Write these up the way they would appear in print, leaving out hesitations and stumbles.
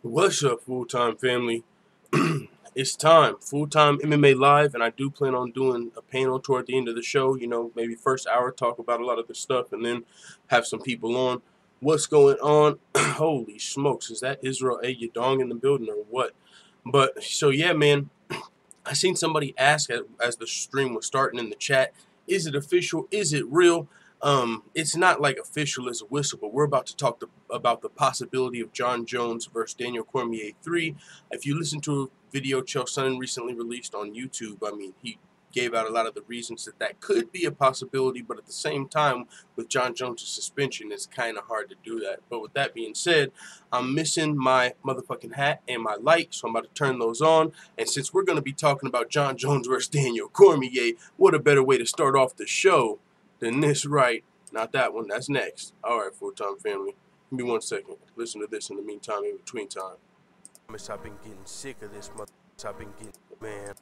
What's up, full-time family? It's time, full-time MMA live, and I do plan on doing a panel toward the end of the show. You know, maybe first hour, talk about a lot of the stuff, and then have some people on. What's going on? Holy smokes, is that Israel A. Yadong in the building or what? But, so yeah, man, I seen somebody ask as the stream was starting in the chat, is it official? Is it real? It's not like official as a whistle, but we're about to talk about the possibility of Jon Jones versus Daniel Cormier 3. If you listen to a video Chael Sonnen recently released on YouTube, I mean, he gave out a lot of the reasons that could be a possibility, but at the same time, with Jon Jones' suspension, it's kind of hard to do that. But with that being said, I'm missing my motherfucking hat and my light, so I'm about to turn those on. And since we're going to be talking about Jon Jones versus Daniel Cormier, what a better way to start off the show than this, right? Not that one, that's next. Alright, full-time family. Give me 1 second. Listen to this in the meantime, in between time. I've been getting sick of this motherfucker. I've been getting, man.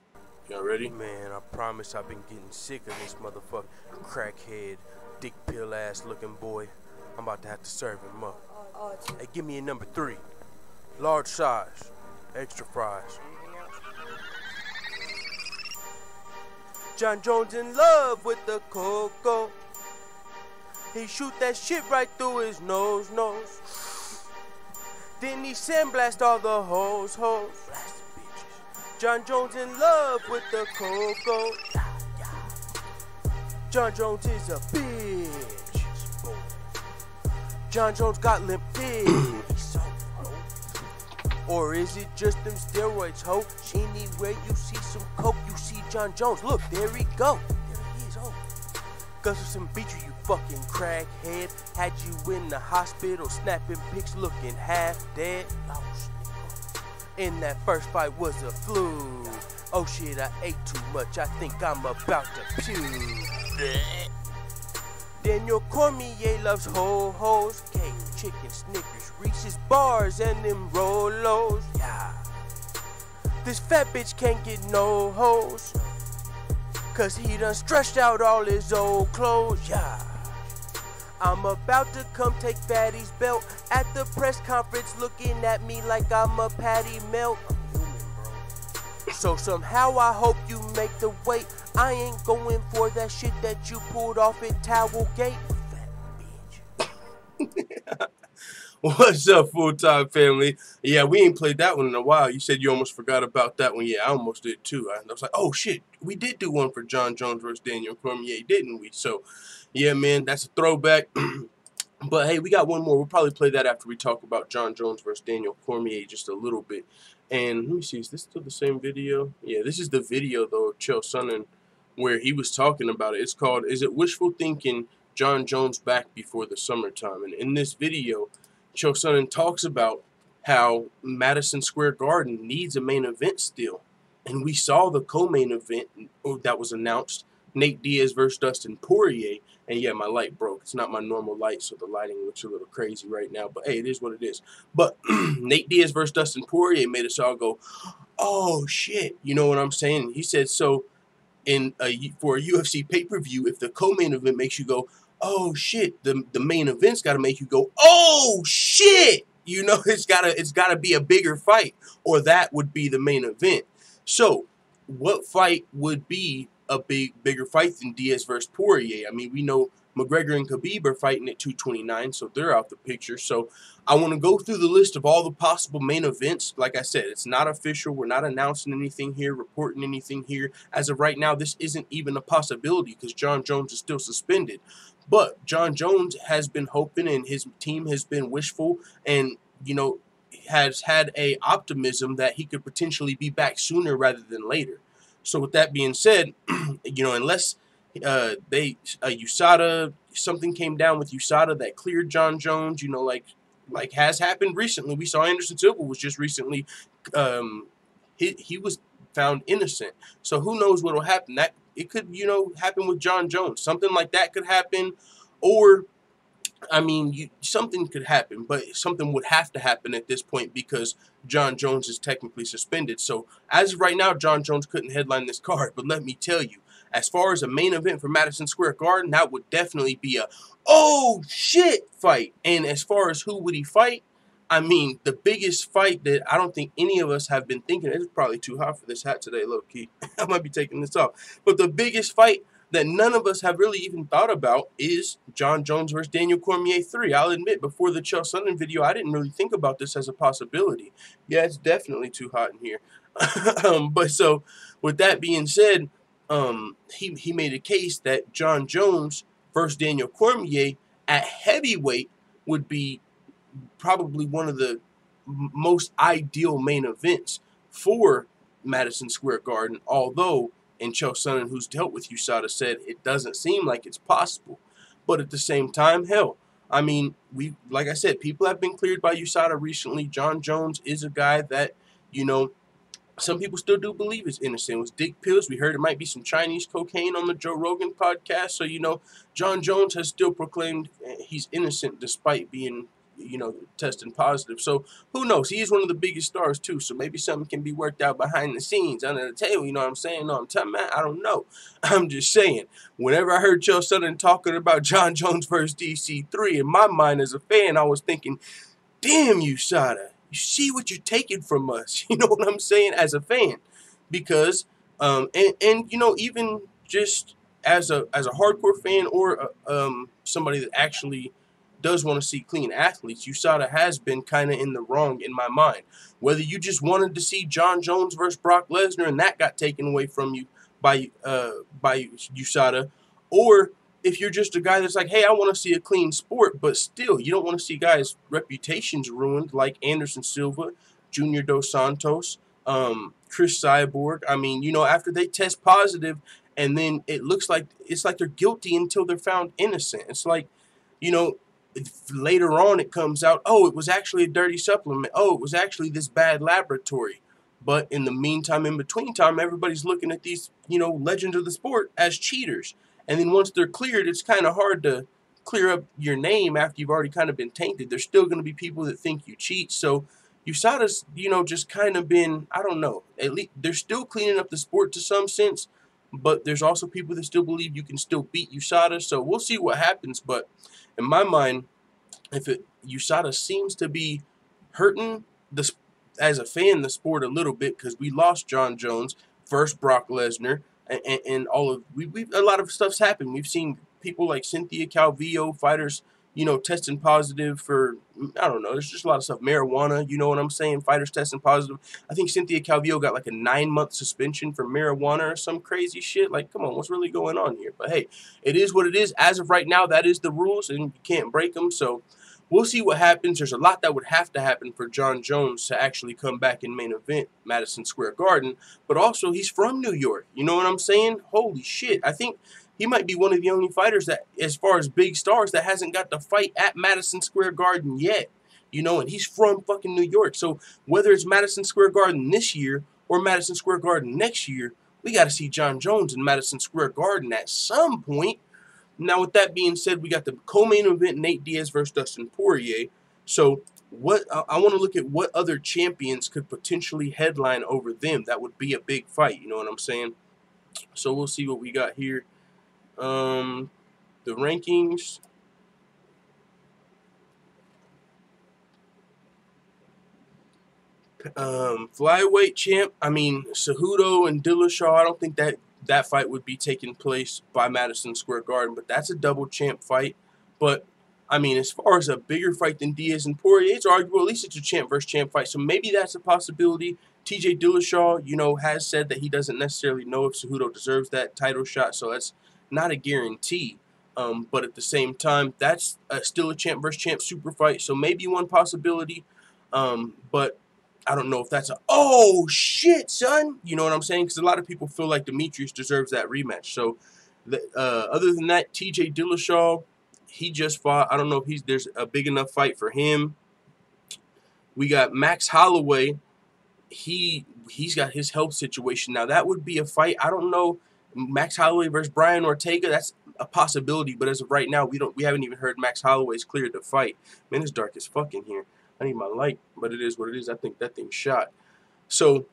Y'all ready? Man, I promise I've been getting sick of this motherfucker. Crackhead, dick pill ass looking boy. I'm about to have to serve him up. Hey, give me a number 3. Large size. Extra fries. Jon Jones in love with the cocoa. He shoot that shit right through his nose. Then he sandblast all the hoes. Jon Jones in love with the cocoa. Jon Jones is a bitch. Jon Jones got limp dick. Or is it just them steroids, ho? Anywhere you see some coke, you see Jon Jones. Look, there he go. There he is, ho. Guzzle some beach, you fucking crackhead. Had you in the hospital, snapping pics, looking half dead. And that first fight was a fluke. Oh shit, I ate too much. I think I'm about to puke. Daniel Cormier loves ho-hos, cake, chicken, Snickers, Reese's bars, and them Rolos. Yeah. This fat bitch can't get no hoes, cause he done stretched out all his old clothes. Yeah. I'm about to come take Fatty's belt at the press conference, looking at me like I'm a Patty Melt. I'm human, bro. So somehow I hope you make the weight. I ain't going for that shit that you pulled off at Towelgate. Fat bitch. What's up, full-time family? Yeah, we ain't played that one in a while. You said you almost forgot about that one. Yeah, I almost did too. I was like, oh shit, we did do one for Jon Jones versus Daniel Cormier, didn't we? So, yeah, man, that's a throwback. But hey, we got one more. We'll probably play that after we talk about Jon Jones versus Daniel Cormier just a little bit. And let me see, is this still the same video? Yeah, this is the video, though, of Chael Sonnen, where he was talking about it. It's called, Is It Wishful Thinking Jon Jones Back Before the Summertime? And in this video, Chael Sonnen talks about how Madison Square Garden needs a main event still. And we saw the co-main event that was announced, Nate Diaz versus Dustin Poirier. And yeah, my light broke. It's not my normal light, so the lighting looks a little crazy right now. But hey, it is what it is. But Nate Diaz versus Dustin Poirier made us all go, oh shit. You know what I'm saying? He said, so for a UFC pay-per-view, if the co-main event makes you go, oh shit, the main event's got to make you go, oh shit. You know, it's gotta be a bigger fight, or that would be the main event. So, what fight would be a bigger fight than Diaz versus Poirier? I mean, we know McGregor and Khabib are fighting at 229, so they're out the picture. So I want to go through the list of all the possible main events. Like I said, it's not official. We're not announcing anything here, reporting anything here. As of right now, this isn't even a possibility because Jon Jones is still suspended. But Jon Jones has been hoping, and his team has been wishful, and, you know, has had a optimism that he could potentially be back sooner rather than later. So with that being said, you know, unless USADA, something came down with USADA that cleared Jon Jones, you know, like has happened recently. We saw Anderson Silva was just recently, he was found innocent. So who knows what will happen? That it could, you know, happen with Jon Jones. Something like that could happen, or I mean, something could happen, but something would have to happen at this point because Jon Jones is technically suspended. So as of right now, Jon Jones couldn't headline this card. But let me tell you, as far as a main event for Madison Square Garden, that would definitely be a oh shit fight. And as far as who would he fight, I mean, the biggest fight that I don't think any of us have been thinking, it's probably too hot for this hat today, low key. I might be taking this off. But the biggest fight that none of us have really even thought about is Jon Jones versus Daniel Cormier 3. I'll admit, before the Chael Sonnen video, I didn't really think about this as a possibility. Yeah, it's definitely too hot in here. But so, with that being said, he made a case that Jon Jones versus Daniel Cormier at heavyweight would be probably one of the most ideal main events for Madison Square Garden, although, and Chael Sonnen, who's dealt with USADA, said it doesn't seem like it's possible. But at the same time, hell, I mean, like I said, people have been cleared by USADA recently. Jon Jones is a guy that, you know, some people still do believe is innocent. It was dick pills. We heard it might be some Chinese cocaine on the Joe Rogan podcast. So, you know, Jon Jones has still proclaimed he's innocent despite being, you know, testing positive. So who knows? He is one of the biggest stars too. So maybe something can be worked out behind the scenes, under the table. You know what I'm saying? No, I'm telling man, I don't know. I'm just saying. Whenever I heard Chael Sonnen talking about Jon Jones versus DC3, in my mind as a fan, I was thinking, damn, USADA. You see what you're taking from us. You know what I'm saying? As a fan. Because, and you know, even just as a hardcore fan or somebody that actually does want to see clean athletes, USADA has been kind of in the wrong in my mind. Whether you just wanted to see Jon Jones versus Brock Lesnar and that got taken away from you by USADA, or if you're just a guy that's like, hey, I want to see a clean sport, but still you don't want to see guys' reputations ruined like Anderson Silva, Junior Dos Santos, Cris Cyborg. I mean, you know, after they test positive and then it looks like it's like they're guilty until they're found innocent. It's like, you know, later on it comes out, oh, it was actually a dirty supplement. Oh, it was actually this bad laboratory. But in the meantime, in between time, everybody's looking at these, you know, legends of the sport as cheaters. And then once they're cleared, it's kind of hard to clear up your name after you've already kind of been tainted. There's still going to be people that think you cheat. So USADA's, you know, just kind of been, I don't know, at least they're still cleaning up the sport to some sense. But there's also people that still believe you can still beat USADA. So we'll see what happens. But in my mind, USADA seems to be hurting as a fan the sport a little bit, because we lost Jon Jones versus Brock Lesnar, and all of a lot of stuff's happened. We've seen people like Cynthia Calvillo, fighters, you know, testing positive for, I don't know, there's just a lot of stuff. Marijuana, you know what I'm saying? Fighters testing positive. I think Cynthia Calvillo got like a 9-month suspension for marijuana or some crazy shit. Like, come on, what's really going on here? But hey, it is what it is. As of right now, that is the rules, and you can't break them. So we'll see what happens. There's a lot that would have to happen for Jon Jones to actually come back in main event Madison Square Garden. But also, he's from New York. You know what I'm saying? Holy shit. I think he might be one of the only fighters that, as far as big stars, that hasn't got to fight at Madison Square Garden yet. You know, and he's from fucking New York. So whether it's Madison Square Garden this year or Madison Square Garden next year, we got to see Jon Jones in Madison Square Garden at some point. Now, with that being said, we got the co-main event, Nate Diaz versus Dustin Poirier. So what I want to look at what other champions could potentially headline over them. That would be a big fight. You know what I'm saying? So we'll see what we got here. The rankings. Flyweight champ. I mean, Cejudo and Dillashaw. I don't think that fight would be taking place by Madison Square Garden, but that's a double champ fight. But I mean, as far as a bigger fight than Diaz and Poirier, it's arguable. At least it's a champ versus champ fight, so maybe that's a possibility. TJ Dillashaw, you know, has said that he doesn't necessarily know if Cejudo deserves that title shot, so that's not a guarantee. But at the same time, that's still a champ versus champ super fight, so maybe one possibility. But I don't know if that's oh shit, son. You know what I'm saying? Because a lot of people feel like Demetrius deserves that rematch. So other than that, TJ Dillashaw, he just fought. I don't know if there's a big enough fight for him. We got Max Holloway. He's got his health situation now. That would be a fight. I don't know. Max Holloway versus Brian Ortega, that's a possibility, but as of right now, we haven't even heard Max Holloway's cleared to fight. Man, it's dark as fuck in here. I need my light, but it is what it is. I think that thing's shot. So,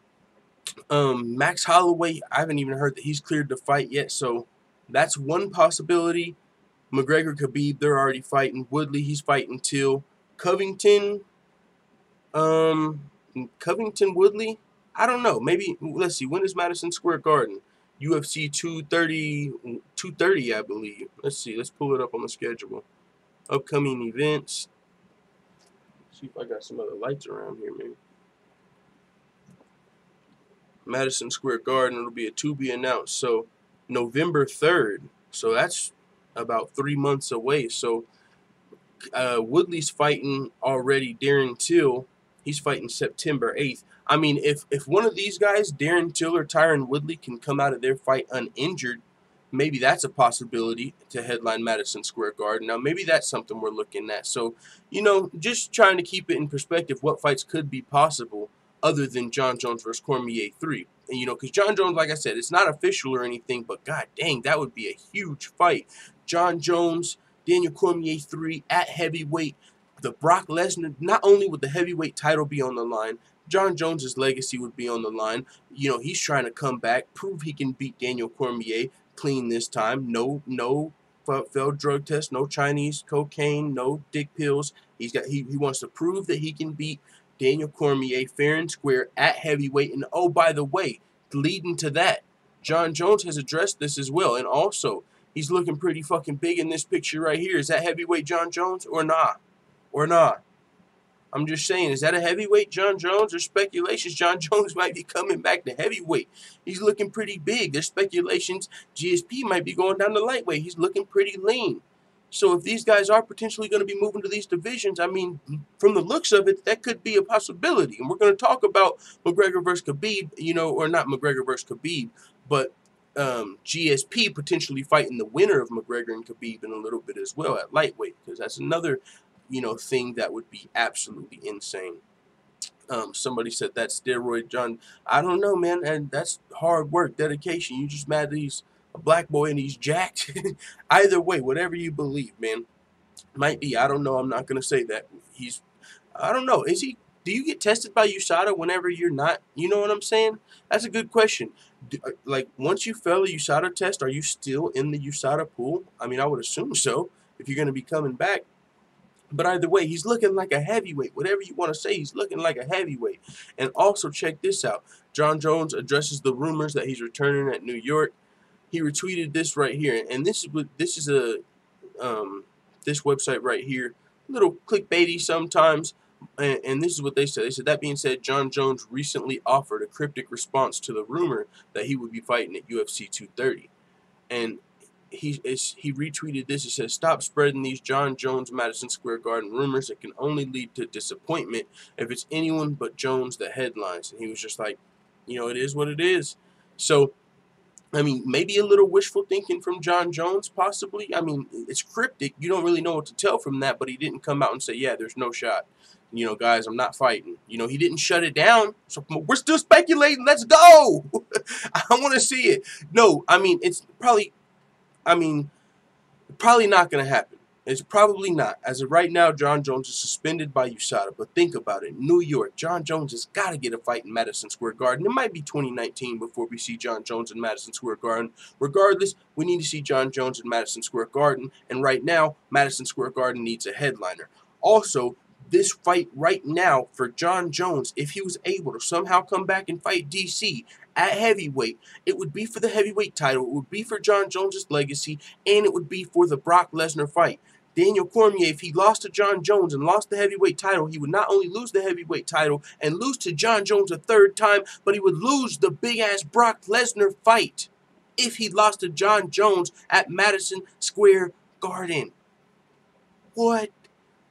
Max Holloway, I haven't even heard that he's cleared to fight yet, so that's one possibility. McGregor, Khabib, they're already fighting. Woodley, he's fighting Till. Covington, Covington Woodley. I don't know. Maybe, let's see. When is Madison Square Garden? UFC 230, I believe. Let's see. Let's pull it up on the schedule. Upcoming events. See if I got some other lights around here, man. Madison Square Garden. It'll be a to be announced. So November 3rd. So that's about 3 months away. So Woodley's fighting already. Darren Till, he's fighting September 8th. I mean, if one of these guys, Darren Till or Tyron Woodley, can come out of their fight uninjured, maybe that's a possibility to headline Madison Square Garden. Now, maybe that's something we're looking at. So, you know, just trying to keep it in perspective, what fights could be possible other than Jon Jones versus Cormier 3. And, you know, because Jon Jones, like I said, it's not official or anything, but god dang, that would be a huge fight. Jon Jones, Daniel Cormier 3 at heavyweight. The Brock Lesnar, not only would the heavyweight title be on the line, Jon Jones' legacy would be on the line. You know, he's trying to come back, prove he can beat Daniel Cormier clean this time. No failed drug test, no Chinese cocaine, no dick pills. He wants to prove that he can beat Daniel Cormier fair and square at heavyweight. And oh, by the way, leading to that, Jon Jones has addressed this as well. And also, he's looking pretty fucking big in this picture right here. Is that heavyweight Jon Jones or not? Or not? I'm just saying, is that a heavyweight Jon Jones? There's speculations Jon Jones might be coming back to heavyweight. He's looking pretty big. There's speculations GSP might be going down to lightweight. He's looking pretty lean. So if these guys are potentially going to be moving to these divisions, I mean, from the looks of it, that could be a possibility. And we're going to talk about McGregor versus Khabib, you know, or not McGregor versus Khabib, but GSP potentially fighting the winner of McGregor and Khabib in a little bit as well at lightweight, because that's another, you know, thing that would be absolutely insane. Somebody said that steroid John. I don't know, man, and that's hard work, dedication. You just mad that he's a black boy and he's jacked. Either way, whatever you believe, man, might be. I don't know. I'm not gonna say that he's. I don't know. Is he? Do you get tested by USADA whenever you're not? You know what I'm saying? That's a good question. Like, once you fail a USADA test, are you still in the USADA pool? I mean, I would assume so. If you're gonna be coming back. But either way, he's looking like a heavyweight. Whatever you want to say, he's looking like a heavyweight. And also, check this out. Jon Jones addresses the rumors that he's returning at New York. He retweeted this right here. And this is a this website right here. A little clickbaity sometimes. And this is what they said. They said, that being said, Jon Jones recently offered a cryptic response to the rumor that he would be fighting at UFC 230. And he retweeted this. It says, stop spreading these Jon Jones Madison Square Garden rumors. It can only lead to disappointment if it's anyone but Jones that headlines. And he was just like, you know, it is what it is. So, I mean, maybe a little wishful thinking from Jon Jones, possibly. I mean, it's cryptic. You don't really know what to tell from that, but he didn't come out and say, yeah, there's no shot. You know, guys, I'm not fighting. You know, he didn't shut it down. So we're still speculating. Let's go. I want to see it. No, I mean, it's probably... probably not going to happen. It's probably not. As of right now, Jon Jones is suspended by USADA. But think about it. New York, Jon Jones has got to get a fight in Madison Square Garden. It might be 2019 before we see Jon Jones in Madison Square Garden. Regardless, we need to see Jon Jones in Madison Square Garden. And right now, Madison Square Garden needs a headliner. Also, this fight right now for Jon Jones, if he was able to somehow come back and fight DC at heavyweight, it would be for the heavyweight title, it would be for Jon Jones' legacy, and it would be for the Brock Lesnar fight. Daniel Cormier, if he lost to Jon Jones and lost the heavyweight title, he would not only lose the heavyweight title and lose to Jon Jones a third time, but he would lose the big-ass Brock Lesnar fight if he lost to Jon Jones at Madison Square Garden. What?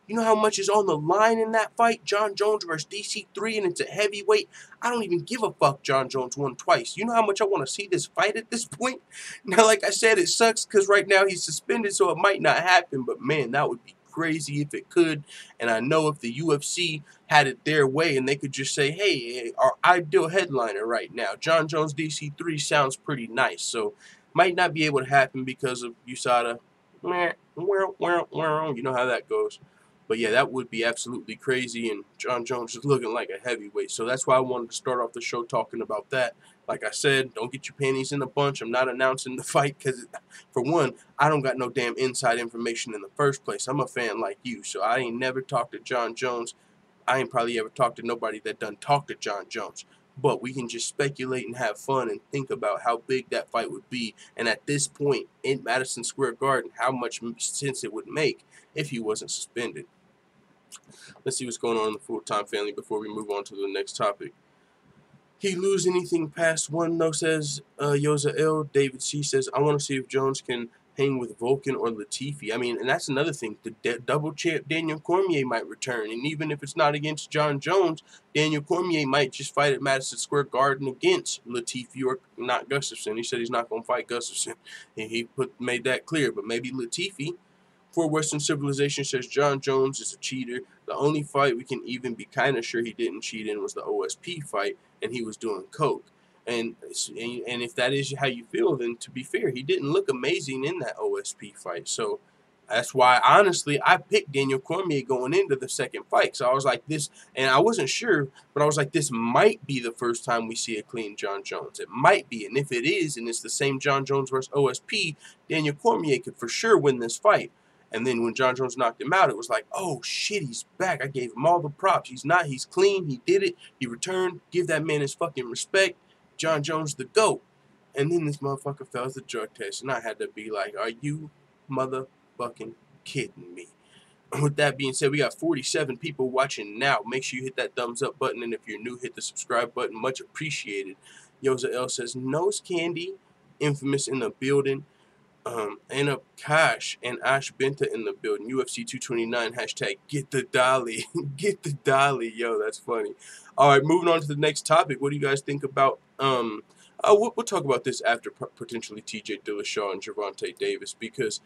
You know how much is on the line in that fight? Jon Jones versus DC3, and it's a heavyweight. I don't even give a fuck Jon Jones won twice. You know how much I want to see this fight at this point? Now, like I said, it sucks because right now he's suspended, so it might not happen. But, man, that would be crazy if it could. And I know if the UFC had it their way and they could just say, hey, our ideal headliner right now, Jon Jones DC3 sounds pretty nice. So, might not be able to happen because of USADA. You know how that goes. But yeah, that would be absolutely crazy, and Jon Jones is looking like a heavyweight. So that's why I wanted to start off the show talking about that. Like I said, don't get your panties in a bunch. I'm not announcing the fight because, for one, I don't got no damn inside information in the first place. I'm a fan like you, so I ain't never talked to Jon Jones. I ain't probably ever talked to nobody that done talk to Jon Jones. But we can just speculate and have fun and think about how big that fight would be. And at this point in Madison Square Garden, how much sense it would make if he wasn't suspended. Let's see what's going on in the full-time family before we move on to the next topic. He lose anything past 1 though, says Yoza L. David C. says, I want to see if Jones can hang with Vulcan or Latifi. I mean, and that's another thing. The double champ Daniel Cormier might return. And even if it's not against Jon Jones, Daniel Cormier might just fight at Madison Square Garden against Latifi or not Gustafsson. He said he's not going to fight Gustafsson. And he made that clear. But maybe Latifi. For Western Civilization says Jon Jones is a cheater. The only fight we can even be kind of sure he didn't cheat in was the OSP fight, and he was doing coke. And if that is how you feel, then to be fair, he didn't look amazing in that OSP fight. So that's why, honestly, I picked Daniel Cormier going into the second fight. So I was like this, and I wasn't sure, but I was like, this might be the first time we see a clean Jon Jones. It might be, and if it is, and it's the same Jon Jones versus OSP, Daniel Cormier could for sure win this fight. And then when Jon Jones knocked him out, it was like, oh, shit, he's back. I gave him all the props. He's clean. He did it. He returned. Give that man his fucking respect. Jon Jones the GOAT. And then this motherfucker fails the drug test. And I had to be like, are you motherfucking kidding me? With that being said, we got 47 people watching now. Make sure you hit that thumbs up button. And if you're new, hit the subscribe button. Much appreciated. Yoza L says, Nose Candy, Infamous in the building. Anna Cash and Ash Benta in the building. UFC 229 hashtag get the dolly. Get the dolly. Yo, that's funny. All right, moving on to the next topic. What do you guys think about we'll talk about this after potentially TJ Dillashaw and Gervonta Davis, because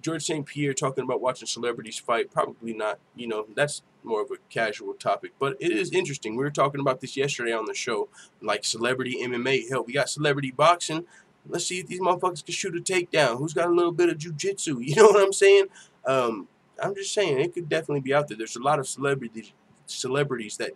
George St-Pierre talking about watching celebrities fight, probably not, you know, that's more of a casual topic, but it is interesting. We were talking about this yesterday on the show, like celebrity MMA. Hell, we got celebrity boxing. Let's see if these motherfuckers can shoot a takedown. Who's got a little bit of jiu-jitsu? You know what I'm saying? I'm just saying it could definitely be out there. There's a lot of celebrities that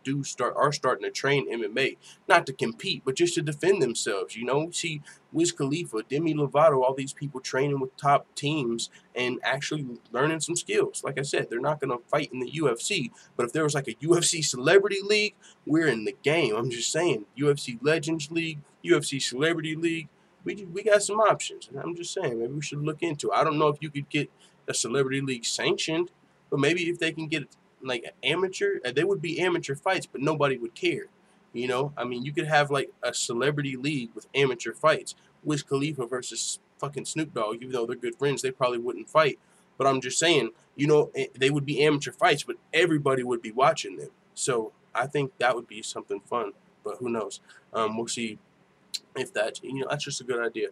are starting to train MMA, not to compete, but just to defend themselves. You know, see Wiz Khalifa, Demi Lovato, all these people training with top teams and actually learning some skills. Like I said, they're not going to fight in the UFC, but if there was like a UFC Celebrity League, we're in the game. I'm just saying, UFC Legends League, UFC Celebrity League. We got some options, and I'm just saying maybe we should look into it. I don't know if you could get a celebrity league sanctioned, but maybe if they can get like an amateur, they would be amateur fights, but nobody would care. You know, I mean, you could have like a celebrity league with amateur fights. Wiz Khalifa versus fucking Snoop Dogg, even though they're good friends, they probably wouldn't fight. But I'm just saying, you know, they would be amateur fights, but everybody would be watching them. So I think that would be something fun, but who knows? We'll see. If that, you know, that's just a good idea.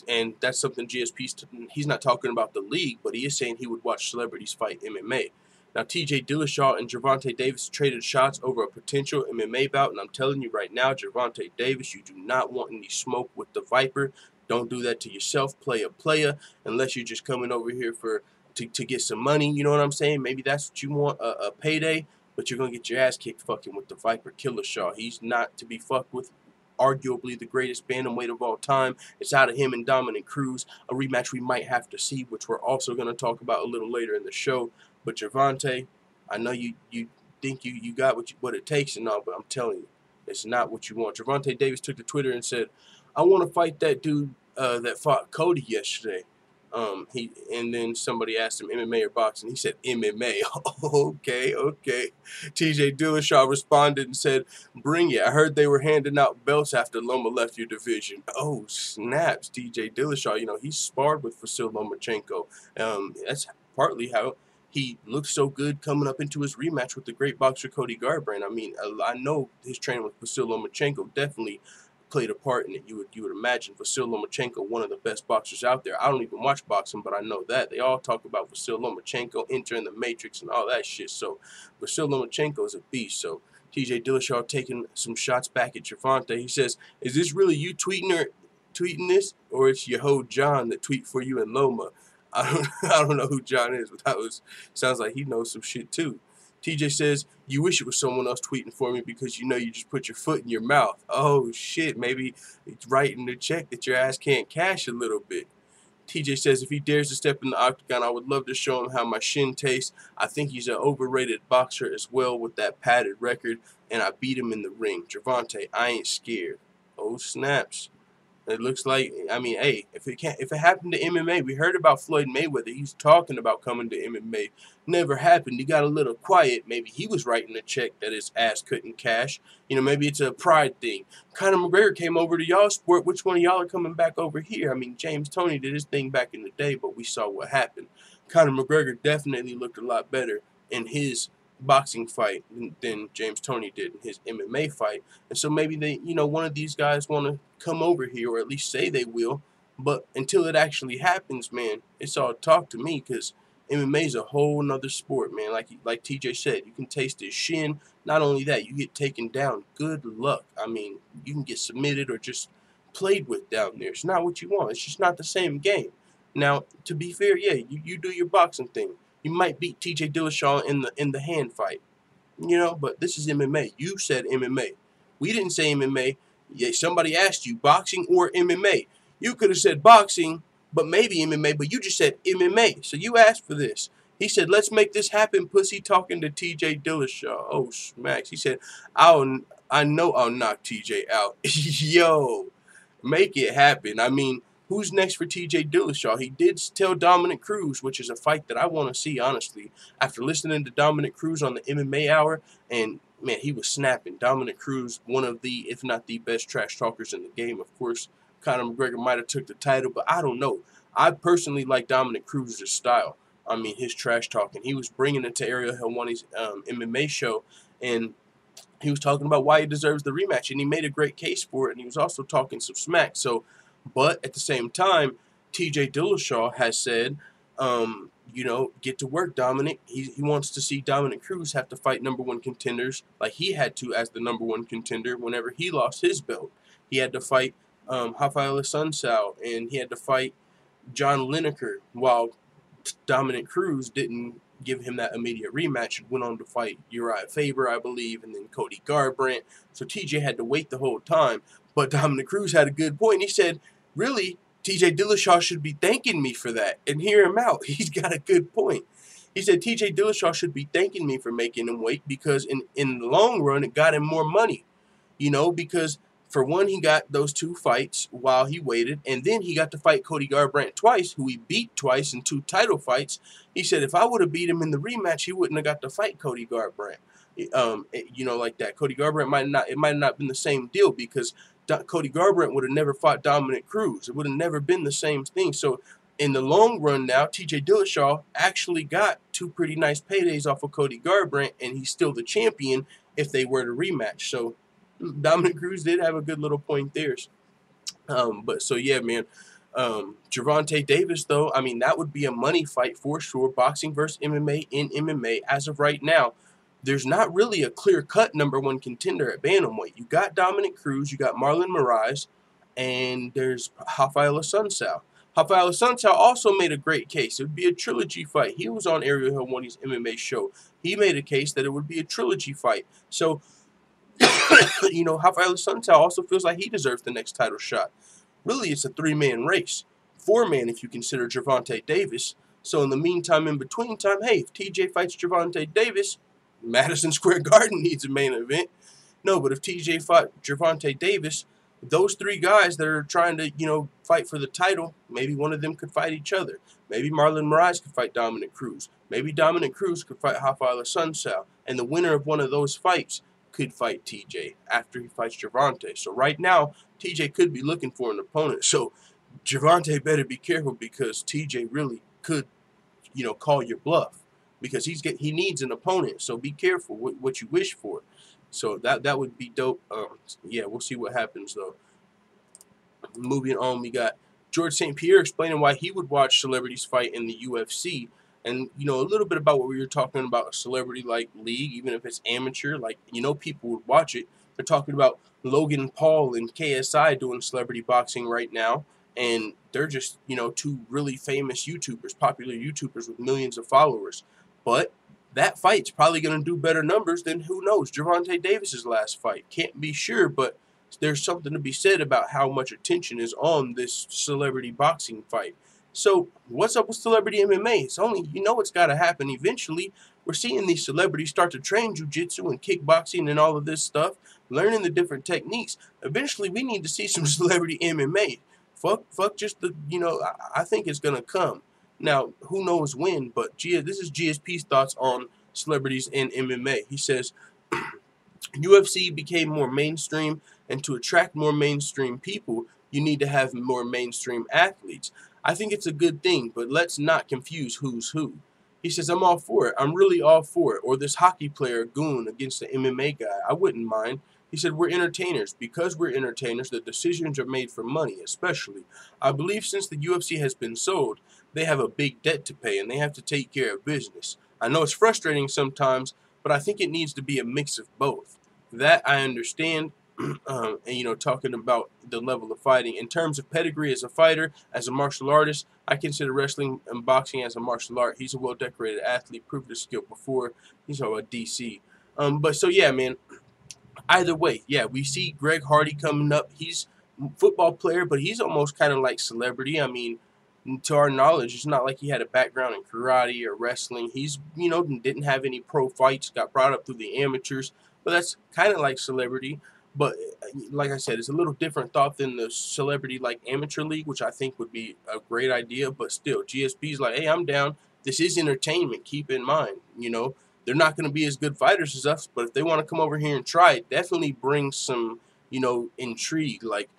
And that's something GSP, he's not talking about the league, but he is saying he would watch celebrities fight MMA. Now, TJ Dillashaw and Gervonta Davis traded shots over a potential MMA bout, and I'm telling you right now, Gervonta Davis, you do not want any smoke with the Viper. Don't do that to yourself, player, unless you're just coming over here to get some money, you know what I'm saying? Maybe that's what you want, a payday, but you're going to get your ass kicked fucking with the Viper Dillashaw. He's not to be fucked with. Arguably the greatest bantamweight of all time. It's out of him and Dominick Cruz. A rematch we might have to see, which we're also going to talk about a little later in the show. But Gervonta, I know you think you got what it takes and all, but I'm telling you, it's not what you want. Gervonta Davis took to Twitter and said, I want to fight that dude that fought Cody yesterday. And then somebody asked him MMA or boxing. He said MMA. Okay. TJ Dillashaw responded and said, bring it. I heard they were handing out belts after Loma left your division. Oh, snaps. TJ Dillashaw, you know, he sparred with Vasyl Lomachenko. That's partly how he looked so good coming up into his rematch with the great boxer Cody Garbrandt. I mean, I know his training with Vasyl Lomachenko definitely played a part in it. You would imagine Vasyl Lomachenko, one of the best boxers out there. I don't even watch boxing, but I know that. They all talk about Vasyl Lomachenko entering the Matrix and all that shit. So Vasyl Lomachenko is a beast. So TJ Dillashaw taking some shots back at Gervonta. He says, is this really you tweeting this, or it's your hoe John that tweet for you and Loma? I don't know who John is, but sounds like he knows some shit too. TJ says, you wish it was someone else tweeting for me because you know you just put your foot in your mouth. Oh, shit. Maybe it's writing the check that your ass can't cash a little bit. TJ says, if he dares to step in the octagon, I would love to show him how my shin tastes. I think he's an overrated boxer as well with that padded record, and I beat him in the ring. Gervontae, I ain't scared. Oh, snaps. It looks like, I mean, hey, if it happened to MMA, we heard about Floyd Mayweather. He's talking about coming to MMA. Never happened. He got a little quiet. Maybe he was writing a check that his ass couldn't cash. You know, maybe it's a pride thing. Conor McGregor came over to y'all sport. Which one of y'all are coming back over here? I mean, James Toney did his thing back in the day, but we saw what happened. Conor McGregor definitely looked a lot better in his boxing fight than James Toney did in his MMA fight. And so maybe they, you know, one of these guys want to come over here, or at least say they will. But until it actually happens, man, it's all talk to me, because MMA is a whole nother sport, man. Like TJ said, you can taste his shin. Not only that, you get taken down. Good luck. I mean, you can get submitted or just played with down there. It's not what you want. It's just not the same game. Now, to be fair, yeah, you do your boxing thing. You might beat TJ Dillashaw in the hand fight, you know, but this is MMA. You said MMA. We didn't say MMA. Yeah, somebody asked you boxing or MMA. You could have said boxing, but maybe MMA, but you just said MMA. So you asked for this. He said, let's make this happen, pussy, talking to TJ Dillashaw. Oh, smacks. He said, I know I'll knock TJ out. Yo, make it happen. I mean, who's next for TJ Dillashaw? He did tell Dominick Cruz, which is a fight that I want to see, honestly. After listening to Dominick Cruz on the MMA Hour, and, man, he was snapping. Dominick Cruz, one of the, if not the best trash talkers in the game. Of course, Conor McGregor might have took the title, but I don't know. I personally like Dominick Cruz's style. I mean, his trash talking. He was bringing it to Ariel Helwani's MMA show, and he was talking about why he deserves the rematch, and he made a great case for it, and he was also talking some smack. So, but at the same time, TJ Dillashaw has said, you know, get to work, Dominic. He wants to see Dominick Cruz have to fight #1 contenders like he had to as the #1 contender whenever he lost his belt. He had to fight Rafael Assunção, and he had to fight John Lineker, while Dominick Cruz didn't give him that immediate rematch and went on to fight Uriah Faber, I believe, and then Cody Garbrandt. So TJ had to wait the whole time. But Dominick Cruz had a good point. He said, really, TJ Dillashaw should be thanking me for that. And hear him out. He's got a good point. He said, TJ Dillashaw should be thanking me for making him wait, because in the long run, it got him more money. You know, because for one, he got those 2 fights while he waited, and then he got to fight Cody Garbrandt twice, who he beat twice in 2 title fights. He said if I would have beat him in the rematch, he wouldn't have got to fight Cody Garbrandt. You know, like that. Cody Garbrandt might not have been the same deal, because Cody Garbrandt would have never fought Dominick Cruz. It would have never been the same thing. So in the long run now, TJ Dillashaw actually got 2 pretty nice paydays off of Cody Garbrandt, and he's still the champion if they were to rematch. So Dominick Cruz did have a good little point there. But so, yeah, man. Gervonta Davis, though, I mean, that would be a money fight for sure. Boxing versus MMA in MMA. As of right now, there's not really a clear-cut #1 contender at bantamweight. You got Dominick Cruz, you got Marlon Moraes, and there's Rafael Assunção. Rafael Assunção also made a great case. It would be a trilogy fight. He was on Ariel Helwani's MMA show. He made a case that it would be a trilogy fight. So, you know, Rafael Assunção also feels like he deserves the next title shot. Really, it's a 3-man race. 4-man if you consider Gervonta Davis. So in the meantime, in between time, hey, if TJ fights Gervonta Davis, Madison Square Garden needs a main event. No, but if TJ fought Gervonta Davis, those 3 guys that are trying to, you know, fight for the title, maybe one of them could fight each other. Maybe Marlon Moraes could fight Dominick Cruz. Maybe Dominick Cruz could fight Rafael Assunção. And the winner of one of those fights could fight TJ after he fights Gervonta. So right now, TJ could be looking for an opponent. So Gervonta better be careful, because TJ really could, you know, call your bluff, because he needs an opponent. So be careful what you wish for. So that would be dope. Yeah, we'll see what happens, though. Moving on, we got George St-Pierre explaining why he would watch celebrities fight in the UFC. And, you know, a little bit about what we were talking about, a celebrity-like league, even if it's amateur, like, you know, people would watch it. They're talking about Logan Paul and KSI doing celebrity boxing right now. And they're just, you know, 2 really famous YouTubers, popular YouTubers with millions of followers. But that fight's probably going to do better numbers than, who knows, Gervonta Davis's last fight. Can't be sure, but there's something to be said about how much attention is on this celebrity boxing fight. So what's up with celebrity MMA? It's only, you know, it's got to happen eventually. We're seeing these celebrities start to train jiu-jitsu and kickboxing and all of this stuff, learning the different techniques. Eventually, we need to see some celebrity MMA. Fuck just the, you know, I think it's going to come. Now, who knows when, but this is GSP's thoughts on celebrities in MMA. He says, UFC became more mainstream, and to attract more mainstream people, you need to have more mainstream athletes. I think it's a good thing, but let's not confuse who's who. He says, I'm all for it. I'm really all for it. Or this hockey player goon against the MMA guy. I wouldn't mind. He said, we're entertainers. Because we're entertainers, the decisions are made for money, especially. I believe since the UFC has been sold, they have a big debt to pay, and they have to take care of business. I know it's frustrating sometimes, but I think it needs to be a mix of both. That I understand. And, you know, talking about the level of fighting. In terms of pedigree as a fighter, as a martial artist, I consider wrestling and boxing as a martial art. He's a well-decorated athlete, proved his skill before. He's all about DC. But so, yeah, man, either way, yeah, we see Greg Hardy coming up. He's a football player, but he's almost kind of like celebrity. I mean, to our knowledge, it's not like he had a background in karate or wrestling. He's, you know, didn't have any pro fights, got brought up through the amateurs, but that's kind of like celebrity. But like I said, it's a little different thought than the celebrity like amateur league, which I think would be a great idea. But still, GSP's like, hey, I'm down. This is entertainment. Keep in mind, you know, they're not going to be as good fighters as us, but if they want to come over here and try it, definitely bring some, you know, intrigue. Like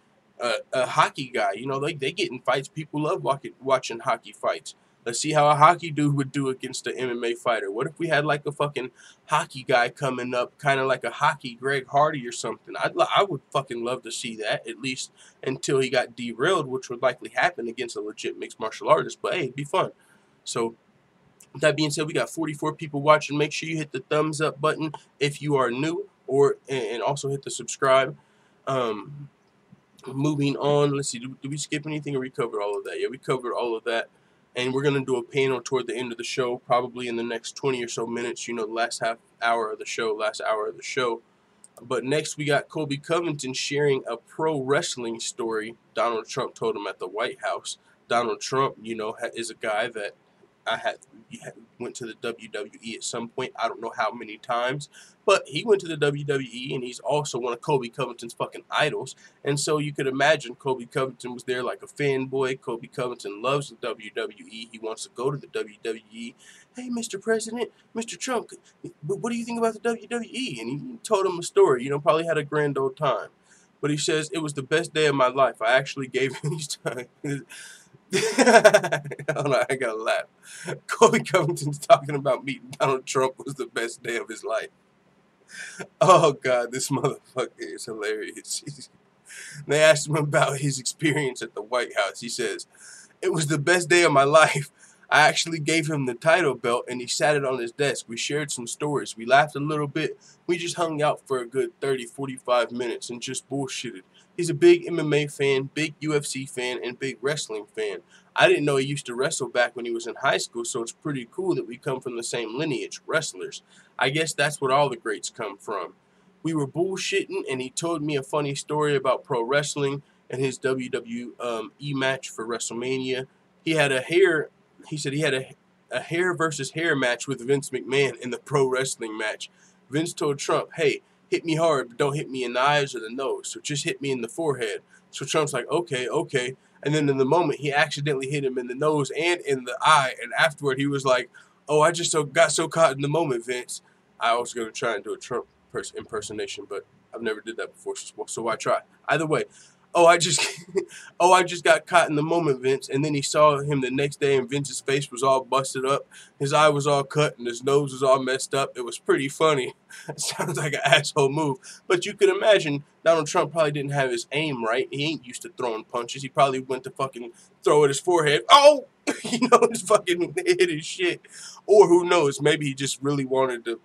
a hockey guy, you know, they get in fights. People love watching hockey fights. Let's see how a hockey dude would do against an MMA fighter. What if we had like a fucking hockey guy coming up, kind of like a hockey Greg Hardy or something? I would fucking love to see that, at least until he got derailed, which would likely happen against a legit mixed martial artist. But hey, it'd be fun. So with that being said, we got 44 people watching. Make sure you hit the thumbs up button if you are new, and also hit the subscribe. Moving on, let's see, did we skip anything or we covered all of that? Yeah, we covered all of that. And we're going to do a panel toward the end of the show, probably in the next 20 or so minutes, you know, the last hour of the show. But next we got Colby Covington sharing a pro wrestling story Donald Trump told him at the White House. Donald Trump, you know, is a guy that went to the WWE at some point. I don't know how many times, but he went to the WWE, and he's also one of Colby Covington's fucking idols. And so you could imagine Colby Covington was there like a fanboy. Colby Covington loves the WWE. He wants to go to the WWE. Hey, Mr. President, Mr. Trump, what do you think about the WWE? And he told him a story. You know, probably had a grand old time. But he says, it was the best day of my life. I actually gave him his time. Hold on, I gotta laugh. Colby Covington's talking about meeting Donald Trump was the best day of his life. Oh God, this motherfucker is hilarious. They asked him about his experience at the White House. He says, it was the best day of my life. I actually gave him the title belt, and he sat it on his desk. We shared some stories. We laughed a little bit. We just hung out for a good 30, 45 minutes and just bullshitted. He's a big MMA fan, big UFC fan, and big wrestling fan. I didn't know he used to wrestle back when he was in high school, so it's pretty cool that we come from the same lineage, wrestlers. I guess that's what all the greats come from. We were bullshitting, and he told me a funny story about pro wrestling and his WWE match for WrestleMania. He said he had a hair versus hair match with Vince McMahon in the pro wrestling match. Vince told Trump, hey, hit me hard, but don't hit me in the eyes or the nose. So just hit me in the forehead. So Trump's like, okay. And then in the moment, he accidentally hit him in the nose and in the eye. And afterward, he was like, oh, I just got so caught in the moment, Vince. I was going to try and do a Trump impersonation, but I've never did that before, so why try? Either way, I just got caught in the moment, Vince. And then he saw him the next day, and Vince's face was all busted up. His eye was all cut, and his nose was all messed up. It was pretty funny. It sounds like an asshole move. But you could imagine Donald Trump probably didn't have his aim right. He ain't used to throwing punches. He probably went to fucking throw at his forehead. Oh! You know, just fucking hit his shit. Or who knows, maybe he just really wanted to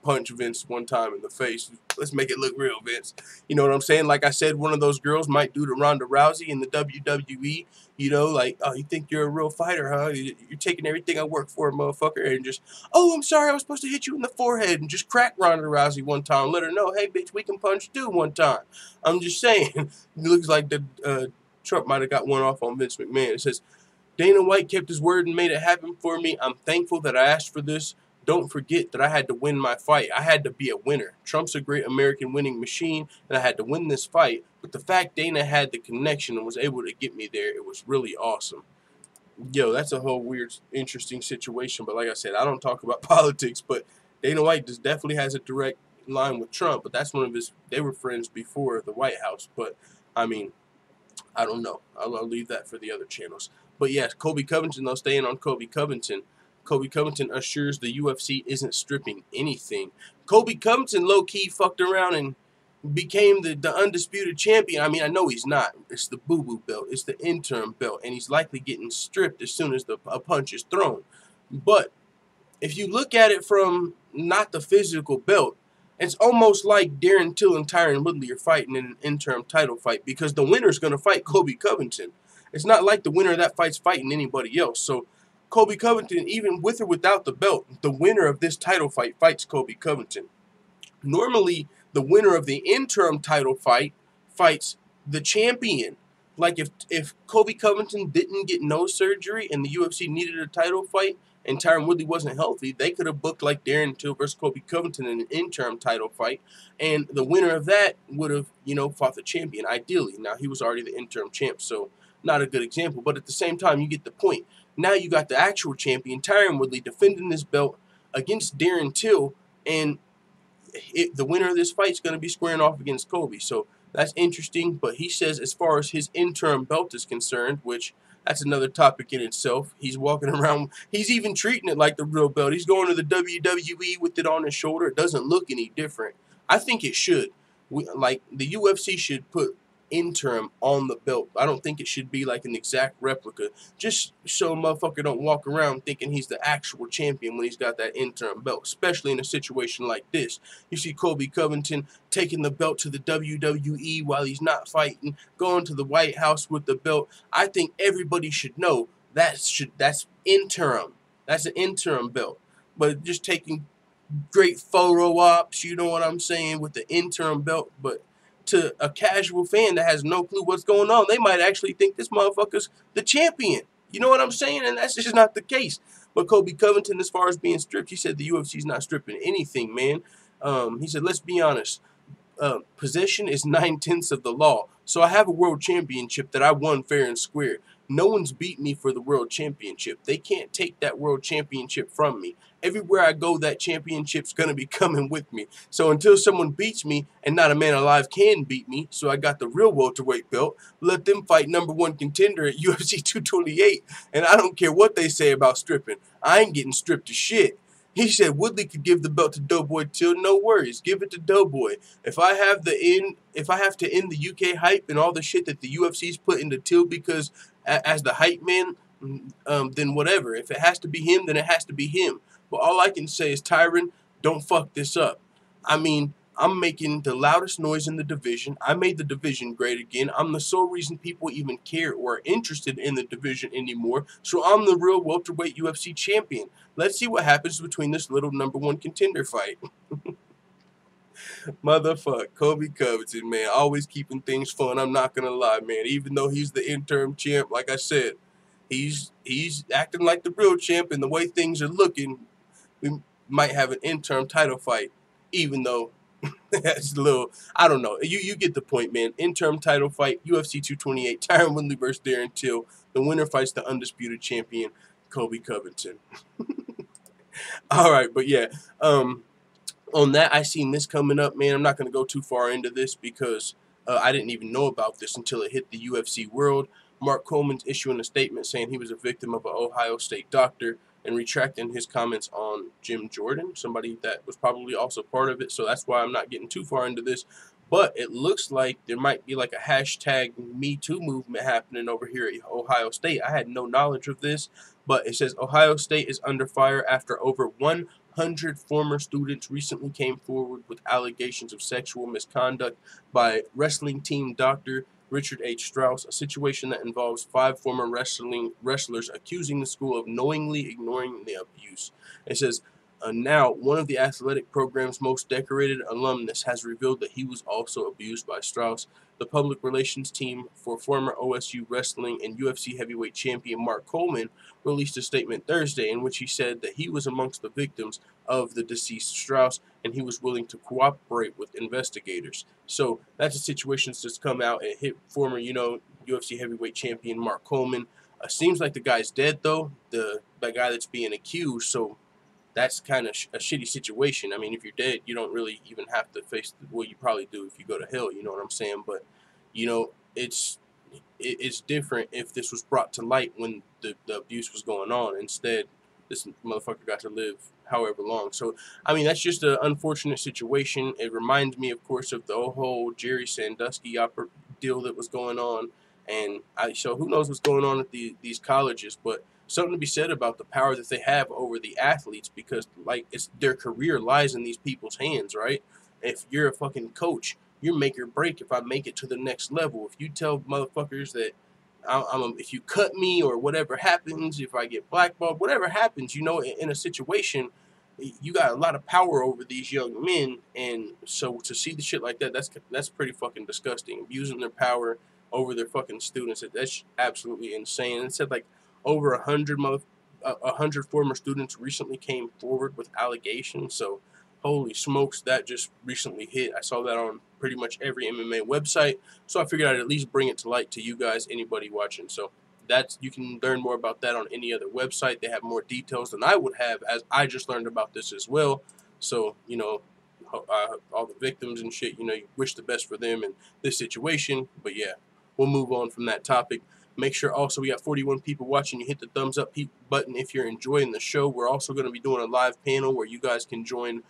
punch Vince one time in the face. Let's make it look real, Vince. You know what I'm saying? Like I said, one of those girls might do to Ronda Rousey in the WWE. You know, like, oh, you think you're a real fighter, huh? You're taking everything I work for, motherfucker, and just, oh, I'm sorry, I was supposed to hit you in the forehead, and just crack Ronda Rousey one time. Let her know, hey, bitch, we can punch too one time. I'm just saying. It looks like the Trump might have got one off on Vince McMahon. It says, Dana White kept his word and made it happen for me. I'm thankful that I asked for this. Don't forget that I had to win my fight. I had to be a winner. Trump's a great American winning machine, and I had to win this fight. But the fact Dana had the connection and was able to get me there, it was really awesome. Yo, that's a whole weird, interesting situation. But like I said, I don't talk about politics, but Dana White definitely has a direct line with Trump. But that's one of his, they were friends before the White House. But, I mean, I don't know. I'll leave that for the other channels. But yes, Colby Covington, though, staying on Colby Covington. Colby Covington assures the UFC isn't stripping anything. Colby Covington low-key fucked around and became the undisputed champion. I mean, I know he's not. It's the boo-boo belt. It's the interim belt. And he's likely getting stripped as soon as a punch is thrown. But if you look at it from not the physical belt, it's almost like Darren Till and Tyron Woodley are fighting in an interim title fight because the winner's going to fight Colby Covington. It's not like the winner of that fight's fighting anybody else. So Colby Covington, even with or without the belt, the winner of this title fight fights Colby Covington. Normally, the winner of the interim title fight fights the champion. Like if Colby Covington didn't get no surgery and the UFC needed a title fight and Tyron Woodley wasn't healthy, they could have booked like Darren Till versus Colby Covington in an interim title fight, and the winner of that would have, you know, fought the champion, ideally. Now, he was already the interim champ, so not a good example, but at the same time, you get the point. Now you got the actual champion, Tyron Woodley, defending this belt against Darren Till, and the winner of this fight is going to be squaring off against Colby. So that's interesting, but he says as far as his interim belt is concerned, which that's another topic in itself, he's walking around, he's even treating it like the real belt. He's going to the WWE with it on his shoulder. It doesn't look any different. I think it should. Like, the UFC should put interim on the belt. I don't think it should be like an exact replica, just so a motherfucker don't walk around thinking he's the actual champion when he's got that interim belt, especially in a situation like this. You see Colby Covington taking the belt to the WWE while he's not fighting, going to the White House with the belt. I think everybody should know that's interim. That's an interim belt. But just taking great photo ops, you know what I'm saying, with the interim belt, but to a casual fan that has no clue what's going on, they might actually think this motherfucker's the champion. You know what I'm saying? And that's just not the case. But Colby Covington, as far as being stripped, he said the UFC's not stripping anything, man. He said, let's be honest. Possession is 9/10 of the law. So I have a world championship that I won fair and square. No one's beat me for the world championship. They can't take that world championship from me. Everywhere I go, that championship's going to be coming with me. So until someone beats me, and not a man alive can beat me, so I got the real welterweight belt, let them fight #1 contender at UFC 228. And I don't care what they say about stripping. I ain't getting stripped to shit. He said Woodley could give the belt to Doughboy Till. No worries, give it to Doughboy. If I have to end the UK hype and all the shit that the UFC's put into Till because as the hype man, then whatever. If it has to be him, then it has to be him. But all I can say is, Tyron, don't fuck this up. I mean, I'm making the loudest noise in the division. I made the division great again. I'm the sole reason people even care or are interested in the division anymore. So I'm the real welterweight UFC champion. Let's see what happens between this little #1 contender fight. Motherfuck, Colby Covington, man, always keeping things fun. I'm not gonna lie, man. Even though he's the interim champ, like I said, he's acting like the real champ, and the way things are looking, we might have an interim title fight. Even though that's a little, I don't know. You get the point, man. Interim title fight, UFC 228, Tyron Woodley versus Darren Till. The winner fights the undisputed champion, Colby Covington. All right, but yeah, on that, I seen this coming up, man. I'm not going to go too far into this because I didn't even know about this until it hit the UFC world. Mark Coleman's issuing a statement saying he was a victim of an Ohio State doctor and retracting his comments on Jim Jordan, somebody that was probably also part of it. So that's why I'm not getting too far into this. But it looks like there might be like a hashtag Me Too movement happening over here at Ohio State. I had no knowledge of this, but it says Ohio State is under fire after over 100 former students recently came forward with allegations of sexual misconduct by wrestling team doctor Richard H. Strauss, a situation that involves 5 former wrestlers accusing the school of knowingly ignoring the abuse. It says Now, one of the athletic program's most decorated alumnus has revealed that he was also abused by Strauss. The public relations team for former OSU wrestling and UFC heavyweight champion Mark Coleman released a statement Thursday in which he said that he was amongst the victims of the deceased Strauss and he was willing to cooperate with investigators. So that's a situation that's come out and hit former, UFC heavyweight champion Mark Coleman. Seems like the guy's dead though, the guy that's being accused. So that's kind of a shitty situation. I mean, if you're dead, you don't really even have to face well, you probably do if you go to hell, you know what I'm saying? But, it's different if this was brought to light when the abuse was going on. Instead, this motherfucker got to live however long. So, I mean, that's just an unfortunate situation. It reminds me, of course, of the whole Jerry Sandusky deal that was going on. And so who knows what's going on at these colleges, but something to be said about the power that they have over the athletes, because it's their career lies in these people's hands, right? If you're a fucking coach, you're make or break if I make it to the next level. If you tell motherfuckers that if you cut me or whatever happens, if I get blackballed, whatever happens, in a situation, you got a lot of power over these young men. And so to see the shit like that, that's pretty fucking disgusting. Abusing their power over their fucking students, that's absolutely insane. And it said over 100 former students recently came forward with allegations. So holy smokes, that just recently hit. I saw that on pretty much every MMA website. So I figured I'd at least bring it to light to you guys, anybody watching. So you can learn more about that on any other website. They have more details than I would have, as I just learned about this as well. So, all the victims and shit, you wish the best for them in this situation. But yeah, we'll move on from that topic. Make sure also we got 41 people watching. You hit the thumbs up button if you're enjoying the show. We're also going to be doing a live panel where you guys can join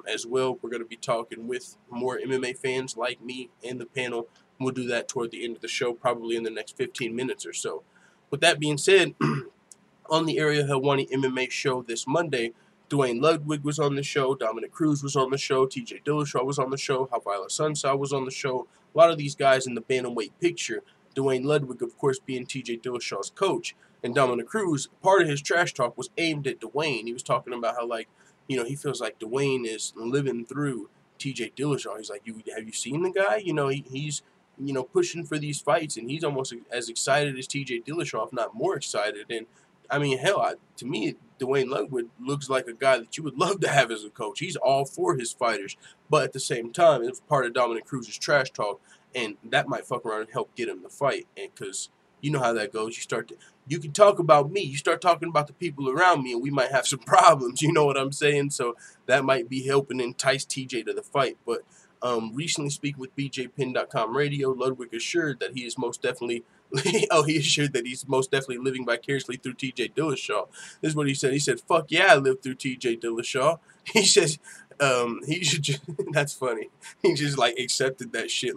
as well. We're going to be talking with more MMA fans like me in the panel. We'll do that toward the end of the show, probably in the next 15 minutes or so. With that being said, on the Area Helwani MMA show this Monday, Duane Ludwig was on the show, Dominick Cruz was on the show, TJ Dillashaw was on the show, Havila Sunsao was on the show. A lot of these guys in the bantamweight picture. Duane Ludwig, of course, being TJ Dillashaw's coach, and Dominick Cruz, part of his trash talk was aimed at Duane. He was talking about how, he feels like Duane is living through TJ Dillashaw. He's like, have you seen the guy? He's pushing for these fights, and he's almost as excited as TJ Dillashaw, if not more excited. And I mean, hell, to me, Duane Ludwig looks like a guy that you would love to have as a coach. He's all for his fighters, but at the same time, it's part of Dominick Cruz's trash talk, and that might fuck around and help get him the fight. And because you know how that goes, you can talk about me, you start talking about the people around me, and we might have some problems. You know what I'm saying? So that might be helping entice TJ to the fight. But recently speaking with BJPin.com radio, Ludwig assured that he is most definitely living vicariously through TJ Dillashaw. This is what he said. He said, "Fuck yeah, I lived through TJ Dillashaw." He says, he should just, that's funny. He just accepted that shit.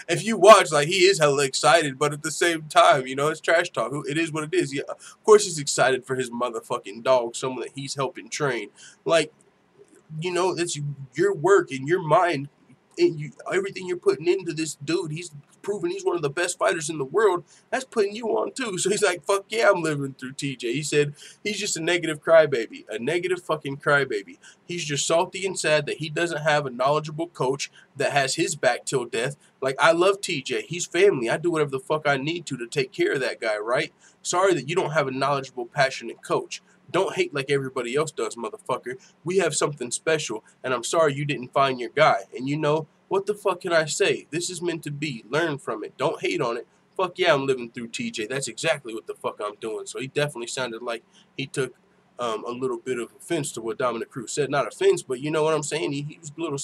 If you watch, he is hella excited, but at the same time, it's trash talk. It is what it is. Yeah, of course he's excited for his motherfucking dog, someone that he's helping train. It's your work and your mind. Everything you're putting into this dude, he's proven he's one of the best fighters in the world. That's putting you on too. So he's like, fuck yeah, I'm living through TJ. He said he's just a negative crybaby, a negative fucking crybaby. He's just salty and sad that he doesn't have a knowledgeable coach that has his back till death. I love TJ. He's family. I do whatever the fuck I need to take care of that guy, right? Sorry that you don't have a knowledgeable, passionate coach. Don't hate like everybody else does, motherfucker. We have something special, and I'm sorry you didn't find your guy. And what the fuck can I say? This is meant to be. Learn from it. Don't hate on it. Fuck yeah, I'm living through TJ. That's exactly what the fuck I'm doing. So he definitely sounded like he took a little bit of offense to what Dominick Cruz said. Not offense, but you know what I'm saying? He was a little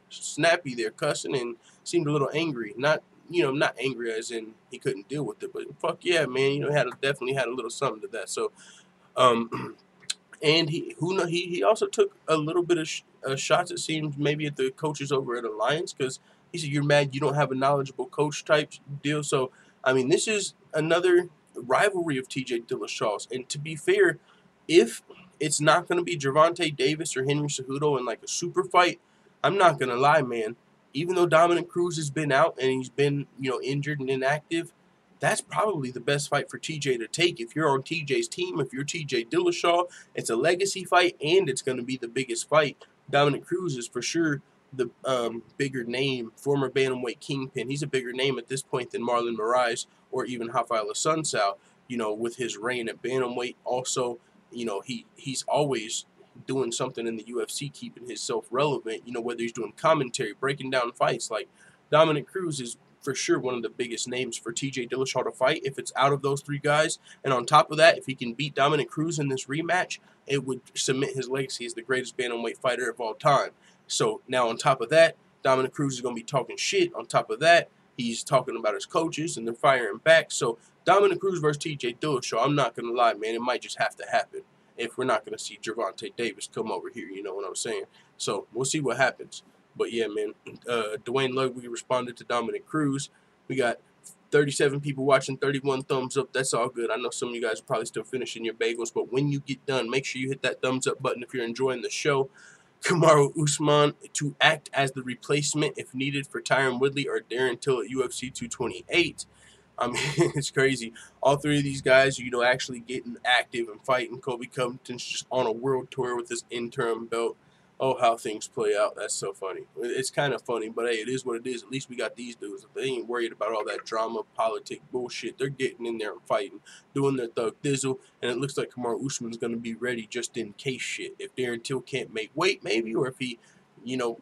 snappy there, cussing, and seemed a little angry. Not angry as in he couldn't deal with it, but fuck yeah, man. Definitely had a little something to that. So, and he also took a little bit of shots, it seems, maybe at the coaches over at Alliance, because he said you're mad you don't have a knowledgeable coach type deal. So, I mean, this is another rivalry of TJ Dillashaw's. And to be fair, if it's not going to be Gervonta Davis or Henry Cejudo in a super fight, I'm not going to lie, man. Even though Dominick Cruz has been out and he's been, injured and inactive, that's probably the best fight for TJ to take. If you're on TJ's team, if you're TJ Dillashaw, it's a legacy fight, and it's going to be the biggest fight. Dominick Cruz is for sure the bigger name, former bantamweight kingpin. He's a bigger name at this point than Marlon Moraes or even Rafael Assunção, you know, with his reign at bantamweight. Also, you know, he's always doing something in the UFC, keeping himself relevant, you know, whether he's doing commentary, breaking down fights. Like, Dominick Cruz is for sure one of the biggest names for TJ Dillashaw to fight if it's out of those three guys. And on top of that, if he can beat Dominick Cruz in this rematch, it would cement his legacy as the greatest bantamweight fighter of all time. So now on top of that, Dominick Cruz is going to be talking shit. On top of that, he's talking about his coaches and they're firing back. So Dominick Cruz versus TJ Dillashaw, I'm not going to lie, man, it might just have to happen if we're not going to see Gervonta Davis come over here, you know what I'm saying? So we'll see what happens. But yeah, man, Duane Ludwig responded to Dominick Cruz. We got 37 people watching, 31 thumbs up. That's all good. I know some of you guys are probably still finishing your bagels, but when you get done, make sure you hit that thumbs up button if you're enjoying the show. Kamaru Usman to act as the replacement if needed for Tyron Woodley or Darren Till at UFC 228. I mean, it's crazy. All three of these guys, you know, actually getting active and fighting. Colby Covington's just on a world tour with this interim belt. Oh, how things play out. That's so funny. It's kind of funny, but hey, it is what it is. At least we got these dudes. They ain't worried about all that drama, politic bullshit. They're getting in there and fighting, doing their thug dizzle, and it looks like Kamaru Usman's going to be ready just in case shit. If Darren Till can't make weight, maybe, or if he, you know,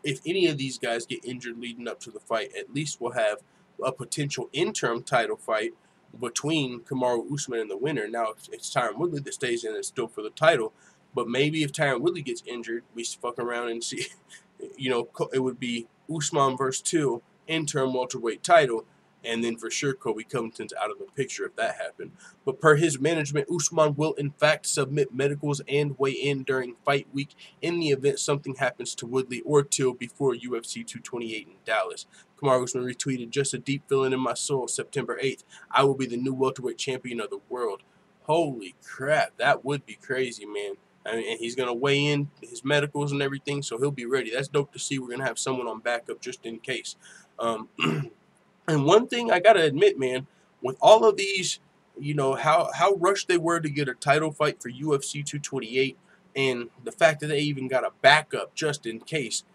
if any of these guys get injured leading up to the fight, at least we'll have a potential interim title fight between Kamaru Usman and the winner. Now, if it's Tyron Woodley that stays in, it's still for the title. But maybe if Tyron Woodley gets injured, we fuck around and see, you know, it would be Usman versus Till, interim welterweight title, and then for sure Colby Covington's out of the picture if that happened. But per his management, Usman will in fact submit medicals and weigh in during fight week in the event something happens to Woodley or Till before UFC 228 in Dallas. Kamaru Usman retweeted, "Just a deep feeling in my soul, September 8th. I will be the new welterweight champion of the world." Holy crap, that would be crazy, man. I mean, and he's going to weigh in his medicals and everything, so he'll be ready. That's dope to see. We're going to have someone on backup just in case. And one thing I got to admit, man, with all of these, you know, how rushed they were to get a title fight for UFC 228 and the fact that they even got a backup just in case,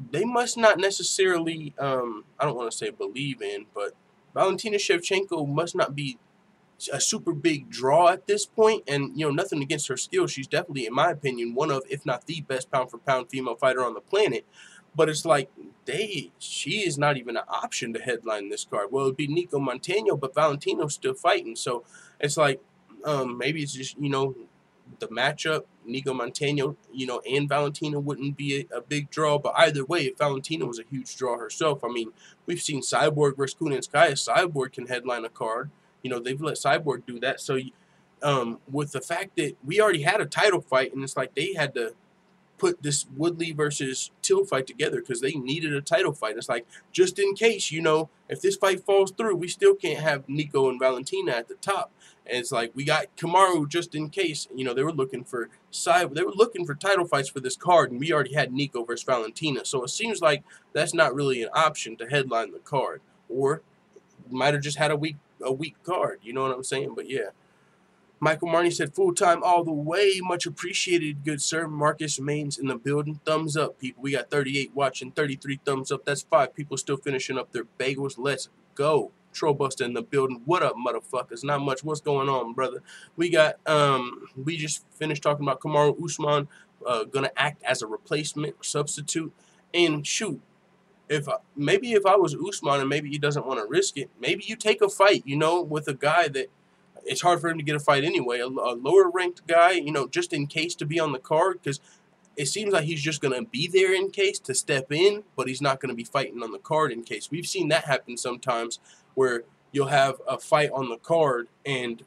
they must not necessarily, I don't want to say believe in, but Valentina Shevchenko must not be a super big draw at this point, and you know, nothing against her skill. She's definitely, in my opinion, one of, if not the best pound for pound female fighter on the planet. But it's like she is not even an option to headline this card. Well, it'd be Nico Montano, but Valentino's still fighting, so it's like maybe it's just, you know, the matchup. Nico Montano, you know, and Valentina wouldn't be a big draw, but either way, if Valentina was a huge draw herself, I mean, we've seen Cyborg versus Kunitskaya. Cyborg can headline a card. You know, they've let Cyborg do that. So with the fact that we already had a title fight, and it's like they had to put this Woodley versus Till fight together because they needed a title fight. It's like, just in case, you know, if this fight falls through, we still can't have Nico and Valentina at the top. And it's like, we got Kamaru just in case. You know, they were looking for title fights for this card, and we already had Nico versus Valentina. So it seems like that's not really an option to headline the card. Or might have just had a weak card, you know what I'm saying? But yeah, Michael Marney said, "Full time all the way, much appreciated, good sir." Marcus Maines in the building, thumbs up, people. We got 38 watching, 33 thumbs up. That's 5 people still finishing up their bagels. Let's go. Trollbuster in the building. What up, motherfuckers? Not much. What's going on, brother? We got we just finished talking about Kamaru Usman gonna act as a replacement, substitute, and shoot. Maybe if I was Usman and maybe he doesn't want to risk it, maybe you take a fight, you know, with a guy that it's hard for him to get a fight anyway, a lower ranked guy, you know, just in case to be on the card, because it seems like he's just going to be there in case to step in, but he's not going to be fighting on the card in case. We've seen that happen sometimes where you'll have a fight on the card and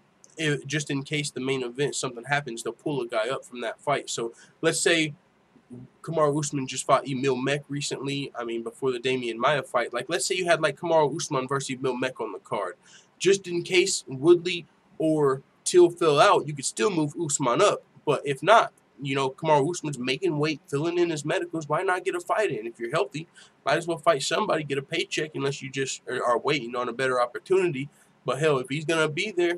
just in case the main event, something happens, they'll pull a guy up from that fight. So let's say Kamaru Usman just fought Emil Meek recently. I mean, before the Damian Maia fight. Like, let's say you had, like, Kamaru Usman versus Emil Meek on the card. Just in case Woodley or Till fell out, you could still move Usman up. But if not, you know, Kamaru Usman's making weight, filling in his medicals. Why not get a fight in? If you're healthy, might as well fight somebody, get a paycheck, unless you just are waiting on a better opportunity. But hell, if he's gonna be there,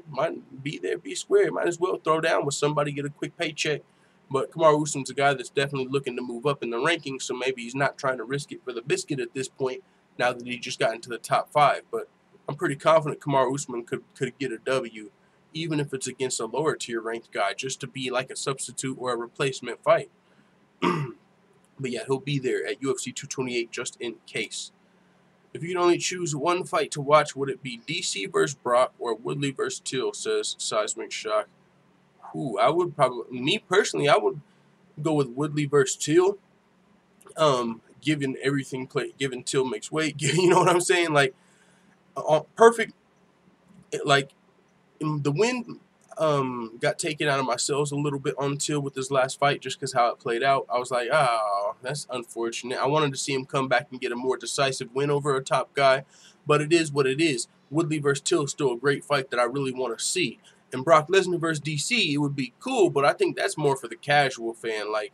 be square. Might as well throw down with somebody, get a quick paycheck. But Kamaru Usman's a guy that's definitely looking to move up in the rankings, so maybe he's not trying to risk it for the biscuit at this point, now that he just got into the top 5. But I'm pretty confident Kamaru Usman could get a W, even if it's against a lower tier ranked guy, just to be like a substitute or a replacement fight. But yeah, he'll be there at UFC 228 just in case. If you could only choose one fight to watch, would it be DC versus Brock or Woodley versus Till, says Seismic Shock. Ooh, I would probably, me personally, I would go with Woodley versus Till. Given everything given Till makes weight, you know what I'm saying? Like, perfect. Like, the win got taken out of my cells a little bit on Till with his last fight, just because how it played out. I was like, oh, that's unfortunate. I wanted to see him come back and get a more decisive win over a top guy, but it is what it is. Woodley versus Till is still a great fight that I really want to see. And Brock Lesnar versus DC, it would be cool, but I think that's more for the casual fan. Like,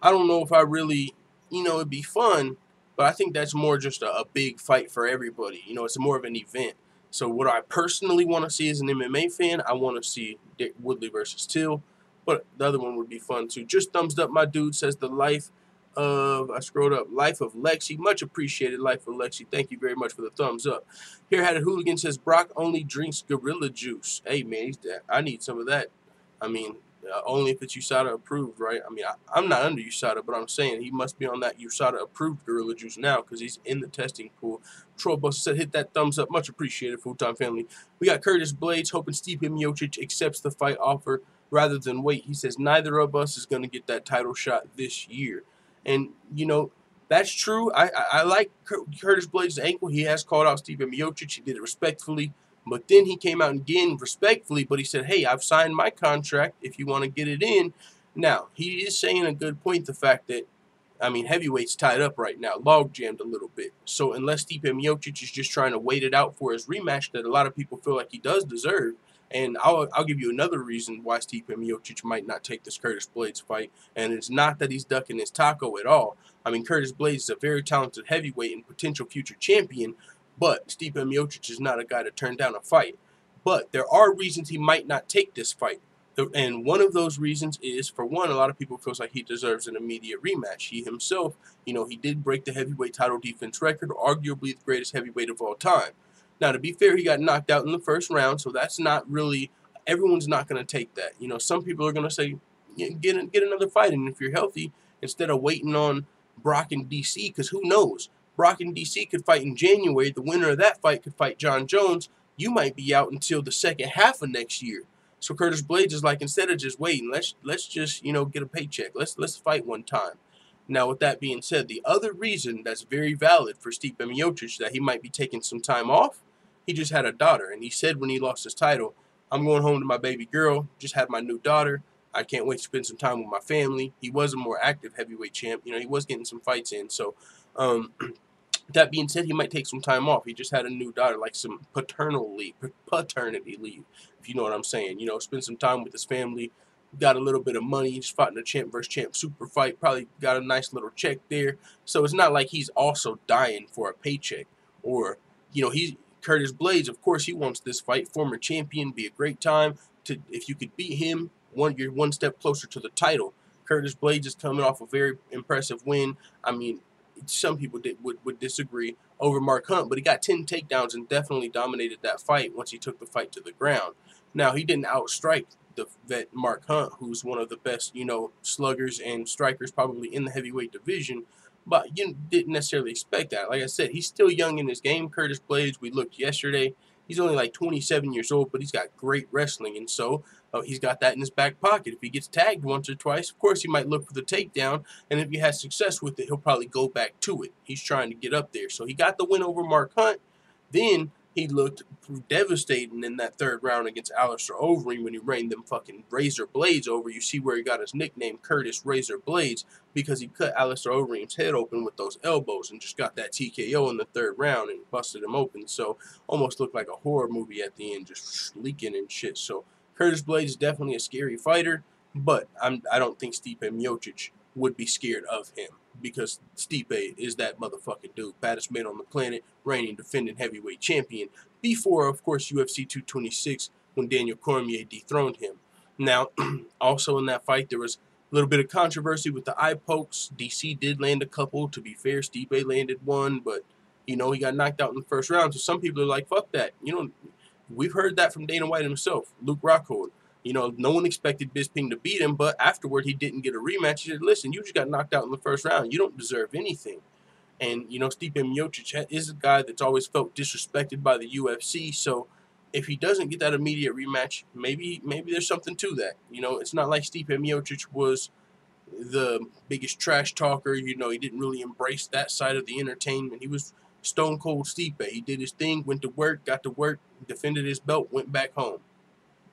I don't know if I really, you know, it'd be fun, but I think that's more just a big fight for everybody. You know, it's more of an event. So what I personally want to see as an MMA fan, I want to see Woodley versus Till, but the other one would be fun too. Just thumbs up, my dude, says the life of, I scrolled up, Life of Lexi. Much appreciated, Life of Lexi. Thank you very much for the thumbs up. Here Had a Hooligan says Brock only drinks gorilla juice. Hey man, I need some of that. I mean, only if it's USADA approved, right? I mean, I'm not under USADA, but I'm saying he must be on that USADA approved gorilla juice now, because he's in the testing pool. Troll Buster said, hit that thumbs up. Much appreciated, full-time family. We got Curtis Blades hoping Stipe Miocic accepts the fight offer rather than wait. He says neither of us is going to get that title shot this year. And, you know, that's true. I like Curtis Blades' ankle. He has called out Stipe Miocic. He did it respectfully. But then he came out again respectfully, but he said, hey, I've signed my contract if you want to get it in. Now, he is saying a good point, the fact that, I mean, heavyweight's tied up right now, log jammed a little bit. So unless Stipe Miocic is just trying to wait it out for his rematch that a lot of people feel like he does deserve, and I'll give you another reason why Stipe Miocic might not take this Curtis Blades fight, and it's not that he's ducking his taco at all. I mean, Curtis Blades is a very talented heavyweight and potential future champion, but Stipe Miocic is not a guy to turn down a fight. But there are reasons he might not take this fight. And one of those reasons is, for one, a lot of people feels like he deserves an immediate rematch. He himself, you know, he did break the heavyweight title defense record, arguably the greatest heavyweight of all time. Now, to be fair, he got knocked out in the first round, so that's not really, everyone's not going to take that. You know, some people are going to say, yeah, get another fight, and if you're healthy, instead of waiting on Brock and DC, because who knows? Brock and DC could fight in January. The winner of that fight could fight John Jones. You might be out until the second half of next year. So Curtis Blades is like, instead of just waiting, let's just, you know, get a paycheck. Let's fight one time. Now, with that being said, the other reason that's very valid for Stipe Miocic that he might be taking some time off, he just had a daughter, and he said when he lost his title, I'm going home to my baby girl, just had my new daughter. I can't wait to spend some time with my family. He was a more active heavyweight champ. You know, he was getting some fights in. So, that being said, he might take some time off. He just had a new daughter, like some paternity leave, if you know what I'm saying. You know, spend some time with his family, got a little bit of money, just fought in a champ versus champ super fight, probably got a nice little check there. So it's not like he's also dying for a paycheck. Or, you know, Curtis Blades, of course, he wants this fight. Former champion, be a great time. If you could beat him, you're one step closer to the title. Curtis Blades is coming off a very impressive win. I mean, some people would disagree over Mark Hunt, but he got 10 takedowns and definitely dominated that fight once he took the fight to the ground. Now, he didn't outstrike the vet Mark Hunt, who's one of the best, you know, sluggers and strikers probably in the heavyweight division, but you didn't necessarily expect that. Like I said, he's still young in his game. Curtis Blades, we looked yesterday, he's only like 27 years old, but he's got great wrestling, and so he's got that in his back pocket. If he gets tagged once or twice, of course, he might look for the takedown, and if he has success with it, he'll probably go back to it. He's trying to get up there. So he got the win over Mark Hunt. Then he looked devastating in that third round against Alistair Overeem when he rained them fucking razor blades over. You see where he got his nickname, Curtis Razor Blades, because he cut Alistair Overeem's head open with those elbows and just got that TKO in the third round and busted him open. So almost looked like a horror movie at the end, just leaking and shit. So Curtis Blades is definitely a scary fighter. But I don't think Stipe Miocic would be scared of him because Stipe is that motherfucking dude. Baddest man on the planet, reigning defending heavyweight champion. Before, of course, UFC 226 when Daniel Cormier dethroned him. Now, also in that fight, there was a little bit of controversy with the eye pokes. DC did land a couple. To be fair, Stipe landed one, but, you know, he got knocked out in the first round. So some people are like, fuck that. You know, we've heard that from Dana White himself, Luke Rockhold. You know, no one expected Bisping to beat him, but afterward he didn't get a rematch. He said, listen, you just got knocked out in the first round. You don't deserve anything. And, you know, Stipe Miocic is a guy that's always felt disrespected by the UFC, so if he doesn't get that immediate rematch, maybe there's something to that. You know, it's not like Stipe Miocic was the biggest trash talker. You know, he didn't really embrace that side of the entertainment. He was stone cold Stipe. He did his thing, went to work, got to work, defended his belt, went back home.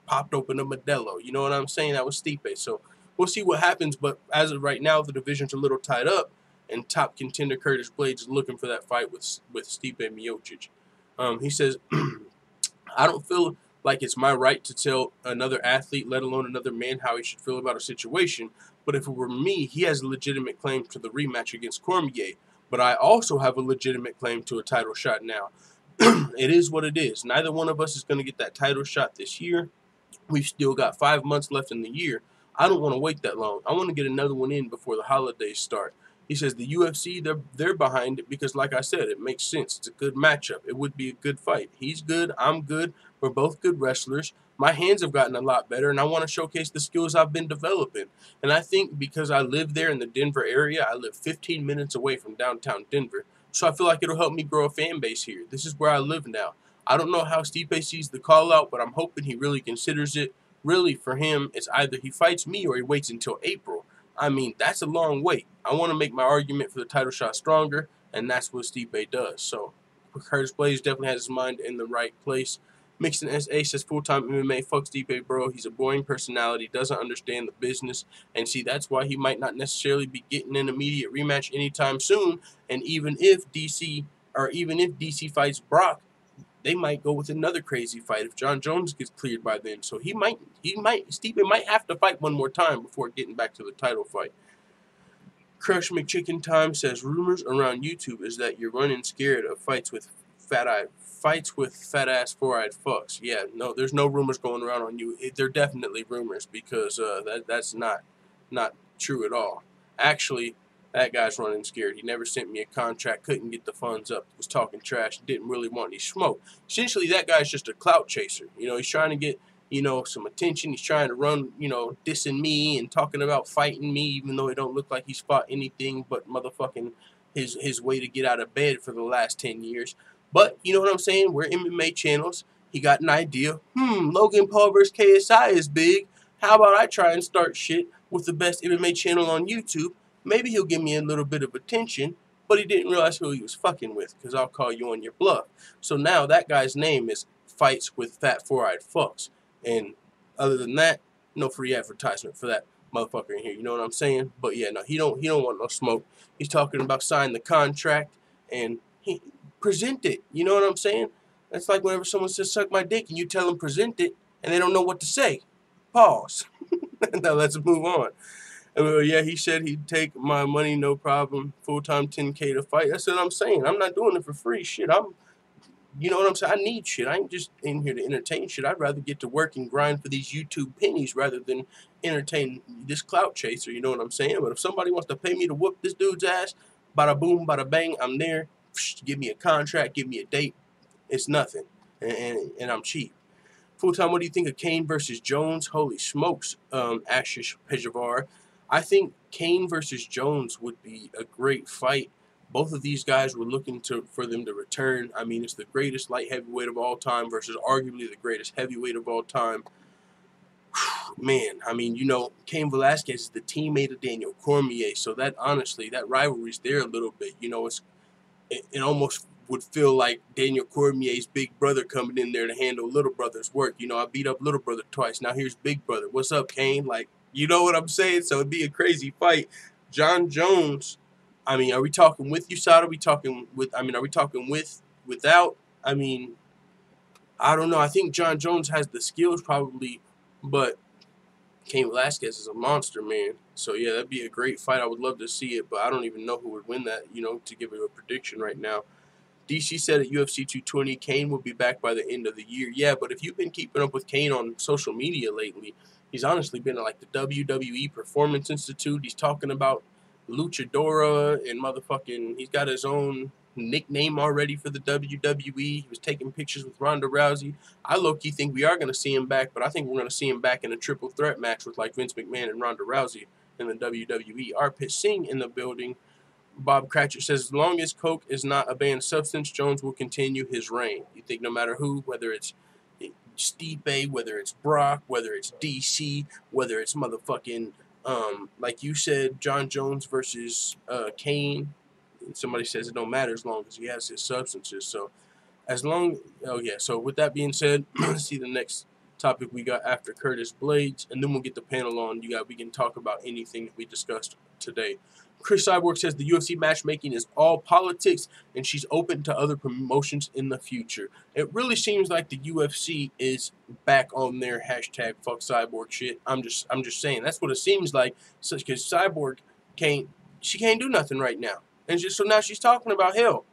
Popped open a Modelo. You know what I'm saying? That was Stipe. So we'll see what happens. But as of right now, the division's a little tied up, and top contender Curtis Blades is looking for that fight with Stipe Miocic. He says, I don't feel like it's my right to tell another athlete, let alone another man, how he should feel about a situation. But if it were me, he has a legitimate claim to the rematch against Cormier. But I also have a legitimate claim to a title shot now. It is what it is. Neither one of us is going to get that title shot this year. We've still got 5 months left in the year. I don't want to wait that long. I want to get another one in before the holidays start. He says the UFC, they're behind it because, like I said, it makes sense. It's a good matchup. It would be a good fight. He's good. I'm good. We're both good wrestlers. My hands have gotten a lot better, and I want to showcase the skills I've been developing. And I think because I live there in the Denver area, I live 15 minutes away from downtown Denver, so I feel like it'll help me grow a fan base here. This is where I live now. I don't know how Stipe sees the call-out, but I'm hoping he really considers it. Really, for him, it's either he fights me or he waits until April. I mean, that's a long wait. I want to make my argument for the title shot stronger, and that's what Stipe does. So, Curtis Blades definitely has his mind in the right place. Mixon SA says full-time MMA, fuck Stipe, bro. He's a boring personality, doesn't understand the business, and see, that's why he might not necessarily be getting an immediate rematch anytime soon. And even if DC fights Brock, they might go with another crazy fight if Jon Jones gets cleared by then. So Stipe might have to fight one more time before getting back to the title fight. Crush McChicken Time says rumors around YouTube is that you're running scared of fights with fat ass 4-eyed fucks. Yeah, no, there's no rumors going around on you. They're definitely rumors because that's not true at all. Actually, that guy's running scared. He never sent me a contract, couldn't get the funds up, was talking trash, didn't really want any smoke. Essentially, that guy's just a clout chaser. You know, he's trying to get, you know, some attention. He's trying to run, you know, dissing me and talking about fighting me, even though it don't look like he's fought anything but motherfucking his way to get out of bed for the last 10 years. But, you know what I'm saying? We're MMA channels. He got an idea. Logan Paul versus KSI is big. How about I try and start shit with the best MMA channel on YouTube? Maybe he'll give me a little bit of attention, but he didn't realize who he was fucking with, because I'll call you on your bluff. So now that guy's name is Fights with Fat 4-Eyed Fucks. And other than that, no free advertisement for that motherfucker in here. You know what I'm saying? But yeah, no, he don't want no smoke. He's talking about signing the contract and he present it. You know what I'm saying? That's like whenever someone says suck my dick and you tell them present it and they don't know what to say. Pause. Now let's move on. Yeah, he said he'd take my money, no problem. Full-time $10K to fight. That's what I'm saying. I'm not doing it for free. Shit, you know what I'm saying? I need shit. I ain't just in here to entertain shit. I'd rather get to work and grind for these YouTube pennies rather than entertain this clout chaser. You know what I'm saying? But if somebody wants to pay me to whoop this dude's ass, bada boom, bada bang, I'm there. Give me a contract, give me a date. It's nothing. And I'm cheap. Full-time, what do you think of Kane versus Jones? Holy smokes, Ashish Pejavar. I think Kane versus Jones would be a great fight. Both of these guys were looking for them to return. I mean, it's the greatest light heavyweight of all time versus arguably the greatest heavyweight of all time. Man, I mean, you know, Cain Velasquez is the teammate of Daniel Cormier, so that honestly, that rivalry's there a little bit. You know, it almost would feel like Daniel Cormier's big brother coming in there to handle little brother's work. You know, I beat up little brother twice. Now here's big brother. What's up, Kane? Like, you know what I'm saying? So it'd be a crazy fight. Jon Jones, I mean, are we talking with USADA? Are we talking without? I mean, I don't know. I think Jon Jones has the skills probably, but Cain Velasquez is a monster, man. So, yeah, that'd be a great fight. I would love to see it, but I don't even know who would win that, you know, to give it a prediction right now. DC said at UFC 220, Cain will be back by the end of the year. Yeah, but if you've been keeping up with Cain on social media lately, he's honestly been at, like, the WWE Performance Institute. He's talking about Luchadora and motherfucking, he's got his own nickname already for the WWE. He was taking pictures with Ronda Rousey. I low-key think we are going to see him back, but I think we're going to see him back in a triple threat match with, like, Vince McMahon and Ronda Rousey in the WWE. Arpit Singh in the building. Bob Cratchit says, as long as coke is not a banned substance, Jones will continue his reign. You think no matter who, whether it's Stipe, whether it's Brock, whether it's DC, whether it's motherfucking, like you said, John Jones versus Cain, somebody says it don't matter as long as he has his substances. So so with that being said, let's see the next topic we got after Curtis Blades, and then we'll get the panel on. We can talk about anything that we discussed today. Cris Cyborg says the UFC matchmaking is all politics, and she's open to other promotions in the future. It really seems like the UFC is back on their hashtag fuck Cyborg shit. I'm just saying that's what it seems like. Because Cyborg can't do nothing right now, and so now she's talking about hell.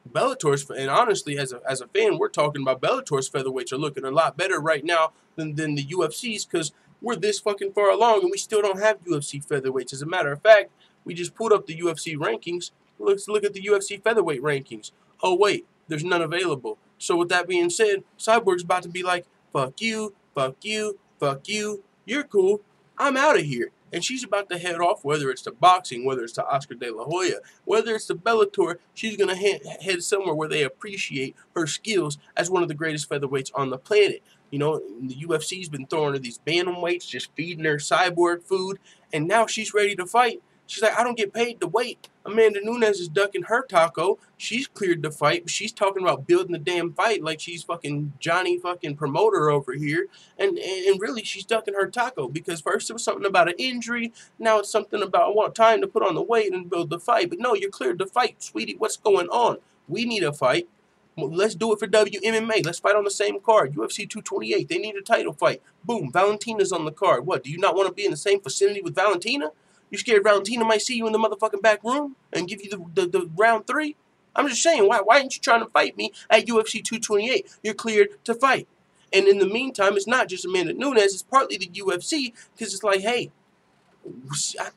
Bellator's, and honestly, as a fan, we're talking about Bellator's featherweights are looking a lot better right now than the UFC's, because we're this fucking far along and we still don't have UFC featherweights. As a matter of fact, we just pulled up the UFC rankings. Let's look at the UFC featherweight rankings. Oh wait, there's none available. So with that being said, Cyborg's about to be like, fuck you, fuck you, fuck you. You're cool. I'm out of here. And she's about to head off, whether it's to boxing, whether it's to Oscar De La Hoya, whether it's to Bellator. She's going to head somewhere where they appreciate her skills as one of the greatest featherweights on the planet. You know, the UFC's been throwing her these bantamweights, just feeding her Cyborg food, and now she's ready to fight. She's like, I don't get paid to wait. Amanda Nunes is ducking her taco. She's cleared to fight, but she's talking about building the damn fight like she's fucking Johnny fucking promoter over here. And really, she's ducking her taco, because first it was something about an injury. Now it's something about I want time to put on the weight and build the fight. But no, you're cleared to fight, sweetie. What's going on? We need a fight. Well, let's do it for WMMA. Let's fight on the same card. UFC 228. They need a title fight. Boom. Valentina's on the card. What, do you not want to be in the same vicinity with Valentina? You scared Valentina might see you in the motherfucking back room and give you the round 3? I'm just saying, why aren't you trying to fight me at UFC 228? You're cleared to fight. And in the meantime, it's not just Amanda Nunes. It's partly the UFC, because it's like, hey,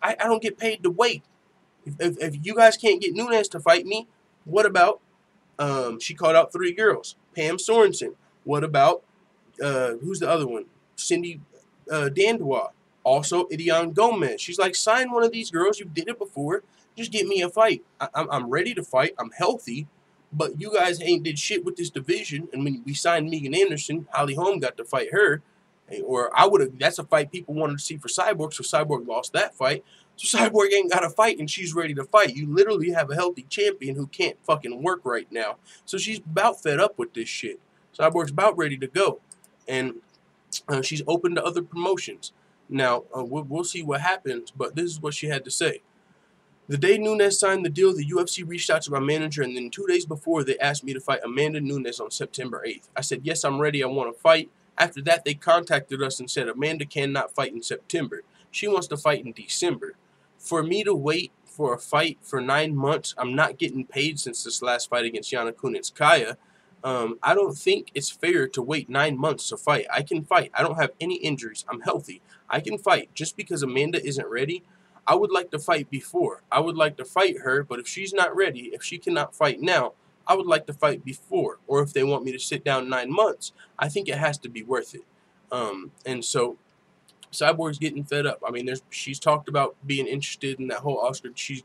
I don't get paid to wait. If you guys can't get Nunes to fight me, what about, she called out 3 girls. Pam Sorensen. What about, who's the other one? Cindy Dandois. Also, Idion Gomez. She's like, sign one of these girls. You did it before. Just get me a fight. I'm ready to fight. I'm healthy. But you guys ain't did shit with this division. And when we signed Megan Anderson, Holly Holm got to fight her. Or I would have. That's a fight people wanted to see for Cyborg. So Cyborg lost that fight. So Cyborg ain't got a fight, and she's ready to fight. You literally have a healthy champion who can't fucking work right now. So she's about fed up with this shit. Cyborg's about ready to go. And she's open to other promotions. Now, we'll see what happens, but this is what she had to say. The day Nunes signed the deal, the UFC reached out to my manager, and then 2 days before, they asked me to fight Amanda Nunes on September 8th. I said, yes, I'm ready. I want to fight. After that, they contacted us and said, Amanda cannot fight in September. She wants to fight in December. For me to wait for a fight for 9 months, I'm not getting paid since this last fight against Yana Kunitskaya. I don't think it's fair to wait 9 months to fight. I can fight. I don't have any injuries. I'm healthy. I can fight. Just because Amanda isn't ready, I would like to fight before. I would like to fight her, but if she's not ready, if she cannot fight now, I would like to fight before. Or if they want me to sit down 9 months, I think it has to be worth it. And so Cyborg's getting fed up. I mean, she's talked about being interested in that whole Oscar. She's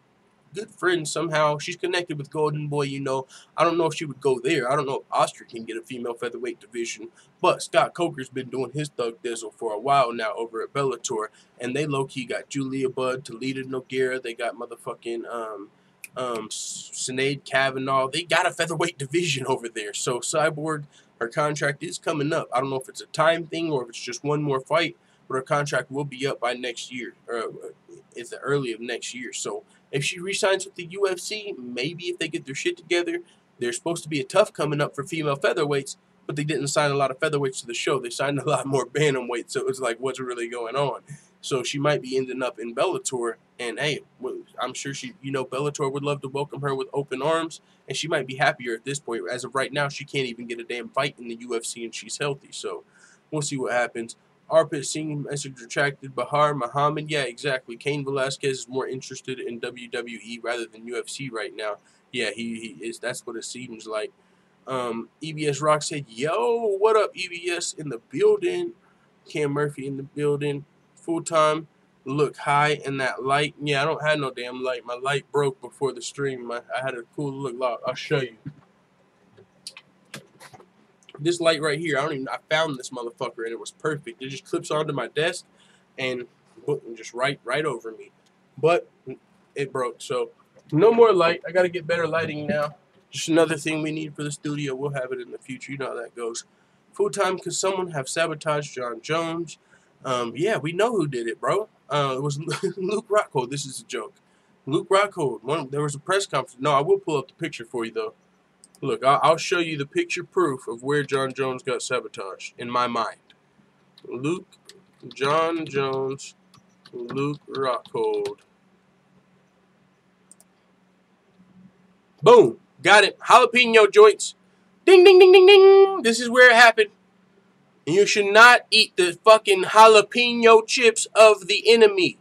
good friends somehow. She's connected with Golden Boy, you know. I don't know if she would go there. I don't know if Oscar can get a female featherweight division. But Scott Coker's been doing his thug dizzle for a while now over at Bellator. And they low-key got Julia Budd, Talita Nogueira. They got motherfucking Sinead Kavanaugh. They got a featherweight division over there. So Cyborg, her contract is coming up. I don't know if it's a time thing or if it's just one more fight. But her contract will be up by next year. Or it's the early of next year. So if she re-signs with the UFC, maybe if they get their shit together, there's supposed to be a tough coming up for female featherweights. but they didn't sign a lot of featherweights to the show. They signed a lot more bantamweights, so it was like, what's really going on? So she might be ending up in Bellator, and hey, I'm sure Bellator would love to welcome her with open arms, and she might be happier at this point. As of right now, she can't even get a damn fight in the UFC, and she's healthy, so we'll see what happens. Arpit Singh message retracted. Bahar Muhammad, yeah, exactly. Cain Velasquez is more interested in WWE rather than UFC right now. Yeah, he is. That's what it seems like. EBS Rock said, yo, what up, EBS in the building? Cam Murphy in the building. Full time. Look high in that light. Yeah, I don't have no damn light. My light broke before the stream. I had a cool look. I'll show you. This light right here, I found this motherfucker and it was perfect. It just clips onto my desk and just right over me. But it broke, so no more light. I got to get better lighting now. Just another thing we need for the studio. We'll have it in the future. You know how that goes. Full time, could someone have sabotaged Jon Jones? Yeah, we know who did it, bro. It was Luke Rockhold. This is a joke. Luke Rockhold. There was a press conference. No, I will pull up the picture for you, though. Look, I'll show you the picture proof of where Jon Jones got sabotaged, in my mind. Jon Jones, Luke Rockhold. Boom. Got it. Jalapeno joints. Ding, ding, ding, ding, ding. This is where it happened. And you should not eat the fucking jalapeno chips of the enemy.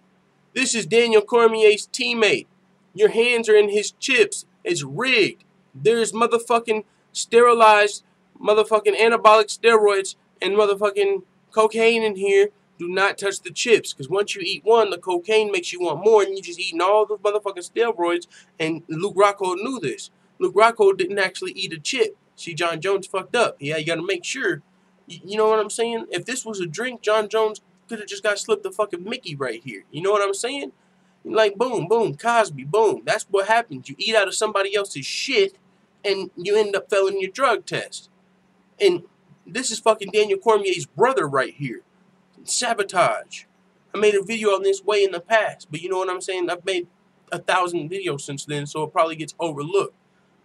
This is Daniel Cormier's teammate. Your hands are in his chips. It's rigged. There's motherfucking sterilized motherfucking anabolic steroids and motherfucking cocaine in here. Do not touch the chips, because once you eat one, the cocaine makes you want more, and you just eating all the motherfucking steroids, and Luke Rockhold knew this. Luke Rockhold didn't actually eat a chip. See, Jon Jones fucked up. Yeah, you got to make sure. You know what I'm saying? If this was a drink, Jon Jones could have just got slipped the fucking Mickey right here. You know what I'm saying? Like, boom, boom, Cosby, boom. That's what happens. You eat out of somebody else's shit, and you end up failing your drug test. And this is fucking Daniel Cormier's brother right here. Sabotage. I made a video on this way in the past, but you know what I'm saying? I've made 1,000 videos since then, so it probably gets overlooked.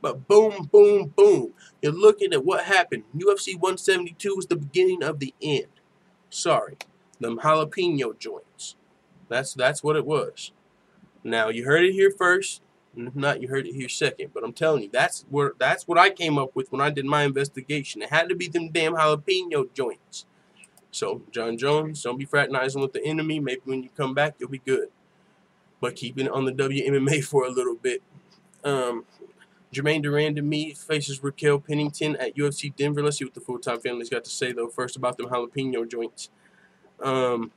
But boom, boom, boom. You're looking at what happened. UFC 172 was the beginning of the end. Sorry. Them jalapeno joints. That's what it was. Now, you heard it here first. And if not, you heard it here second. But I'm telling you, that's what I came up with when I did my investigation. It had to be them damn jalapeno joints. So, Jon Jones, don't be fraternizing with the enemy. Maybe when you come back, you'll be good. But keeping it on the WMMA for a little bit. Jermaine Durandamy faces Raquel Pennington at UFC Denver. Let's see what the full-time family's got to say, though. First, about them jalapeno joints. You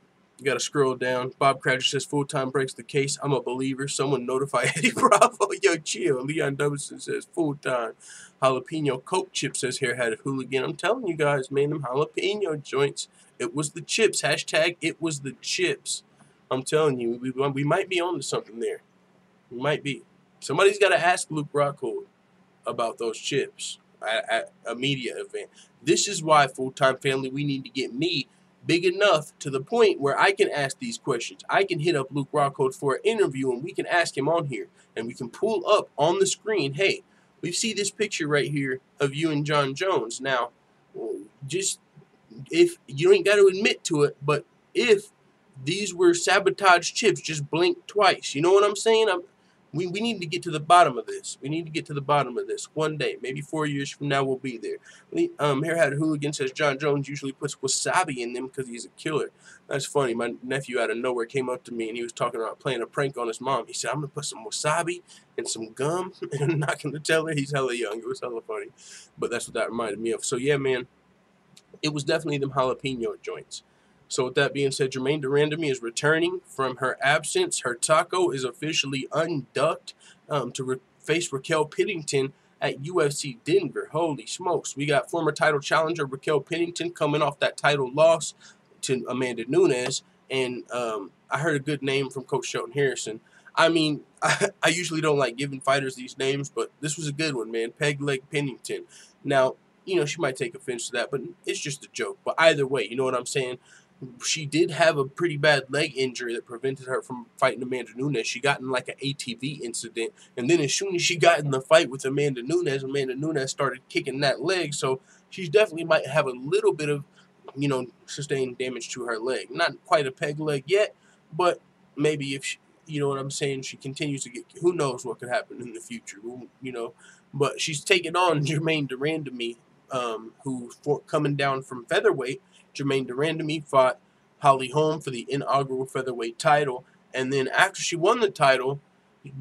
got to scroll down. Bob Cratchit says, full-time breaks the case. I'm a believer. Someone notify Eddie Bravo. Yo, chill. Leon Dobson says, full-time. Jalapeno Coke chip says, hair-hatted hooligan. I'm telling you guys, man, them jalapeno joints. It was the chips. Hashtag it was the chips. I'm telling you, we might be on to something there. We might be. Somebody's got to ask Luke Rockhold about those chips at a media event. This is why, full-time family, we need to get me big enough to the point where I can ask these questions. I can hit up Luke Rockhold for an interview, and we can ask him on here. And we can pull up on the screen, hey, we see this picture right here of you and Jon Jones. Now, just if you ain't got to admit to it, but if these were sabotage chips, just blink twice. You know what I'm saying? We need to get to the bottom of this. We need to get to the bottom of this one day. Maybe 4 years from now we'll be there. Hairhead Hooligan says Jon Jones usually puts wasabi in them because he's a killer. That's funny. My nephew out of nowhere came up to me and he was talking about playing a prank on his mom. He said, I'm going to put some wasabi and some gum. And I'm not going to tell her. He's hella young. It was hella funny. But that's what that reminded me of. So, yeah, man, it was definitely them jalapeno joints. So with that being said, Jermaine Durandamy is returning from her absence. Her taco is officially unducked to face Raquel Pennington at UFC Denver. Holy smokes. We got former title challenger Raquel Pennington coming off that title loss to Amanda Nunes. And I heard a good name from Coach Shelton Harrison. I mean, I usually don't like giving fighters these names, but this was a good one, man. Peg Leg Pennington. Now, you know, she might take offense to that, but it's just a joke. But either way, you know what I'm saying? she did have a pretty bad leg injury that prevented her from fighting Amanda Nunes. She got in like an ATV incident, and then as soon as she got in the fight with Amanda Nunes started kicking that leg, so she definitely might have a little bit of, you know, sustained damage to her leg. Not quite a peg leg yet, but maybe if she, you know what I'm saying, she continues to get, who knows what could happen in the future, you know. But she's taking on Germaine de Randamie, coming down from featherweight. Germaine de Randamie fought Holly Holm for the inaugural featherweight title, and then after she won the title,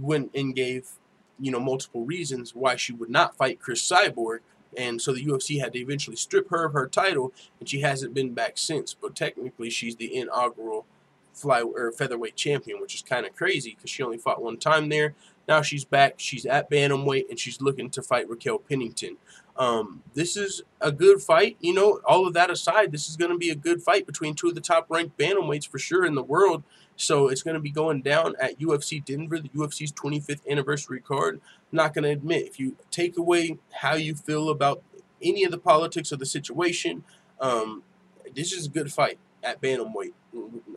went and gave, you know, multiple reasons why she would not fight Cris Cyborg, and so the UFC had to eventually strip her of her title, and she hasn't been back since. But technically, she's the inaugural featherweight champion, which is kind of crazy because she only fought one time there. Now she's back. She's at bantamweight, and she's looking to fight Raquel Pennington. This is a good fight. You know, all of that aside, this is going to be a good fight between two of the top-ranked bantamweights for sure in the world. So it's going to be going down at UFC Denver, the UFC's 25th anniversary card. I'm not going to admit, if you take away how you feel about any of the politics of the situation, this is a good fight at bantamweight.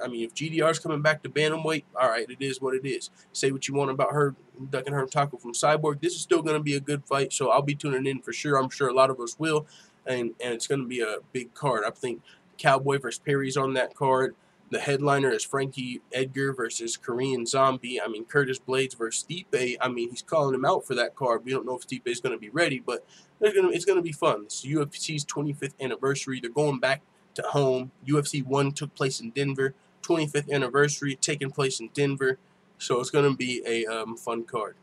I mean, if GDR's coming back to bantamweight, all right, it is what it is. Say what you want about her ducking her tackle from Cyborg. This is still going to be a good fight, so I'll be tuning in for sure. I'm sure a lot of us will, and it's going to be a big card. I think Cowboy versus Perry's on that card. The headliner is Frankie Edgar versus Korean Zombie. I mean, Curtis Blades versus Stipe. I mean, he's calling him out for that card. We don't know if Stipe is going to be ready, but it's going to be fun. It's UFC's 25th anniversary. They're going back to home. UFC 1 took place in Denver. 25th anniversary taking place in Denver. So it's going to be a fun card.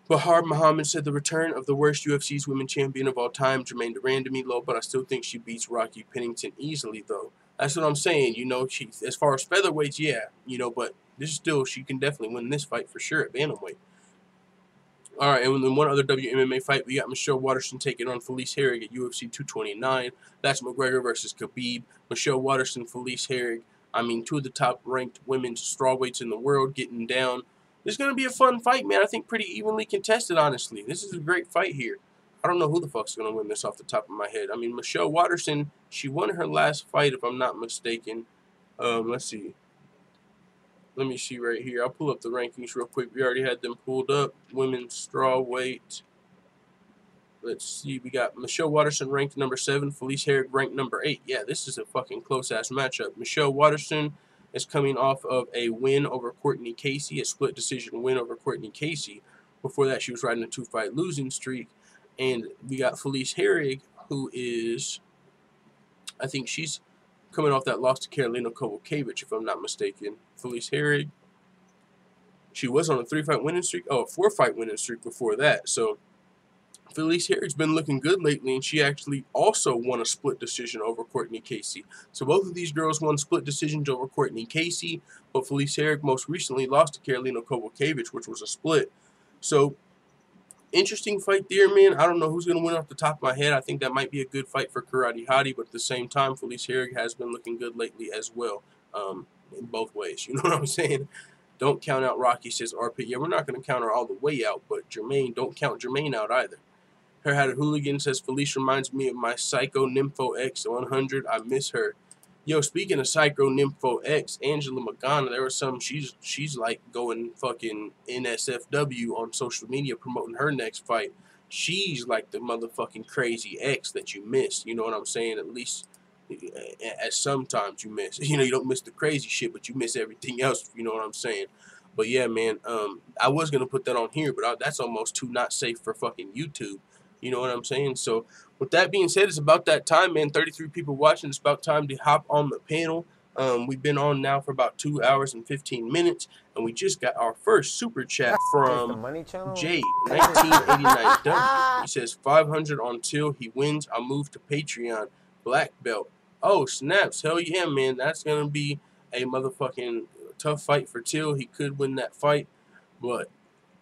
Bahar Muhammad said the return of the worst UFC's women champion of all time, Germaine de Randamie, low, but I still think she beats Rocky Pennington easily, though. That's what I'm saying. You know, she, as far as featherweights, yeah, you know, but this is still, she can definitely win this fight for sure at bantamweight. All right, and then one other WMMA fight, we got Michelle Waterson taking on Felice Herrig at UFC 229. That's McGregor versus Khabib. Michelle Waterson, Felice Herrig. I mean, two of the top-ranked women's strawweights in the world getting down. This is going to be a fun fight, man. I think pretty evenly contested, honestly. This is a great fight here. I don't know who the fuck's going to win this off the top of my head. I mean, Michelle Waterson, she won her last fight, if I'm not mistaken. Let's see. Let me see right here. I'll pull up the rankings real quick. We already had them pulled up. Women's strawweight. Let's see. We got Michelle Waterson ranked number 7. Felice Herrig ranked number 8. Yeah, this is a fucking close-ass matchup. Michelle Waterson is coming off of a win over Courtney Casey, a split decision win over Courtney Casey. Before that, she was riding a 2-fight losing streak. And we got Felice Herrig, who is, I think she's coming off that loss to Karolina Kowalkiewicz, if I'm not mistaken. Felice Herrig, she was on a 3-fight winning streak. Oh, a 4-fight winning streak before that. So Felice Herrig's been looking good lately, and she actually also won a split decision over Courtney Casey. So both of these girls won split decisions over Courtney Casey, but Felice Herrig most recently lost to Karolina Kowalkiewicz, which was a split. So interesting fight there, man. I don't know who's going to win off the top of my head. I think that might be a good fight for Karate Hottie, but at the same time, Felice Herrig has been looking good lately as well, in both ways. You know what I'm saying? Don't count out Rocky, says RP. Yeah, we're not going to count her all the way out, but Germaine, don't count Germaine out either. Her Had a Hooligan says, Felice reminds me of my Psycho Nympho X 100. I miss her. Yo, speaking of Psycho Nympho X, Angela Magana, there was some, she's like going fucking NSFW on social media promoting her next fight. She's like the motherfucking crazy X that you miss. You know what I'm saying? At least at sometimes you miss. You know, you don't miss the crazy shit, but you miss everything else. You know what I'm saying? But yeah, man, I was going to put that on here, but that's almost too not safe for fucking YouTube. You know what I'm saying? So with that being said, it's about that time, man. 33 people watching. It's about time to hop on the panel. We've been on now for about 2 hours and 15 minutes, and we just got our first super chat from Jay, 1989W. He says 500 on Till. He wins. I'll move to Patreon. Black belt. Oh, snaps. Hell yeah, man. That's going to be a motherfucking tough fight for Till. He could win that fight, but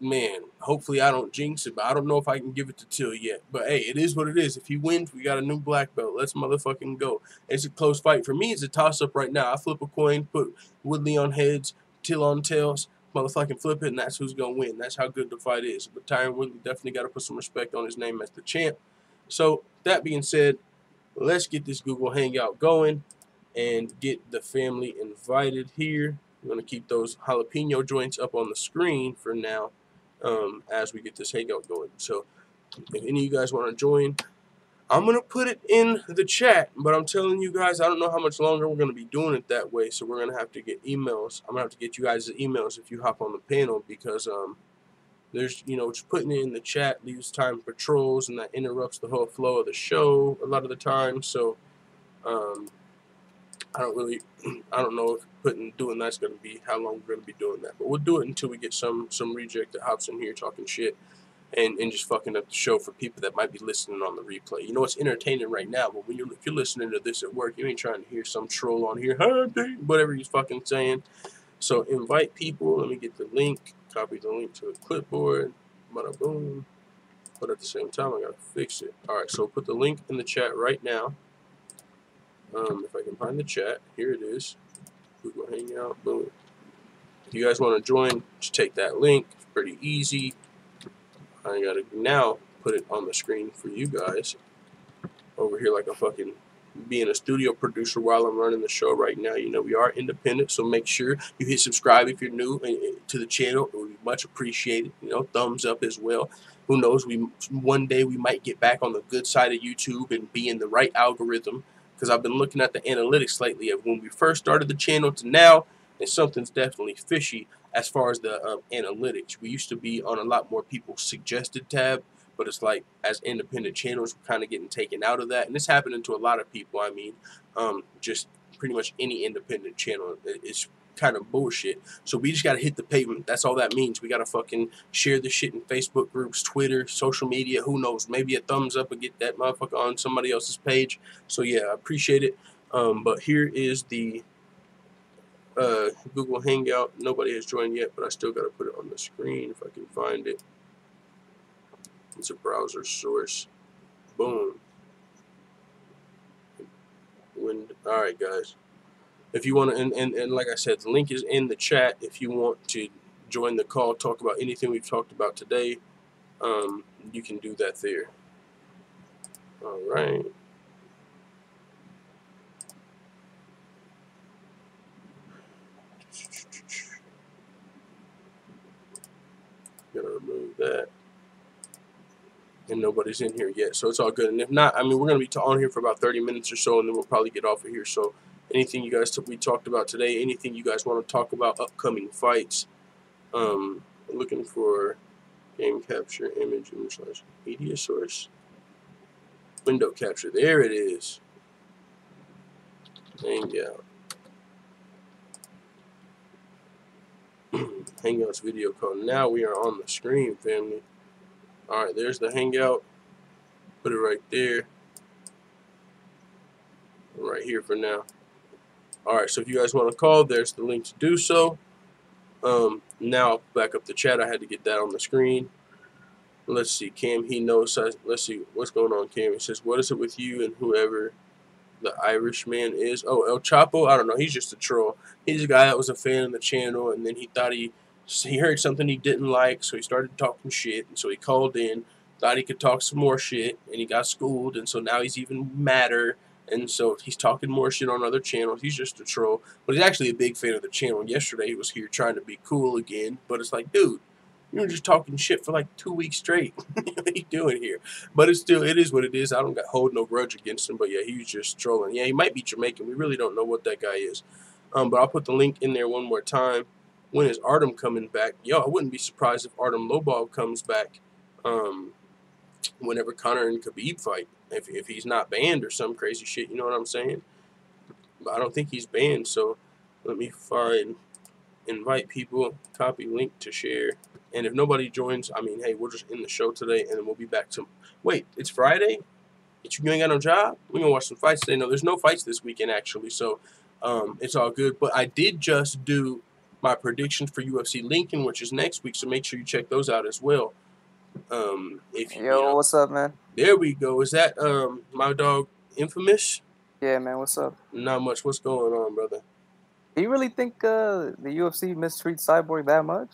man, hopefully I don't jinx it, but I don't know if I can give it to Till yet. But hey, it is what it is. If he wins, we got a new black belt. Let's motherfucking go. It's a close fight. For me, it's a toss-up right now. I flip a coin, put Woodley on heads, Till on tails, motherfucking flip it, and that's who's going to win. That's how good the fight is. But Tyron Woodley definitely got to put some respect on his name as the champ. So, that being said, let's get this Google Hangout going. and get the family invited here. I'm going to keep those jalapeno joints up on the screen for now as we get this hangout going. So if any of you guys want to join, I'm going to put it in the chat, but I'm telling you guys, I don't know how much longer we're going to be doing it that way, so we're going to have to get emails. I'm going to have to get you guys the emails if you hop on the panel, because there's, you know, just putting it in the chat leaves time for trolls, and that interrupts the whole flow of the show a lot of the time. So I don't know if doing that's going to be how long we're going to be doing that, but we'll do it until we get some reject that hops in here talking shit and just fucking up the show for people that might be listening on the replay. You know, it's entertaining right now, but when if you're listening to this at work, you ain't trying to hear some troll on here, whatever he's fucking saying. So invite people. Let me get the link. Copy the link to the clipboard. Bada boom. But at the same time, I gotta fix it. All right, so put the link in the chat right now. If I can find the chat, here it is. Google Hangout, boom. If you guys want to join, just take that link. It's pretty easy. I gotta now put it on the screen for you guys. Over here like a fucking being a studio producer while I'm running the show right now. You know, we are independent, so make sure you hit subscribe if you're new to the channel. It would be much appreciated. You know, thumbs up as well. Who knows, one day we might get back on the good side of YouTube and be in the right algorithm, because I've been looking at the analytics lately of when we first started the channel to now, and something's definitely fishy as far as the analytics. We used to be on a lot more people's suggested tab, but it's like as independent channels, we're kind of getting taken out of that. And it's happening to a lot of people. I mean, just pretty much any independent channel is kind of bullshit. So we just got to hit the pavement. That's all that means. We got to fucking share this shit in Facebook groups, Twitter, social media. Who knows? Maybe a thumbs up and get that motherfucker on somebody else's page. So yeah, I appreciate it. But here is the Google Hangout. Nobody has joined yet, but I still got to put it on the screen if I can find it. It's a browser source. Boom. Alright, guys. If you want to, and like I said, the link is in the chat. If you want to join the call, talk about anything we've talked about today, you can do that there. Alright. Gotta remove that. And nobody's in here yet, so it's all good. And if not, I mean, we're going to be on here for about 30 minutes or so, and then we'll probably get off of here. So anything you guys we talked about today, anything you guys want to talk about, upcoming fights, looking for game capture, image / media source, window capture. There it is. Hangout. Hangout's video call. Now we are on the screen, family. Alright, there's the Hangout. Put it right there. Right here for now. Alright, so if you guys want to call, there's the link to do so. Now, back up the chat. I had to get that on the screen. Let's see. Cam, he knows. Let's see. What's going on, Cam? He says, what is it with you and whoever the Irishman is? Oh, El Chapo? I don't know. He's just a troll. He's a guy that was a fan of the channel, and then he thought he heard something he didn't like, so he started talking shit, and so he called in, thought he could talk some more shit, and he got schooled, and so now he's even madder, and so he's talking more shit on other channels. He's just a troll, but he's actually a big fan of the channel. Yesterday he was here trying to be cool again, but it's like, dude, you were just talking shit for like 2 weeks straight. What are you doing here? But it is what it is. I don't hold no grudge against him, but yeah, he was just trolling. Yeah, he might be Jamaican. We really don't know what that guy is. But I'll put the link in there one more time. When is Artem coming back? Yo, I wouldn't be surprised if Artem Lobov comes back whenever Conor and Khabib fight. If he's not banned or some crazy shit, you know what I'm saying? But I don't think he's banned, so let me invite people, copy link to share. And if nobody joins, I mean, hey, we're just in the show today, and then we'll be back to... Wait, it's Friday? You ain't got no job? We're going to watch some fights today. No, there's no fights this weekend, actually, so it's all good. But I did just do my predictions for UFC Lincoln, which is next week, so make sure you check those out as well. Yo, what's up, man? There we go. Is that my dog Infamous? Yeah, man, what's up? Not much. What's going on, brother? Do you really think the UFC mistreats Cyborg that much?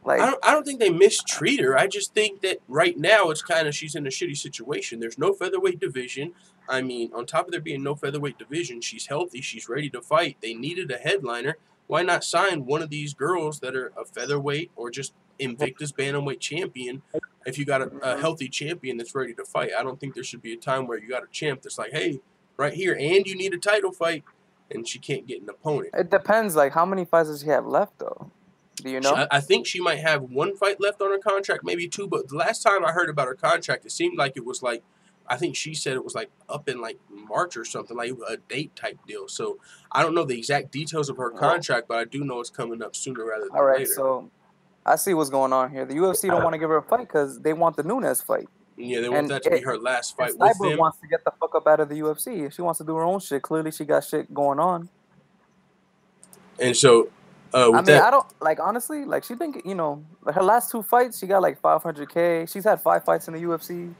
Like, I don't think they mistreat her. I just think that right now it's kind of she's in a shitty situation. There's no featherweight division. I mean, on top of there being no featherweight division, she's healthy. She's ready to fight. They needed a headliner. Why not sign one of these girls that are a featherweight or just Invictus Bantamweight champion if you got a healthy champion that's ready to fight? I don't think there should be a time where you got a champ that's like, hey, right here, and you need a title fight, and she can't get an opponent. It depends. Like, how many fights does she have left, though? Do you know? I think she might have one fight left on her contract, maybe two. But the last time I heard about her contract, it seemed like it was like, I think she said it was like up in like March or something, like a date type deal. So I don't know the exact details of her contract, but I do know it's coming up sooner rather than later. All right, so I see what's going on here. The UFC don't want to give her a fight because they want the Nunes fight. Yeah, they want that to be her last fight with them. Cyborg wants to get the fuck up out of the UFC. She wants to do her own shit. Clearly, she got shit going on. And so, I mean, I don't like honestly. Like, she been, you know, her last 2 fights, she got like 500K. She's had 5 fights in the UFC.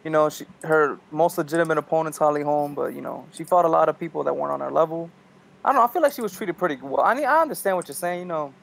You know, her most legitimate opponent's Holly Holm, but you know, she fought a lot of people that weren't on her level. I don't know. I feel like she was treated pretty well. I mean, I understand what you're saying. You know,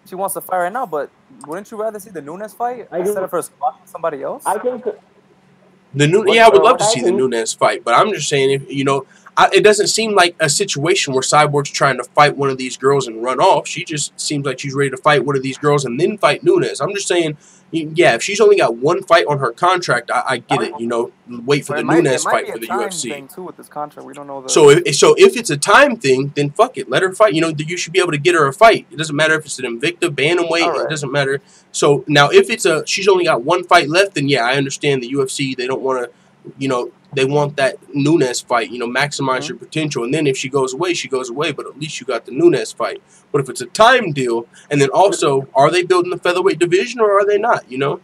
she wants to fight right now, but wouldn't you rather see the Nunes fight instead of her squashing somebody else? I think I would love to see the Nunes fight, but I'm just saying, if you know, it doesn't seem like a situation where Cyborg's trying to fight one of these girls and run off. She just seems like she's ready to fight one of these girls and then fight Nunes. I'm just saying, yeah, if she's only got 1 fight on her contract, I get it. You know, wait for the Nunes fight for the UFC. Thing too with this contract, we don't know the... So if it's a time thing, then fuck it, let her fight. You know, you should be able to get her a fight. It doesn't matter if it's an Invicta, Bantamweight. Right. It doesn't matter. So now, if it's she's only got 1 fight left, then yeah, I understand the UFC. They don't want to, you know, they want that Nunes fight. You know, maximize your potential. And then if she goes away, she goes away. But at least you got the Nunes fight. But if it's a time deal, and then also, are they building the featherweight division or are they not? You know.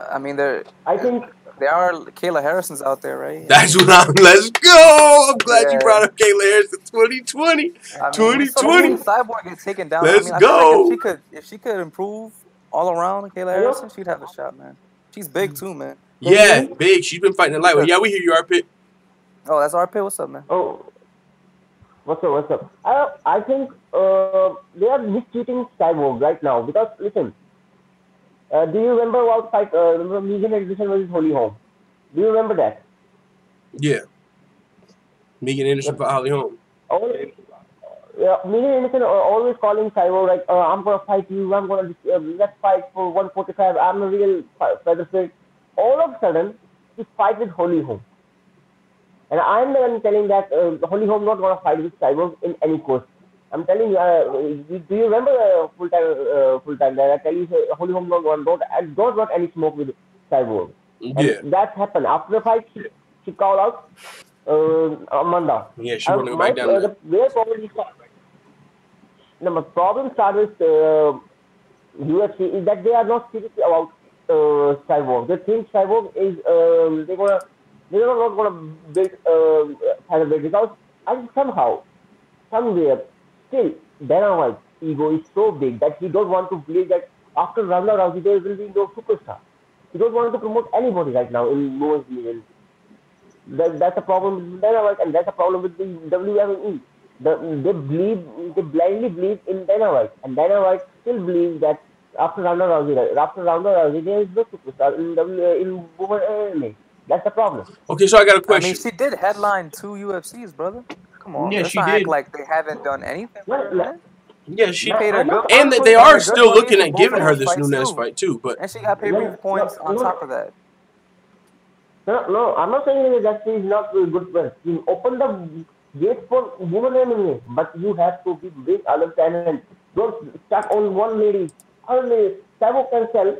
I mean, I think there are Kayla Harrison's out there, right? That's what let's go! I'm glad you brought up Kayla Harrison. 2020. 2020. Cyborg gets taken down. Let's go. Like if she could improve all around Kayla Harrison, she'd have a shot, man. She's big too, man. Yeah, big. She's been fighting in lightweight. Yeah, we hear you, RP. Oh, that's RP. What's up, man? Oh, what's up? I think they are mistreating Cyborg right now because, listen, do you remember what fight, Megan Anderson versus Holly Holm? Do you remember that? Yeah. Megan Anderson for Holly Holm. Megan Anderson always calling Cyborg like, I'm going to fight you, I'm going to, let's fight for 145, I'm a real featherweight. All of a sudden, she fight with Holly Holm. And I'm the one telling that Holly Holm not going to fight with Cyborg in any course. I'm telling you, do you remember full time that I tell you Holly Holm don't want any smoke with Cyborg. Yeah. And that happened. After the fight, she called out Amanda. Yeah, she went right down there. The problem started with UFC is that they are not serious about Cyborg. They think Cyborg is they're not gonna build featherweight because somehow, somewhere, still Dana White's ego is so big that he don't want to believe that after Ronda Rousey there will be no superstar. He don't want to promote anybody right now in women's division. That's a problem with Dana White, and that's a problem with the WWE. They blindly believe in Dana White, and Dana White still believes that after Ronda Rousey, there is no superstar in women's MMA. That's the problem. Okay, so I got a question. I mean, she did headline 2 UFCs, brother. Come on. Yeah, Let's she not did. act like they haven't done anything. Yeah, she paid her good. And they are still looking at giving her this Nunes fight too. But and she got pay-per-view points on top of that. No, I'm not saying that she is not good for. You open the gate for women MMA, but you have to be big other talent. Don't stuck on one lady. Only Cyborg can sell,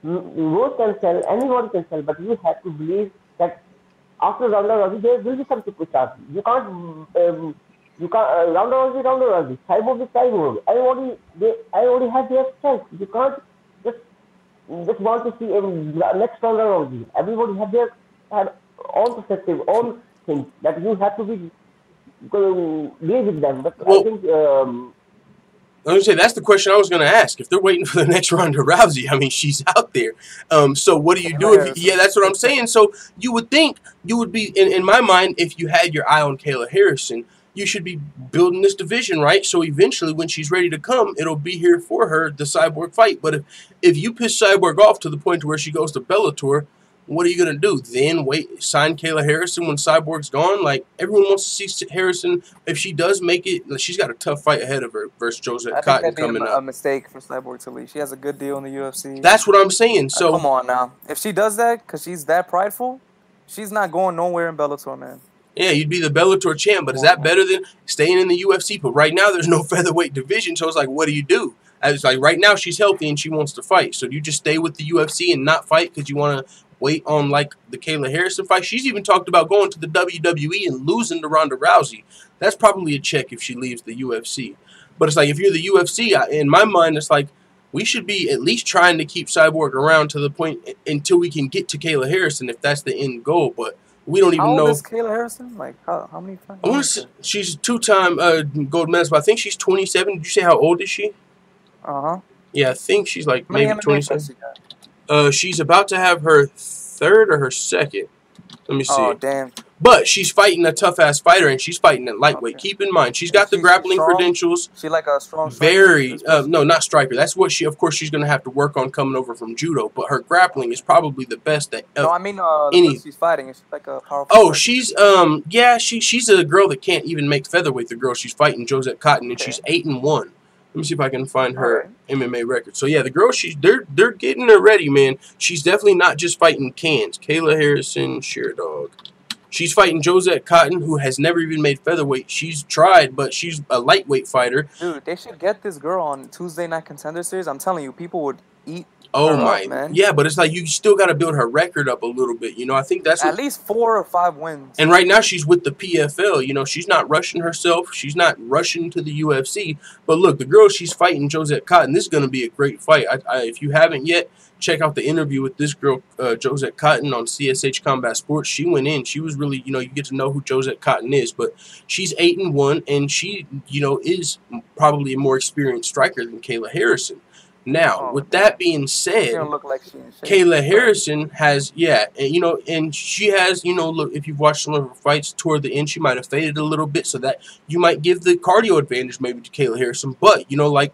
Rose can sell, anyone can sell, but you have to believe that after Ronda Rousey there will be some superstars. You can't Ronda Rousey. Cyborg is Cyborg. Everybody has their strength. You can't just want to see next Ronda Rousey. Everybody has their own perspective, own things that you have to be deal with them. But I think. I was going to say, that's the question I was going to ask. If they're waiting for the next Ronda Rousey, I mean, she's out there. So what do you do if yeah, that's what I'm saying. So you would think you would be, in my mind, if you had your eye on Kayla Harrison, you should be building this division, right? So eventually, when she's ready to come, it'll be here for her, the Cyborg fight. But if you piss Cyborg off to the point to where she goes to Bellator, what are you going to do? Then wait, sign Kayla Harrison when Cyborg's gone? Like, everyone wants to see Harrison. If she does make it, she's got a tough fight ahead of her versus Josette Cotton coming up. A mistake for Cyborg to leave. She has a good deal in the UFC. That's what I'm saying. So come on now. If she does that because she's that prideful, she's not going nowhere in Bellator, man. Yeah, you'd be the Bellator champ, but is that better than staying in the UFC? But right now, there's no featherweight division, so it's like, what do you do? It's like right now she's healthy and she wants to fight. So do you just stay with the UFC and not fight because you want to wait on like the Kayla Harrison fight? She's even talked about going to the WWE and losing to Ronda Rousey. That's probably a check if she leaves the UFC. But it's like if you're the UFC, in my mind, it's like we should be at least trying to keep Cyborg around to the point until we can get to Kayla Harrison if that's the end goal. But we don't even know. How old is Kayla Harrison? Like how many times? I want to say she's a two-time gold medalist, but I think she's 27. Did you say how old is she? Yeah, I think she's like maybe 27. She's about to have her third or her second. Let me see. Oh, damn. But she's fighting a tough-ass fighter, and she's fighting at lightweight. Okay. Keep in mind, she's got the grappling credentials. She like a strong striker? Very, no, not striker. That's what she, of course, she's going to have to work on coming over from judo. But her grappling is probably the best that no, I mean, any. She's fighting. Is she like a powerful Oh, striker? she's, yeah, she's a girl that can't even make featherweight, the girl she's fighting, Josette Cotton, and she's 8-1. Let me see if I can find her MMA record. So yeah, the girl, they're getting her ready, man. She's definitely not just fighting cans. Kayla Harrison, Sheerdog. She's fighting Josette Cotton, who has never even made featherweight. She's tried, but she's a lightweight fighter. Dude, they should get this girl on Tuesday Night Contender Series. I'm telling you, people would eat. Oh my, man. Yeah, but it's like you still got to build her record up a little bit. You know, I think that's at least 4 or 5 wins. And right now she's with the PFL. You know, she's not rushing herself. She's not rushing to the UFC. But look, the girl she's fighting, Josette Cotton, this is going to be a great fight. If you haven't yet, check out the interview with this girl, Josette Cotton, on CSH Combat Sports. She went in. She was really, you know, you get to know who Josette Cotton is. But she's 8-1, and she, you know, is probably a more experienced striker than Kayla Harrison. Now, with that being said, Kayla Harrison has, and, you know, and she has, you know, look, if you've watched some of her fights toward the end, she might have faded a little bit, so that you might give the cardio advantage maybe to Kayla Harrison. But, you know, like,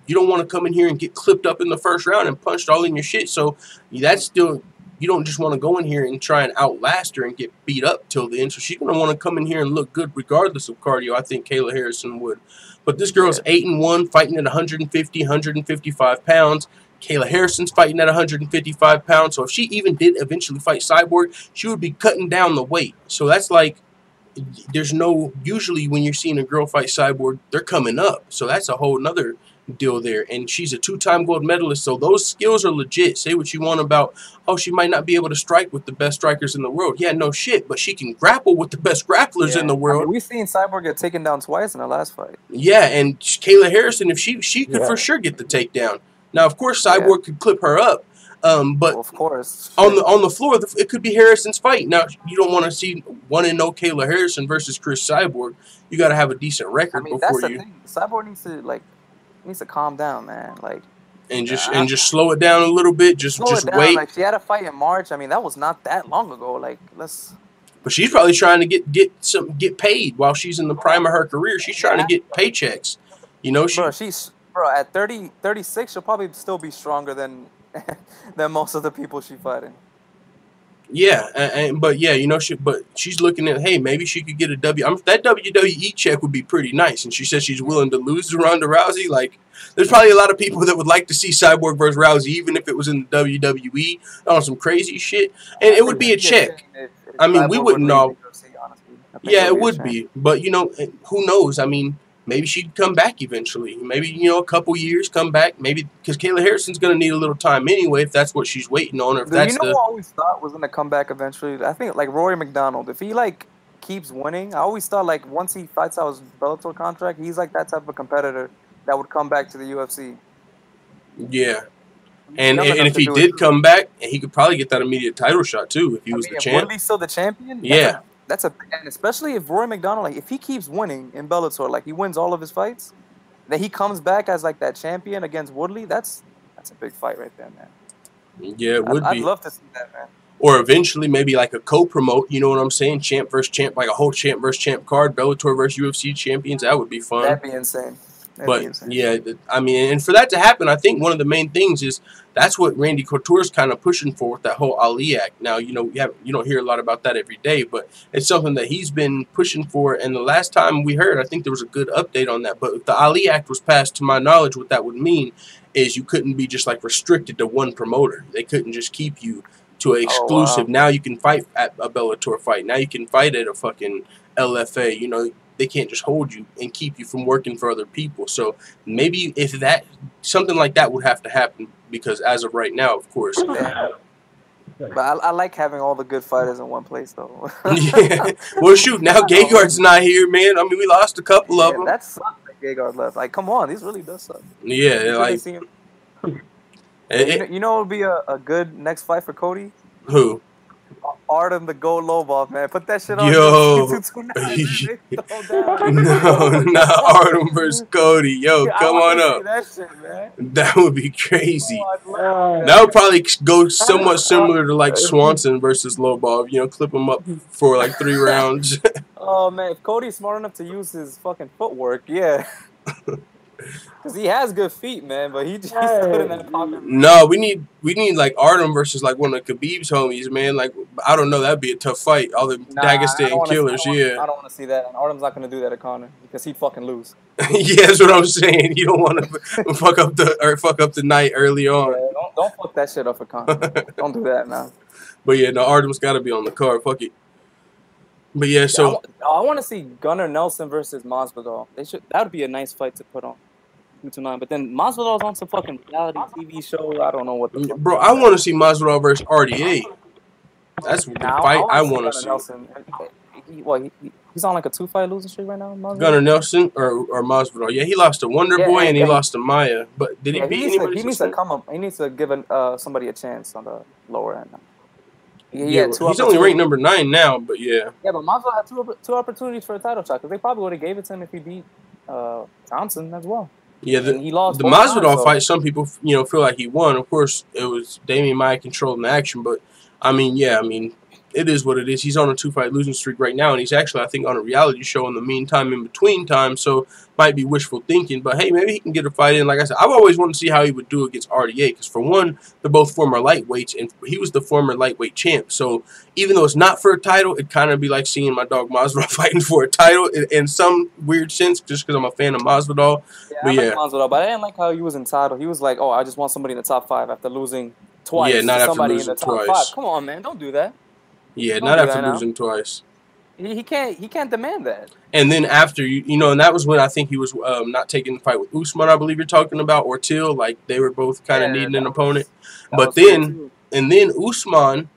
you don't want to come in here and get clipped up in the first round and punched all in your shit. So that's still, you don't just want to go in here and try and outlast her and get beat up till the end. So she's going to want to come in here and look good regardless of cardio. I think Kayla Harrison would. But this girl's 8-1, fighting at 150, 155 pounds. Kayla Harrison's fighting at 155 pounds. So if she even did eventually fight Cyborg, she would be cutting down the weight. So that's like, there's no, usually when you're seeing a girl fight Cyborg, they're coming up. So that's a whole nother deal there. And she's a 2-time gold medalist, so those skills are legit. Say what you want about, oh, she might not be able to strike with the best strikers in the world. Yeah, no shit, but she can grapple with the best grapplers in the world. I mean, we've seen Cyborg get taken down twice in the last fight. Yeah, and Kayla Harrison, if she could for sure get the takedown. Now, of course, Cyborg could clip her up, but well, of course, on the floor, it could be Harrison's fight. Now, you don't want to see 1-0 Kayla Harrison versus Cris Cyborg. You got to have a decent record before that's the thing. Cyborg needs to calm down, man. Like, and just slow it down a little bit. Just wait. Like, she had a fight in March. I mean, that was not that long ago. Like, But she's probably trying to get paid while she's in the prime of her career. She's trying to get paychecks. You know, bro, at 36, she'll probably still be stronger than most of the people she's fighting. Yeah, but yeah, you know, she's looking at, hey, maybe she could get a that WWE check would be pretty nice. And she says she's willing to lose to Ronda Rousey. Like, there's probably a lot of people that would like to see Cyborg versus Rousey, even if it was in the WWE on some crazy shit. And it would be a check. I mean, we wouldn't know. Yeah, it would be. But, you know, who knows? I mean, maybe she'd come back eventually. Maybe, you know, a couple years, come back. Maybe because Kayla Harrison's going to need a little time anyway, if that's what she's waiting on. Or if that's who I always thought was going to come back eventually? I think, like, Rory McDonald. If he, like, keeps winning, I always thought, like, once he fights out his Bellator contract, he's, like, that type of competitor that would come back to the UFC. Yeah. And if he did come back, he could probably get that immediate title shot, too, if he was the champ. Would he still the champion? Yeah. And especially if Roy McDonald, like, if he keeps winning in Bellator, like, he wins all of his fights, then he comes back as, like, that champion against Woodley. That's a big fight right there, man. Yeah, it would be. I'd love to see that, man. Or eventually maybe like a co-promote, you know what I'm saying? Champ versus champ, like a whole champ versus champ card, Bellator versus UFC champions. That would be fun. That'd be insane. But yeah, I mean, and for that to happen, I think one of the main things is that's what Randy Couture's kind of pushing for with that whole Ali Act. Now, you know, you don't hear a lot about that every day, but it's something that he's been pushing for. And the last time we heard, I think there was a good update on that. But if the Ali Act was passed, to my knowledge, what that would mean is you couldn't be just like restricted to one promoter. They couldn't just keep you to an exclusive. Oh, wow. Now you can fight at a Bellator fight. Now you can fight at a fucking LFA. You know, they can't just hold you and keep you from working for other people. So maybe if that something like that would have to happen, because as of right now, of course. Yeah. But I like having all the good fighters in one place, though. Yeah. Well, shoot, now Gegard's not here, man. I mean, we lost a couple of them. That sucks that Gegard left. Like, come on, these really does suck. Yeah, like. You know what would be a good next fight for Cody? Who? Artem the Gold Lobov, man. Put that shit on. Yo. No, not Artem versus Cody. Yo, come on up. That shit, man. That would be crazy. Oh, that would probably go somewhat similar to like Swanson versus Lobov. You know, clip him up for like 3 rounds. Oh, man. If Cody's smart enough to use his fucking footwork, yeah. Because he has good feet, man, but he just put in that pocket. No, we need like Artem versus like one of Khabib's homies, man. Like, I don't know, that'd be a tough fight. All the Dagestan killers, yeah. I don't want to see that. And Artem's not going to do that to Conor because he'd fucking lose. Yeah, that's what I'm saying. You don't want to fuck up the night early on. Yeah, don't fuck that shit up for Conor. Don't do that now. But yeah, no, Artem's got to be on the card. Fuck it. But yeah, so I want to see Gunnar Nelson versus Masvidal. That would be a nice fight to put on. But then Masvidal's on some fucking reality TV show. I don't know what the fuck. Bro, I want to see Masvidal versus RDA. That's the fight I want to see. Nelson. He's on like a 2-fight losing streak right now. Masvidal? Gunnar Nelson or Masvidal? Yeah, he lost to Wonder Boy and he lost to Maya. But did he beat anybody? He needs to come up. He needs to give somebody a chance on the lower end. Yeah, he's only ranked number 9 now, but yeah. Yeah, but Masvidal had two opportunities for a title shot because they probably would have gave it to him if he beat Johnson as well. Yeah, the Masvidal times, fight, some people feel like he won. Of course, it was Damian Maia controlling the action, but I mean, yeah, it is what it is. He's on a 2-fight losing streak right now, and he's actually, I think, on a reality show in the meantime, in between time, so might be wishful thinking. But, hey, maybe he can get a fight in. Like I said, I've always wanted to see how he would do against RDA because, for one, they're both former lightweights, and he was the former lightweight champ. So even though it's not for a title, it'd kind of be like seeing my dog Masvidal fighting for a title in some weird sense just because I'm a fan of Masvidal. Yeah, I like Masvidal, but I didn't like how he was entitled. He was like, oh, I just want somebody in the top 5 after losing twice. Yeah, not after somebody losing in the top twice. 5. Come on, man. Don't do that. Yeah, not after losing twice. He can't demand that. And then after, and that was when I think he was not taking the fight with Usman, I believe you're talking about, or Till. Like, they were both kind of needing an opponent. But then Usman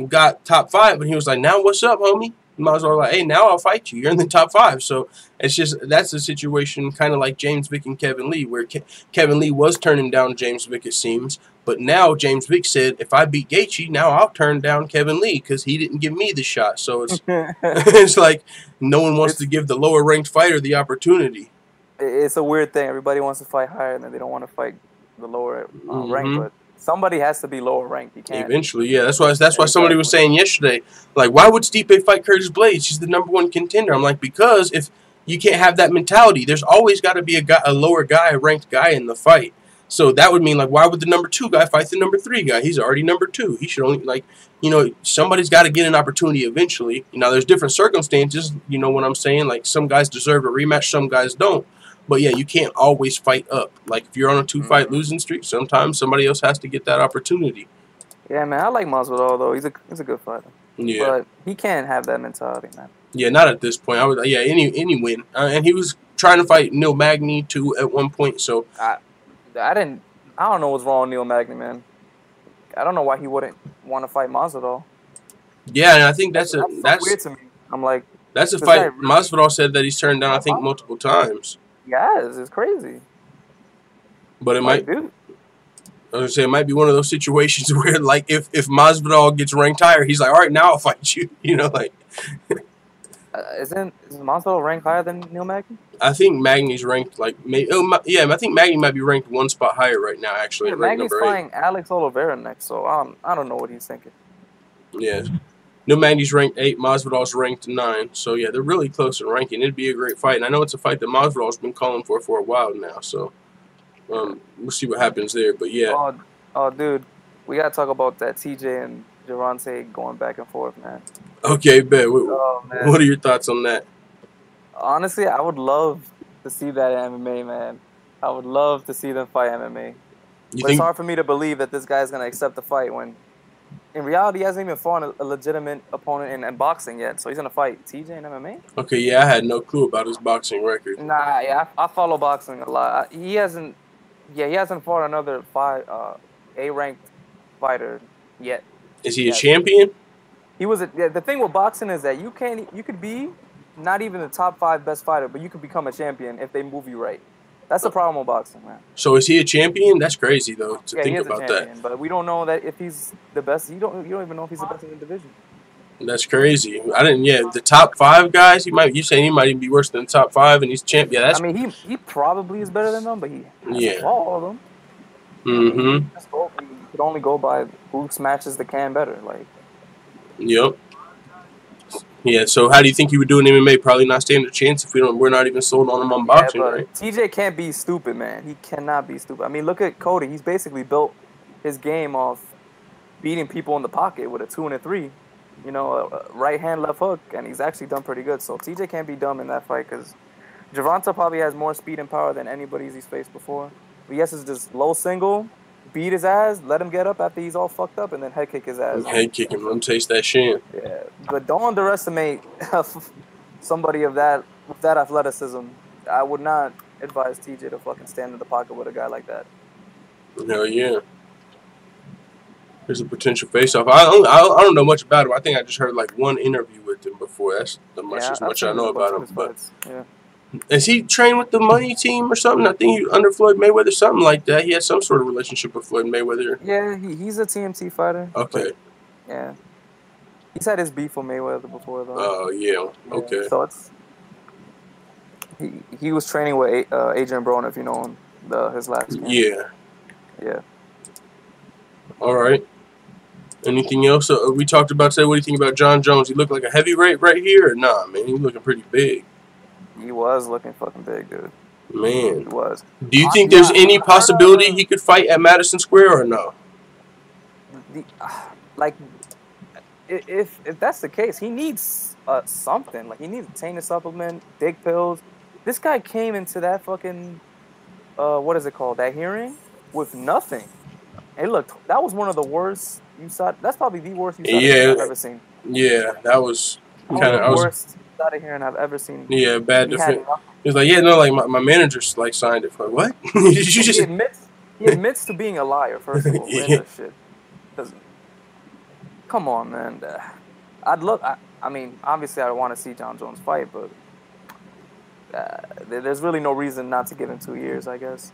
got top 5, and he was like, now what's up, homie? Might as well like, hey, now I'll fight you. You're in the top 5. So it's just, that's a situation kind of like James Vick and Kevin Lee, where Kevin Lee was turning down James Vick, it seems. But now James Vick said, if I beat Gaethje, now I'll turn down Kevin Lee because he didn't give me the shot. So it's it's like no one wants to give the lower ranked fighter the opportunity. It's a weird thing. Everybody wants to fight higher, and then they don't want to fight the lower rank. But somebody has to be lower ranked. You can't. Eventually, yeah. That's why somebody was saying yesterday, like, why would Stipe fight Curtis Blaydes? He's the #1 contender. I'm like, because if you can't have that mentality, there's always got to be a lower guy, a ranked guy in the fight. So that would mean, like, why would the #2 guy fight the #3 guy? He's already #2. He should only, somebody's got to get an opportunity eventually. There's different circumstances, you know what I'm saying? Like, some guys deserve a rematch, some guys don't. But, yeah, you can't always fight up. Like, if you're on a 2-fight losing streak, sometimes somebody else has to get that opportunity. Yeah, man, I like Masvidal, though. He's a good fighter. Yeah. But he can't have that mentality, man. Yeah, not at this point. Any win. And he was trying to fight Neil Magny, too, at one point, so... I don't know what's wrong with Neil Magny, man. I don't know why he wouldn't want to fight Masvidal. Yeah, and I think that's weird to me. I'm like, that's a fight. Really? Masvidal said that he's turned down, I think, multiple times. Yes, it's crazy. But it might. Dude. I was gonna say it might be one of those situations where, like, if Masvidal gets ranked higher, he's like, all right, now I'll fight you. Like. Isn't Masvidal ranked higher than Neil Magny? I think Magny's ranked I think Magny might be ranked 1 spot higher right now. Actually, Magny's fighting Alex Oliveira next, so I don't know what he's thinking. Yeah. Nurmagomedov's ranked 8, Masvidal's ranked 9. So, yeah, they're really close in ranking. It'd be a great fight. And I know it's a fight that Masvidal's been calling for a while now. So, we'll see what happens there. But, yeah. Oh, dude. We got to talk about that TJ and Gervontae going back and forth, man. Okay, bet. What are your thoughts on that? Honestly, I would love to see that in MMA, man. I would love to see them fight MMA. But it's hard for me to believe that this guy's going to accept the fight when, in reality, he hasn't even fought a legitimate opponent in boxing yet. So he's going to fight TJ in MMA? Okay, yeah, I had no clue about his boxing record. Nah, yeah, I follow boxing a lot. He hasn't fought another A-ranked fighter yet. Is he a champion? He was the thing with boxing is that you could be not even the top 5 best fighter, but you could become a champion if they move you right. That's the problem with boxing, man. So is he a champion? That's crazy though to think about that. But we don't know that if he's the best. You don't even know if he's the best in the division. That's crazy. I didn't. Yeah, the top 5 guys. You saying he might even be worse than the top 5, and he's champ. Yeah, that's. I mean, he probably is better than them, but he hasn't fought all of them. Mm-hmm. You could only go by who smashes the can better. Like. Yep. Yeah. So how do you think he would do in MMA? Probably not stand a chance if we're not even sold on him on boxing, right? TJ can't be stupid, man. He cannot be stupid. I mean, look at Cody. He's basically built his game off beating people in the pocket with a 2 and a 3. You know, a right hand, left hook, and he's actually done pretty good. So TJ can't be dumb in that fight because Gervonta probably has more speed and power than anybody's he's faced before. But yes, it's just low single, beat his ass, let him get up after he's all fucked up, and then head kick his ass. Head kick him, let him taste that shit. Yeah, but don't underestimate somebody with that athleticism. I would not advise TJ to fucking stand in the pocket with a guy like that. Hell yeah. There's a potential face-off. I don't know much about him. I think I just heard like one interview with him before. That's as much I know about him. But yeah. Is he trained with the money team or something? I think he under Floyd Mayweather, something like that. He has some sort of relationship with Floyd Mayweather. Yeah, he's a TMT fighter. Okay. Yeah. He's had his beef with Mayweather before, though. Oh, yeah. Okay. So it's... He was training with Adrian Broner, if you know him, his last game. Yeah. Yeah. All right. Anything else we talked about today? What do you think about Jon Jones? He looked like a heavyweight right here or nah, man? He's looking pretty big. He was looking fucking big, dude. Man. He was. Do you think there's any possibility he could fight at Madison Square or no? If that's the case, he needs something. Like, he needs a tainted supplement, dick pills. This guy came into that fucking, what is it called, that hearing with nothing. And look, that was one of the worst USADA. That's probably the worst USADA I've ever seen. Yeah, that was kind of the worst USADA hearing I've ever seen. Yeah, bad defense. He was like, yeah, no, like my manager like signed it. Like, what? He admits to being a liar, first of all. Yeah. Shit. Come on, man. I mean, obviously I want to see Jon Jones fight, but there's really no reason not to give him 2 years, I guess.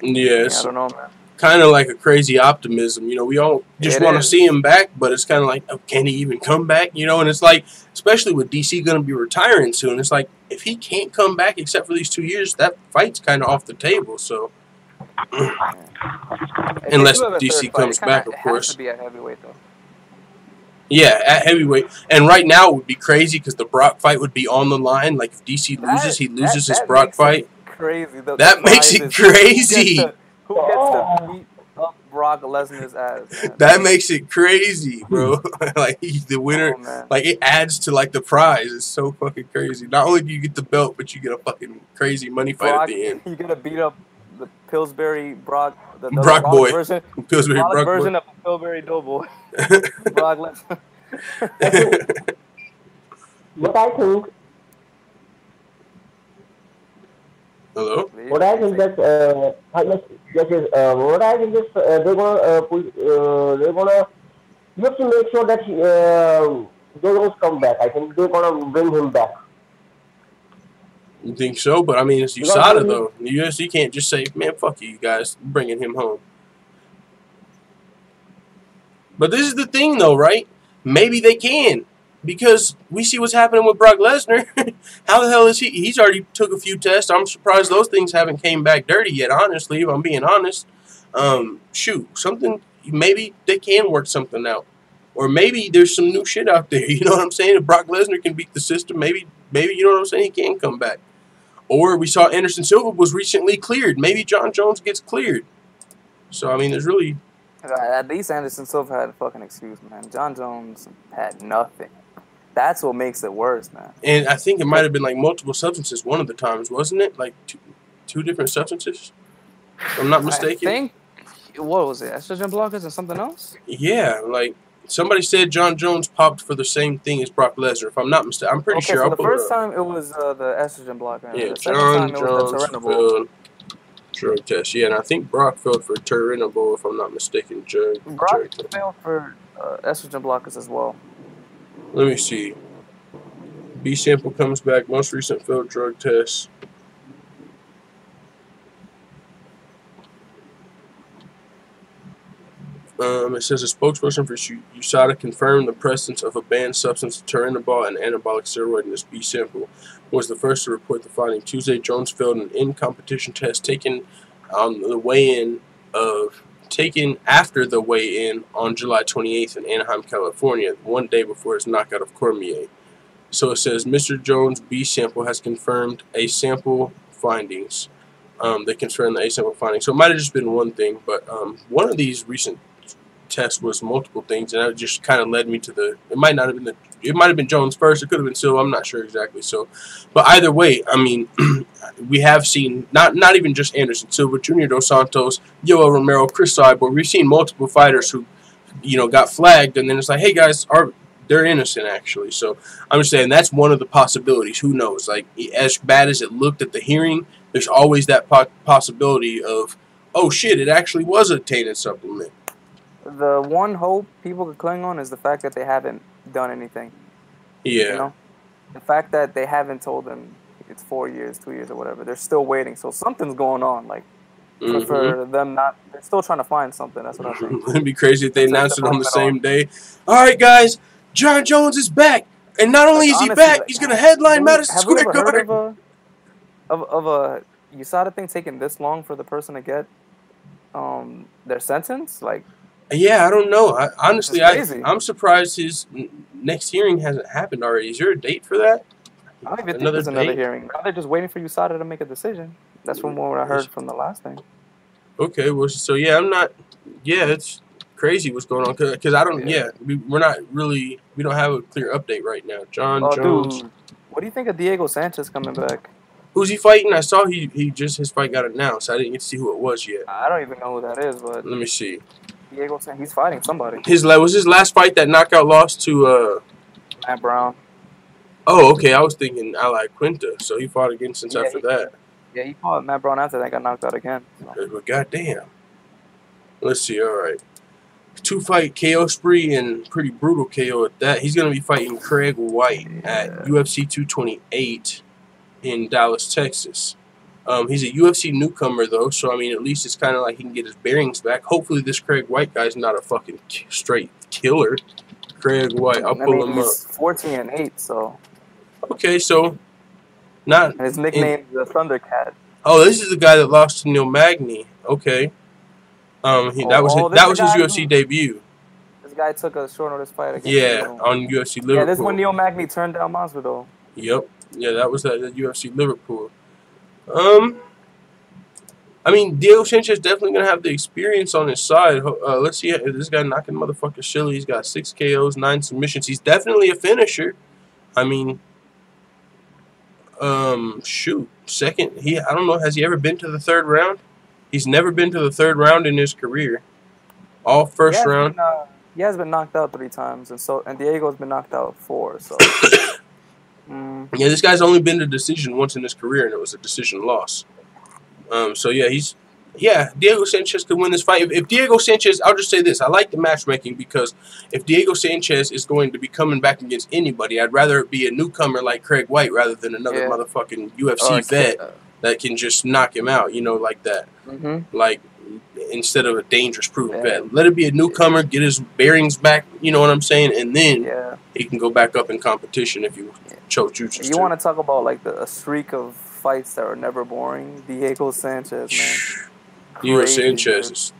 Yeah, I don't know, man. Kind of like a crazy optimism, you know. We all just want to see him back, but it's kind of like, oh, can he even come back? You know, and it's like, especially with DC going to be retiring soon, it's like if he can't come back except for these 2 years, that fight's kind of off the table. So, unless DC comes back, of course. It has to be a heavyweight, though. Yeah, at heavyweight. And right now it would be crazy because the Brock fight would be on the line. Like if DC loses, he loses his Brock fight. Crazy. That makes it crazy. Who gets to beat up Brock Lesnar's ass? Man? That makes it crazy, bro. Like the winner, like it adds to like the prize. It's so fucking crazy. Not only do you get the belt, but you get a fucking crazy money fight at the end. You gotta beat up the Pillsbury Brock, the Brock boy, version, Pillsbury Brock version boy. of a Pillsbury Doughboy. Brock Lesnar. What I think. Hello. What I think that what I think is they're gonna you have to make sure that Jones come back. I think they're gonna bring him back. You think so? But I mean, it's USADA though. The UFC can't just say, "Man, fuck you guys, bringing him home." But this is the thing, though, right? Maybe they can. Because we see what's happening with Brock Lesnar. How the hell is he? He's already took a few tests. I'm surprised those things haven't came back dirty yet, honestly, if I'm being honest. Shoot, something, maybe they can work something out. Or maybe there's some new shit out there. You know what I'm saying? If Brock Lesnar can beat the system, maybe you know what I'm saying, he can come back. Or we saw Anderson Silva was recently cleared. Maybe John Jones gets cleared. So, I mean, there's really... At least Anderson Silva had a fucking excuse, man. John Jones had nothing. That's what makes it worse, man. And I think it might have been like multiple substances one of the times, wasn't it? Like two different substances? If I'm not mistaken. I think, what was it? Estrogen blockers and something else? Yeah, like somebody said John Jones popped for the same thing as Brock Lesnar. If I'm not mistaken, I'm pretty sure. So the first time it was the estrogen blocker. Yeah, the second time it was the failed drug test. Yeah, and I think Brock failed for Turinabol, if I'm not mistaken. Brock failed for estrogen blockers as well. Let me see. B sample comes back. Most recent failed drug test. It says a spokesperson for USADA confirmed the presence of a banned substance, Turinabol, an anabolic steroid in this B sample. Was the first to report the finding. Tuesday, Jones failed an in-competition test taken after the weigh-in on July 28th in Anaheim, California, one day before his knockout of Cormier. So it says Mr. Jones' B sample has confirmed A sample findings. They confirmed the A sample findings. So it might have just been one thing, but one of these recent tests was multiple things, and that just kind of led me to the. It might not have been it might have been Jones first. It could have been Silva. I'm not sure exactly. So, but either way, I mean, we have seen not even just Anderson Silva, Junior Dos Santos, Yoel Romero, Cris Cyborg. We've seen multiple fighters who, got flagged, and then it's like, hey guys, they're innocent actually. So I'm just saying that's one of the possibilities. Who knows? Like, as bad as it looked at the hearing, there's always that possibility of, oh shit, it actually was a tainted supplement. The one hope people could cling on is the fact that they haven't done anything. Yeah. The fact that they haven't told them it's 4 years, 2 years, or whatever. They're still waiting. So something's going on. Like, for them not, they're still trying to find something. That's what I'm saying. It'd be crazy if they announced it on the same day. All right, guys, John Jones is back. And not only is he back, he's going to headline Madison Square Garden. Have you ever heard of a USADA thing taking this long for the person to get their sentence? Like, yeah, I don't know. Honestly, I'm surprised his next hearing hasn't happened already. Is there a date for that? I don't even think there's another hearing. Now they're just waiting for USADA to make a decision. That's from what I heard from the last thing. Okay, well, so yeah, it's crazy what's going on because I don't. Yeah, we don't have a clear update right now. John Jones. Dude, what do you think of Diego Sanchez coming back? Who's he fighting? I saw his fight got announced. I didn't get to see who it was yet. I don't even know who that is, but let me see. Diego Sanchez, he's fighting somebody. Was his last fight that knockout loss to Matt Brown. Oh, okay. I was thinking Ali Quinta, so he fought again since after that. Yeah, he fought Matt Brown after that, got knocked out again. So. But goddamn. Let's see. All right. 2-fight KO spree and pretty brutal KO at that. He's going to be fighting Craig White at UFC 228 in Dallas, Texas. He's a UFC newcomer, though, so, I mean, at least it's kind of like he can get his bearings back. Hopefully this Craig White guy's not a fucking straight killer. Craig White, I'll pull him up. He's 14-8, so... Okay, so... not. His nickname is the Thundercat. Oh, this is the guy that lost to Neil Magny. Okay. That was his UFC debut. This guy took a short notice fight against on UFC Liverpool. Yeah, this is when Neil Magny turned down Masvidal. Yep. Yeah, that was that UFC Liverpool. I mean, Diego Sanchez definitely going to have the experience on his side. Let's see if this guy knocking motherfucker silly. He's got 6 KOs, 9 submissions. He's definitely a finisher. I mean, shoot. Second, I don't know, has he ever been to the 3rd round? He's never been to the 3rd round in his career. All first round. He has been knocked out 3 times, and Diego's been knocked out 4, so... Yeah, this guy's only been to decision once in his career, and it was a decision loss. So yeah, Diego Sanchez could win this fight. If Diego Sanchez, I'll just say this: I like the matchmaking because if Diego Sanchez is going to be coming back against anybody, I'd rather it be a newcomer like Craig White rather than another motherfucking UFC vet that can just knock him out, like that. Like instead of a dangerous proven vet, let it be a newcomer, get his bearings back. You know what I'm saying, and then he can go back up in competition if you. You want to talk about like a streak of fights that are never boring? Diego Sanchez, man. Diego Sanchez is,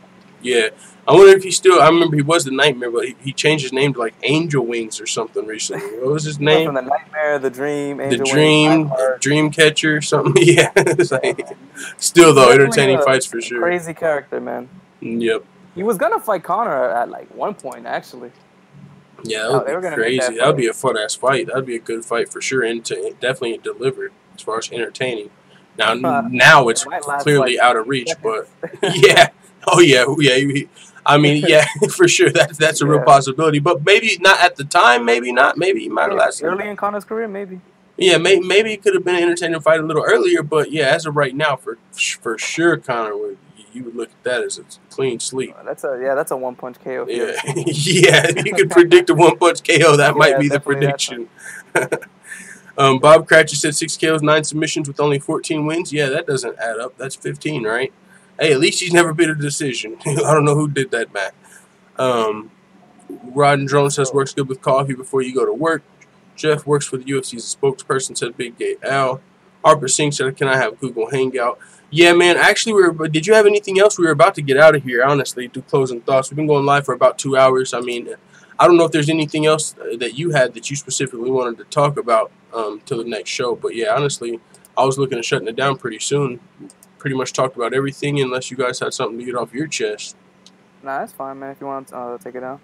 Yeah. I wonder if he still. I remember he was the Nightmare, but he changed his name to like Angel Wings or something recently. What was his name? From the Nightmare, the Dream, Angel The Dream, Wings, Dream Catcher, something. Yeah. It's like, still though, entertaining fights for sure. Crazy character, man. Yep. He was gonna fight Conor at like one point, actually. Yeah, that would be crazy. That would be a fun ass fight. That would be a good fight for sure, and definitely delivered as far as entertaining. Now it's clearly out of reach, but yeah. Oh yeah, yeah. I mean, yeah, for sure. That's a real possibility, but maybe not at the time. Maybe not. Maybe he might have lasted early in Conor's career. Maybe. Yeah, maybe it could have been an entertaining fight a little earlier, but yeah, as of right now, for sure, Conor would. You would look at that as a clean sweep. That's a one-punch KO. Yeah, yeah. If you could predict a one-punch KO, that might be the prediction. Bob Cratchit said 6 KOs, 9 submissions with only 14 wins. Yeah, that doesn't add up. That's 15, right? Hey, at least he's never been a decision. I don't know who did that, Matt. Rod and Drone says works good with coffee before you go to work. Jeff works for the UFC as a spokesperson, said Big Gay Al. Harper Singh said, can I have Google Hangout? Yeah, man, actually, did you have anything else? We were about to get out of here, honestly, do closing thoughts. We've been going live for about 2 hours. I mean, I don't know if there's anything else that you had that you specifically wanted to talk about till the next show. But, yeah, honestly, I was looking at shutting it down pretty soon. Pretty much talked about everything unless you guys had something to get off your chest. Nah, that's fine, man, if you want to take it down.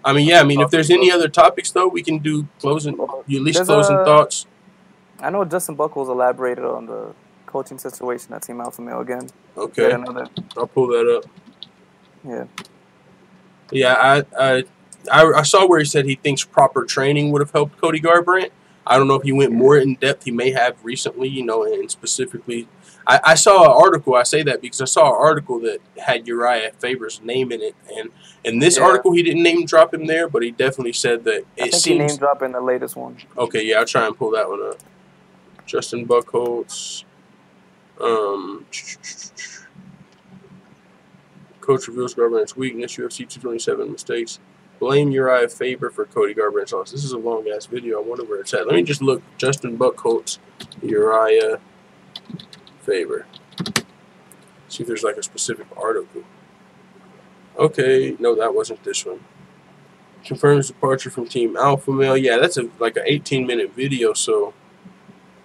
I mean, yeah, I mean, if there's any other topics, though, we can do closing, at least closing thoughts. I know Justin Buchholz elaborated on the coaching situation at Team Alpha Male again. Okay. I'll pull that up. Yeah. Yeah, I saw where he said he thinks proper training would have helped Cody Garbrandt. I don't know if he went more in depth. He may have recently, you know, and specifically. I saw an article. I say that because I saw an article that had Uriah Faber's name in it. And in this article, he didn't name drop him there, but he definitely said that I think he name dropped in the latest one. Okay, yeah, I'll try and pull that one up. Justin Buchholz. Coach reveals Garbrandt's weakness. UFC 227 mistakes. Blame Uriah Faber for Cody Garbrandt's loss. This is a long ass video. I wonder where it's at. Let me just look. Justin Buchholz, Uriah Faber. See if there's like a specific article. Okay, no, that wasn't this one. Confirms departure from Team Alpha Male. Yeah, that's like an 18-minute video, so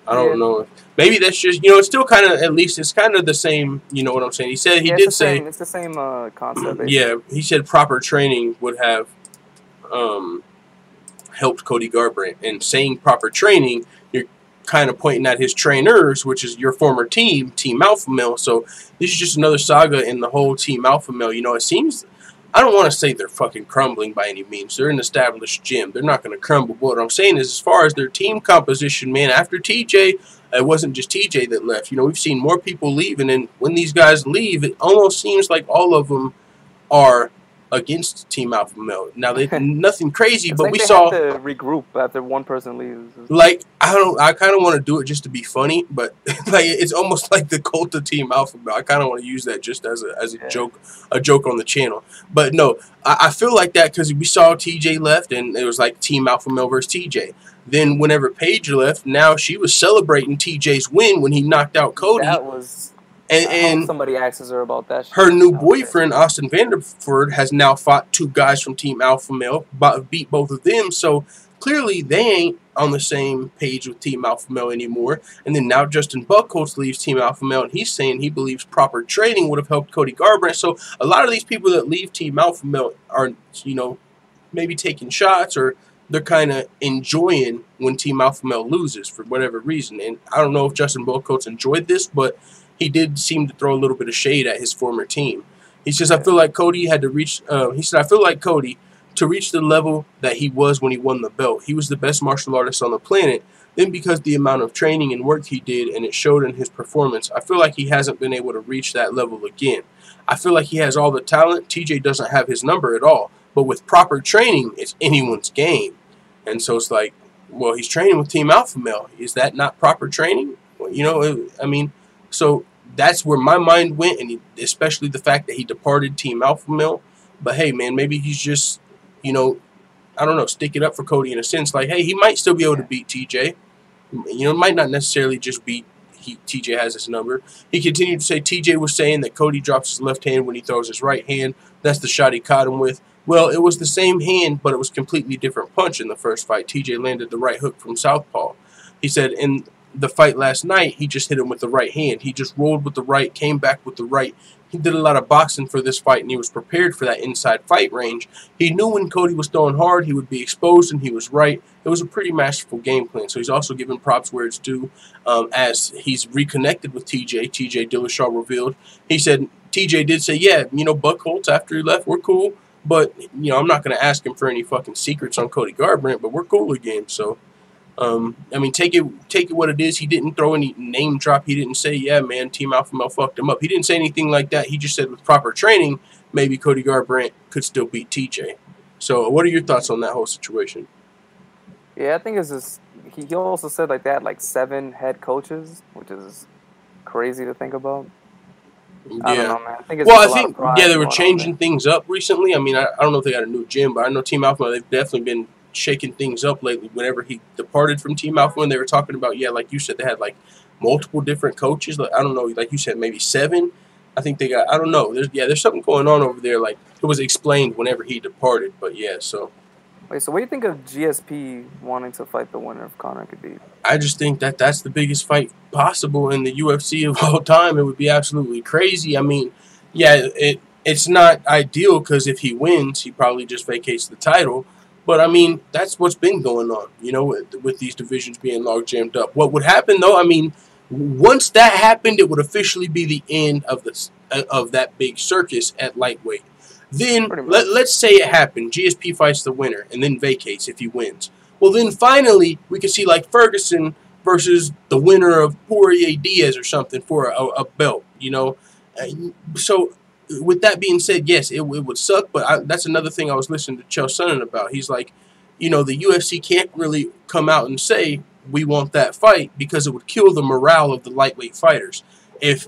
I don't know. Maybe that's just, you know, it's still kind of, at least it's kind of the same, you know what I'm saying? He said, he did say. It's the same concept. Basically. Yeah, he said proper training would have helped Cody Garbrandt. And saying proper training, you're kind of pointing at his trainers, which is your former team, Team Alpha Male. So this is just another saga in the whole Team Alpha Male. You know, it seems, I don't want to say they're fucking crumbling by any means. They're an established gym. They're not going to crumble. But what I'm saying is, as far as their team composition, man, after TJ, it wasn't just TJ that left. You know, we've seen more people leave, and then when these guys leave, it almost seems like all of them are against Team Alpha Male. Now, they nothing crazy, but like we they saw have to regroup after one person leaves. Like, I kind of want to do it just to be funny, but like it's almost like the cult of Team Alpha Male. I kind of want to use that just as a joke on the channel. But no, I feel like that because we saw TJ left, and it was like Team Alpha Male versus TJ. Then whenever Paige left, now she was celebrating TJ's win when he knocked out Cody. That was. And somebody asks her about that. Her new boyfriend, Austin Vanderford, has now fought 2 guys from Team Alpha Male, beat both of them. So clearly they ain't on the same page with Team Alpha Male anymore. And then now Justin Buchholz leaves Team Alpha Male, and he's saying he believes proper training would have helped Cody Garbrandt. So a lot of these people that leave Team Alpha Male are, you know, maybe taking shots, or they're kind of enjoying when Team Alpha Male loses for whatever reason. And I don't know if Justin Buchholz enjoyed this, but he did seem to throw a little bit of shade at his former team. He says, I feel like Cody had to reach, he said, I feel like Cody, to reach the level that he was when he won the belt, he was the best martial artist on the planet. Then because the amount of training and work he did, and it showed in his performance, I feel like he hasn't been able to reach that level again. I feel like he has all the talent. TJ doesn't have his number at all. But with proper training, it's anyone's game. And so it's like, well, he's training with Team Alpha Male. Is that not proper training? Well, you know, I mean, so that's where my mind went, and especially the fact that he departed Team Alpha Male. But hey, man, maybe he's just, you know, I don't know, stick it up for Cody in a sense. Like, hey, he might still be able to beat TJ. You know, it might not necessarily just be TJ has his number. He continued to say TJ was saying that Cody drops his left hand when he throws his right hand. That's the shot he caught him with. Well, it was the same hand, but it was completely different punch in the first fight. TJ landed the right hook from southpaw. He said in the fight last night, he just hit him with the right hand. He just rolled with the right, came back with the right. He did a lot of boxing for this fight, and he was prepared for that inside fight range. He knew when Cody was throwing hard, he would be exposed, and he was right. It was a pretty masterful game plan. So he's also given props where it's due as he's reconnected with TJ. TJ Dillashaw revealed. He said, TJ did say, yeah, you know, Buck Holtz after he left, we're cool. But, you know, I'm not going to ask him for any fucking secrets on Cody Garbrandt, but we're cool again. So, I mean, take it what it is. He didn't throw any name drop. He didn't say, yeah, man, Team Alpha Male fucked him up. He didn't say anything like that. He just said with proper training, maybe Cody Garbrandt could still beat TJ. So what are your thoughts on that whole situation? Yeah, I think it's just, he also said like that, like 7 head coaches, which is crazy to think about. Yeah. I don't know, man. I think it's well, I think, yeah, they were changing things up recently. I mean, I don't know if they got a new gym, but I know Team Alpha, they've definitely been shaking things up lately. Whenever he departed from Team Alpha, when they were talking about, yeah, like you said, they had like multiple different coaches. Like, I don't know, like you said, maybe 7. I think they got, I don't know. There's something going on over there. Like, it was explained whenever he departed, but yeah, so. Wait, so what do you think of GSP wanting to fight the winner of Conor Khabib? I just think that that's the biggest fight possible in the UFC of all time. It would be absolutely crazy. I mean, yeah, it's not ideal because if he wins, he probably just vacates the title. But, I mean, that's what's been going on, you know, with these divisions being log jammed up. What would happen, though, I mean, once that happened, it would officially be the end of that big circus at lightweight. Then, let's say it happened. GSP fights the winner and then vacates if he wins. Well, then finally, we could see like Ferguson versus the winner of Poirier Diaz or something for a belt, you know. So, with that being said, yes, it would suck, but that's another thing I was listening to Chael Sonnen about. He's like, you know, the UFC can't really come out and say, we want that fight because it would kill the morale of the lightweight fighters. If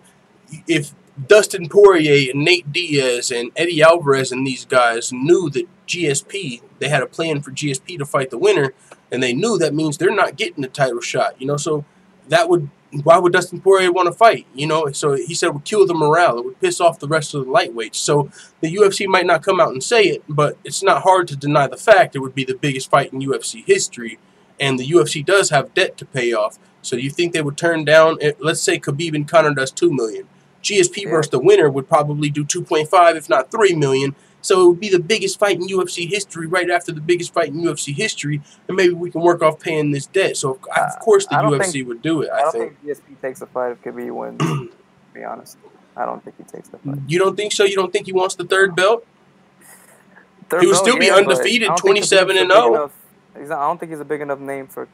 Dustin Poirier and Nate Diaz and Eddie Alvarez and these guys knew that GSP, they had a plan for GSP to fight the winner, and they knew that means they're not getting the title shot, you know, so that would, why would Dustin Poirier want to fight, you know? So he said it would kill the morale. It would piss off the rest of the lightweights. So the UFC might not come out and say it, but it's not hard to deny the fact it would be the biggest fight in UFC history, and the UFC does have debt to pay off. So you think they would turn down, let's say Khabib and Conor does $2 million. GSP versus the winner would probably do 2.5, if not 3 million. So it would be the biggest fight in UFC history, right after the biggest fight in UFC history, and maybe we can work off paying this debt. So of course the UFC would do it. I don't think GSP takes the fight if Khabib wins. To be honest, I don't think he takes the fight. You don't think so? You don't think he wants the third belt? He would still be undefeated, 27-0. I don't think he's a big enough name for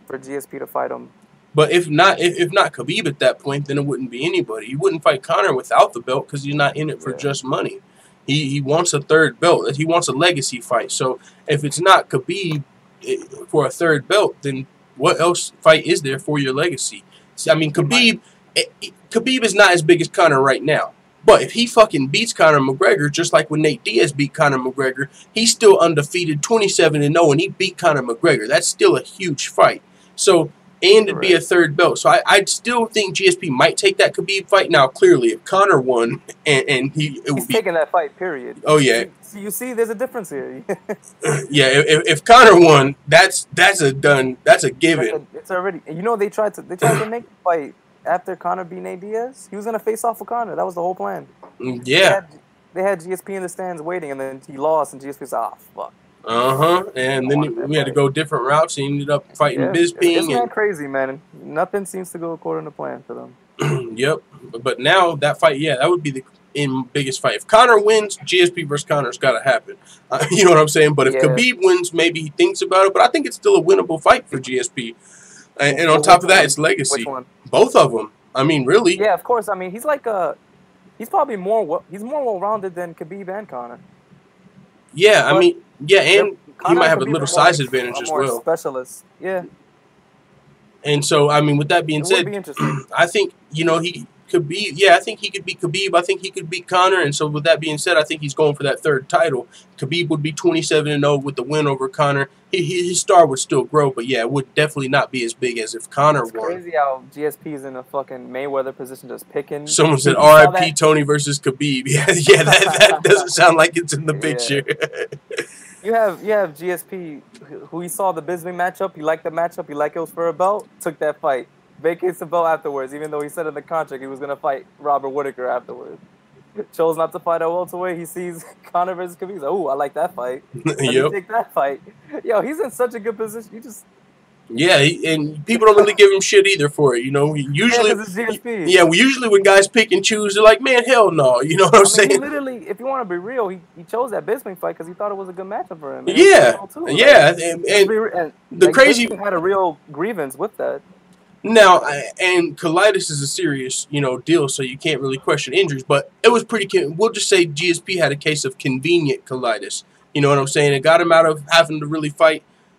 GSP to fight him. But if not Khabib at that point, then it wouldn't be anybody. He wouldn't fight Conor without the belt because he's not in it for just money. He wants a third belt. He wants a legacy fight. So if it's not Khabib for a third belt, then what else fight is there for your legacy? I mean, Khabib is not as big as Conor right now. But if he fucking beats Conor McGregor, just like when Nate Diaz beat Conor McGregor, he's still undefeated, 27-0, and he beat Conor McGregor. That's still a huge fight. So, and it'd be a third belt. So I still think GSP might take that Khabib fight. Now, clearly, if Conor won, and he's taking that fight, period. Oh, yeah. You see, there's a difference here. Yeah, if Conor won, that's a given. It's already, you know, they tried to make the fight after Conor beat Nate Diaz. He was going to face off with Conor. That was the whole plan. Yeah. They had GSP in the stands waiting, and then he lost, and GSP said, fuck. And then we had to go different routes. He ended up fighting Bisping. It's not crazy, man. Nothing seems to go according to plan for them. Yep. But now that fight, that would be the biggest fight. If Conor wins, GSP versus Conor's got to happen. You know what I'm saying? But if Khabib wins, maybe he thinks about it. But I think it's still a winnable fight for GSP. And on top of that, it's legacy. Which one? Both of them. I mean, really. Yeah, of course. I mean, he's like he's probably more well-rounded than Khabib and Conor. Yeah, I mean, and he might have a Khabib little size advantage as well. Specialist, yeah. And so, I mean, with that being said, be interesting. I think, you know, Khabib. Yeah, I think he could beat Khabib. I think he could beat Conor. And so with that being said, I think he's going for that third title. Khabib would be 27-0 with the win over Conor. His star would still grow, but yeah, it would definitely not be as big as if Conor won. It's crazy how GSP is in a fucking Mayweather position just picking. Someone said R.I.P. Tony versus Khabib. Yeah, that doesn't sound like it's in the picture. You have GSP who he saw the Bisping matchup. He liked the matchup. He liked it was for a belt. Took that fight. Vacates the belt afterwards, even though he said in the contract he was going to fight Robert Whittaker afterwards. Chose not to fight at welterweight. He sees Conor versus Khabib. He's like, ooh, I like that fight. Let me take that fight. Yo, he's in such a good position. You just... Yeah, and people don't really give him shit either for it, you know. Usually, usually when guys pick and choose, they're like, man, hell no. You know what I'm saying? Literally, if you want to be real, he chose that Bisping fight because he thought it was a good matchup for him. And the crazy... Bisping had a real grievance with that. Now, and colitis is a serious, deal, so you can't really question injuries, but it was pretty, we'll just say GSP had a case of convenient colitis. You know what I'm saying? It got him out of having to really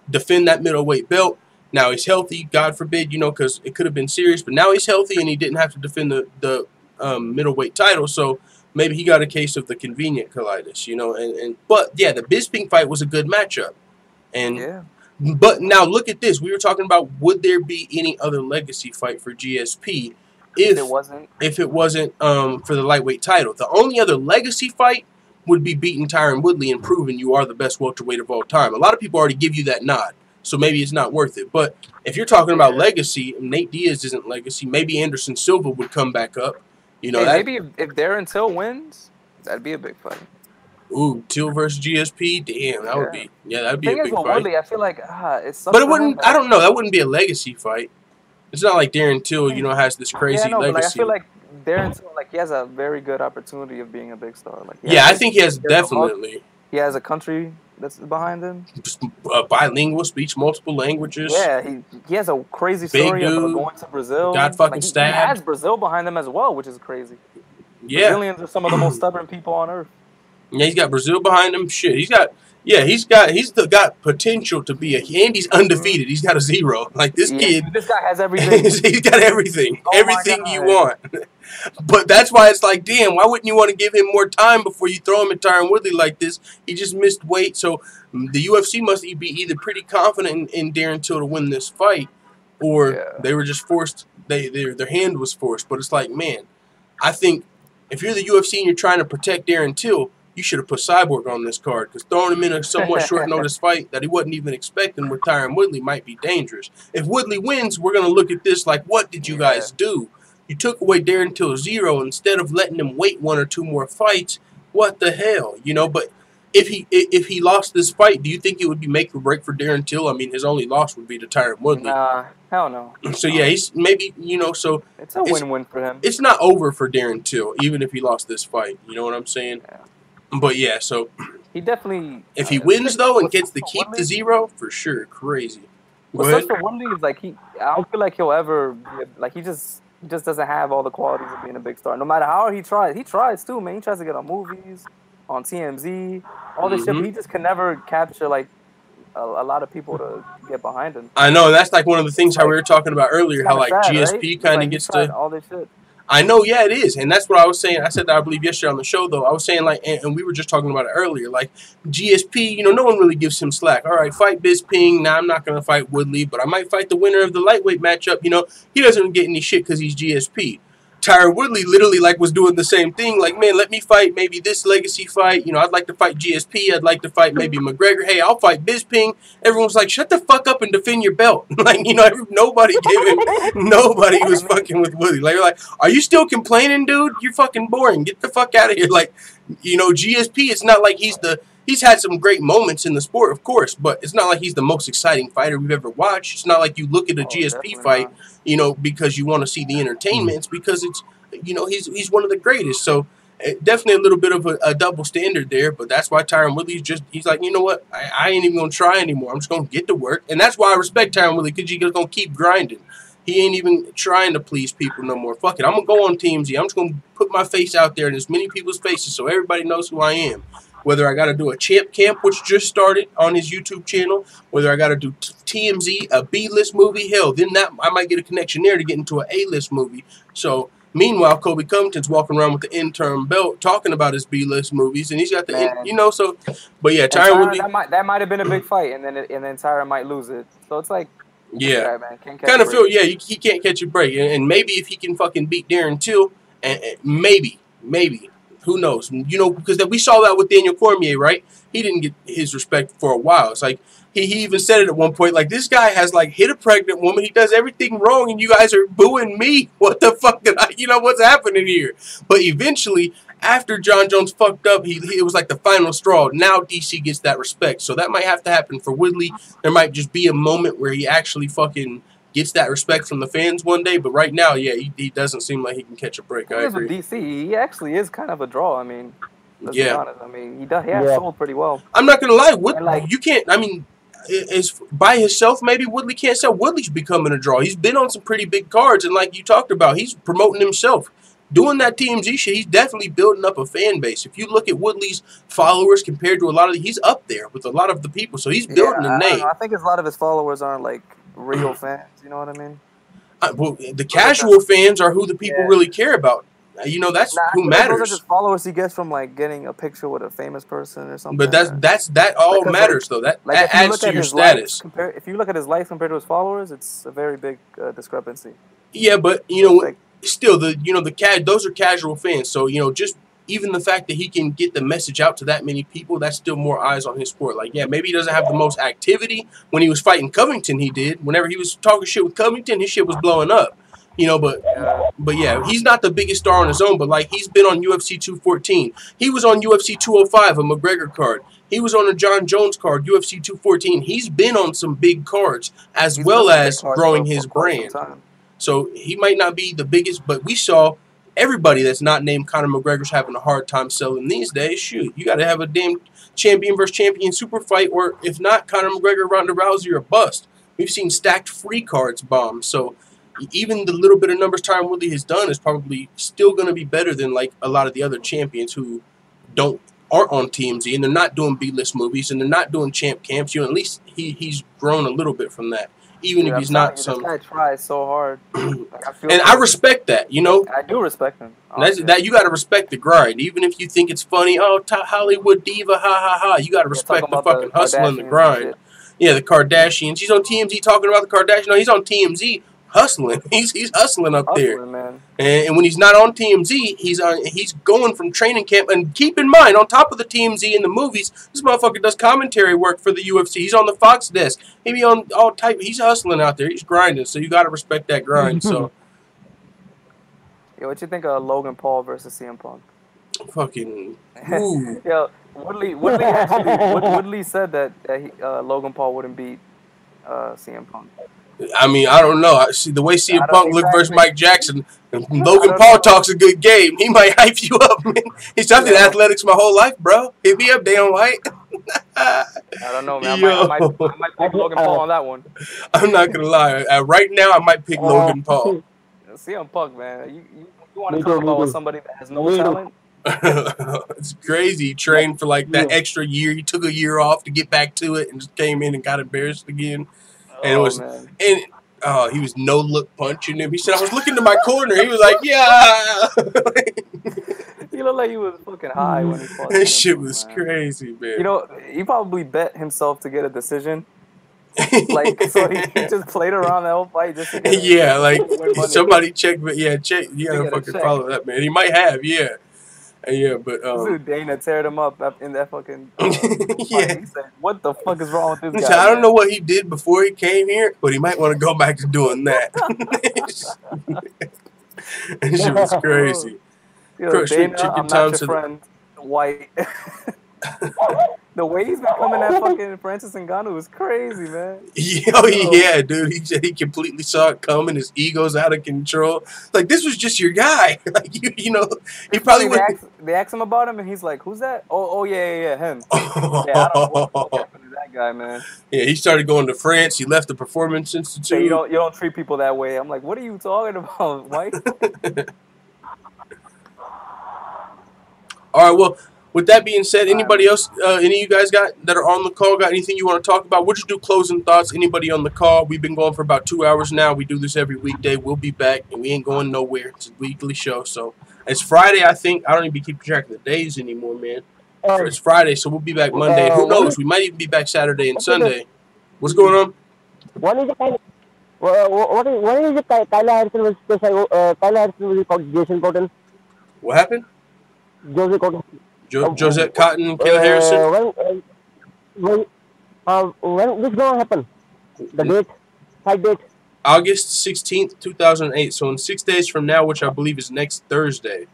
defend that middleweight belt. Now he's healthy, God forbid, because it could have been serious, but now he's healthy and he didn't have to defend the middleweight title, so maybe he got a case of the convenient colitis, but yeah, the Bisping fight was a good matchup. And But now look at this. We were talking about would there be any other legacy fight for GSP if it wasn't for the lightweight title. The only other legacy fight would be beating Tyron Woodley and proving you are the best welterweight of all time. A lot of people already give you that nod, so maybe it's not worth it. But if you're talking about legacy, Nate Diaz isn't legacy. Maybe Anderson Silva would come back up. Maybe if Darren Till wins, that'd be a big fight. Ooh, Till versus GSP, damn, that would be that'd be a big fight. Woodley, I feel like it's. But it wouldn't. I don't know. That wouldn't be a legacy fight. It's not like Darren Till, has this crazy legacy. But I feel like Darren Till, he has a very good opportunity of being a big star. I think he has definitely. He has a country that's behind him. Bilingual, speaks multiple languages. Yeah, he has a crazy story about going to Brazil. Got fucking stabbed. He has Brazil behind him as well, which is crazy. Yeah, Brazilians are some of the most stubborn people on earth. Yeah, he's got Brazil behind him. Shit, he's got potential to be and he's undefeated. He's got a 0. Like this kid. This guy has everything. He's got everything. Everything you want. But that's why it's like, damn, why wouldn't you want to give him more time before you throw him at Tyron Woodley like this? He just missed weight. So the UFC must be either pretty confident in Darren Till to win this fight, or they were just forced. Their hand was forced. But it's like, man, I think if you're the UFC and you're trying to protect Darren Till, you should have put Cyborg on this card, because throwing him in a somewhat short notice fight that he wasn't even expecting with Tyron Woodley might be dangerous. If Woodley wins, we're going to look at this like, what did you guys do? You took away Darren Till's 0 instead of letting him wait 1 or 2 more fights. What the hell? But if he lost this fight, do you think it would be make or break for Darren Till? I mean, his only loss would be to Tyron Woodley. Nah, hell no. So yeah, he's maybe, so it's a win-win for him. It's not over for Darren Till, even if he lost this fight. You know what I'm saying? Yeah. But yeah, so he definitely. If he wins though and gets to keep the 0, for sure, crazy. What's for Woodley is I don't feel like he'll ever he just doesn't have all the qualities of being a big star. No matter how hard he tries too, man. He tries to get on movies, on TMZ, all this shit. But he just can never capture a lot of people to get behind him. I know that's one of the things how we were talking about earlier. How GSP kind of gets to all this shit. I know, yeah, it is, and that's what I was saying. I said that I believe yesterday on the show, though. I was saying and we were just talking about it earlier. GSP, no one really gives him slack. All right, fight Bisping. Now I'm not gonna fight Woodley, but I might fight the winner of the lightweight matchup. He doesn't get any shit because he's GSP. Tyron Woodley literally was doing the same thing. Man, let me fight maybe this legacy fight. I'd like to fight GSP. I'd like to fight maybe McGregor. Hey, I'll fight Bisping. Everyone's like, shut the fuck up and defend your belt. Nobody was fucking with Woodley. You're like, are you still complaining, dude? You're fucking boring. Get the fuck out of here. GSP, it's not like he's had some great moments in the sport, of course, but it's not like he's the most exciting fighter we've ever watched. It's not like you look at a GSP fight, because you want to see the entertainment. It's because it's, he's one of the greatest. So definitely a little bit of a double standard there, but that's why Tyron Woodley he's like, you know what? I ain't even going to try anymore. I'm just going to get to work. And that's why I respect Tyron Woodley, because he's going to keep grinding. He ain't even trying to please people no more. Fuck it. I'm going to go on TMZ. I'm just going to put my face out there in as many people's faces so everybody knows who I am. Whether I got to do a champ camp, which just started on his YouTube channel, whether I got to do TMZ, a B-list movie, hell, then I might get a connection there to get into an A-list movie. So Meanwhile, Colby Covington's walking around with the interim belt, talking about his B-list movies, and he's got the, you know. So, but yeah, Tyron Woodley, that might have been a big fight, and then Tyron might lose it. So it's like, yeah, man, kind of feel, yeah, he can't catch a break, and maybe if he can fucking beat Darren Till, and maybe, who knows? You know, because we saw that with Daniel Cormier, right? He didn't get his respect for a while. It's like he even said it at one point, like, this guy has like hit a pregnant woman. He does everything wrong, and you guys are booing me. What the fuck did I? You know what's happening here? But eventually, after John Jones fucked up, it was like the final straw. Now DC gets that respect, so that might have to happen for Woodley. There might just be a moment where he actually fucking gets that respect from the fans one day. But right now, yeah, he doesn't seem like he can catch a break. I agree. With DC, he actually is kind of a draw. I mean, let's be honest. I mean, he has sold pretty well. I'm not gonna lie, Woodley, you can't. I mean, is by himself, maybe Woodley can't sell. Woodley's becoming a draw. He's been on some pretty big cards, and like you talked about, he's promoting himself. Doing that TMZ shit, he's definitely building up a fan base. If you look at Woodley's followers compared to a lot of he's up there with a lot of the people, so he's building a name. I think a lot of his followers aren't like real fans. You know what I mean? Well, the casual fans are who the people really care about. You know, that's who matters. Those are just followers he gets from like getting a picture with a famous person or something. But that all matters though. That adds to your status. If you look at his life compared to his followers, it's a very big discrepancy. Yeah, but you know, still those are casual fans. So you know, just even the fact that he can get the message out to that many people, that's still more eyes on his sport. Like, yeah, maybe he doesn't have the most activity. When he was fighting Covington, he did. Whenever he was talking shit with Covington, his shit was blowing up. You know, but yeah, he's not the biggest star on his own, but like he's been on UFC 214. He was on UFC 205, a McGregor card. He was on a John Jones card, UFC 214. He's been on some big cards as well as growing his brand. So he might not be the biggest, but we saw everybody that's not named Conor McGregor's having a hard time selling these days. Shoot, you got to have a damn champion versus champion super fight, or if not, Conor McGregor, Ronda Rousey, or bust. We've seen stacked free cards bomb. So even the little bit of numbers Tyron Woodley has done is probably still going to be better than like a lot of the other champions who aren't on TMZ, and they're not doing B-list movies, and they're not doing champ camps. You know, at least he's grown a little bit from that, even if he's not some. This guy tries so hard, I respect that. You know, I do respect him. That you got to respect the grind, even if you think it's funny. Oh, Hollywood diva, ha ha ha! You got to respect the fucking hustle and the grind. Yeah, the Kardashians. He's on TMZ talking about the Kardashians. No, he's on TMZ. Hustling, he's hustling up there, man. And when he's not on TMZ, he's going from training camp. And keep in mind, on top of the TMZ and the movies, this motherfucker does commentary work for the UFC. He's on the Fox desk. He be on all type. He's hustling out there. He's grinding. So you got to respect that grind. So, yeah, what you think of Logan Paul versus CM Punk? Fucking. Yo, Woodley said that Logan Paul wouldn't beat CM Punk. I mean, I don't know. I see the way CM Punk looked versus Mike Jackson. Logan Paul talks a good game. He might hype you up, man. He's talking athletics my whole life, bro. Hit me up, Dan White. I don't know, man. I might pick Logan Paul on that one. I'm not gonna lie. Right now, I might pick Logan Paul. CM Punk, man. You want to talk about with somebody that has no talent? It's crazy. He trained for like that extra year. He took a year off to get back to it and just came in and got embarrassed again. And it was, he was no look punching him. He said, I was looking to my corner. He was like, yeah. He looked like he was fucking high when he fought. That shit was crazy, man. You know, he probably bet himself to get a decision. Like, so he just played around the whole fight just to get like somebody check. You gotta fucking follow that, man. He might have, yeah, but dude, Dana teared him up in that fucking He said, "What the fuck is wrong with this guy?" Said, I don't know what he did before he came here, but he might want to go back to doing that. That shit was crazy. Yo, Dana, I'm not your friend, White. The way he's been coming at fucking Francis Ngannou is crazy, man. Yeah, dude. He said he completely saw it coming. His ego's out of control. Like, this was just your guy. Like, you know, he probably would. They asked him about him, and he's like, "Who's that?" Oh, yeah, him. Yeah, I don't know what happened to that guy, man. Yeah, he started going to France. He left the Performance Institute. So you don't treat people that way. I'm like, what are you talking about, White? All right, well. with that being said, anybody else, any of you guys that are on the call, got anything you want to talk about? We'll just do closing thoughts. Anybody on the call? We've been going for about 2 hours now. We do this every weekday. We'll be back, and we ain't going nowhere. It's a weekly show, so it's Friday. I think I don't even keep track of the days anymore, man. It's Friday, so we'll be back Monday. Who knows? We might even be back Saturday and Sunday. What's going on? What is the Kyla Harrison versus Kyla Harrison versus Jason Cotton? What happened? Jose Cotton. Josette Cotton and Kayla Harrison? When this gonna happen? The date? Fight date? August 16th, 2008. So in 6 days from now, which I believe is next Thursday.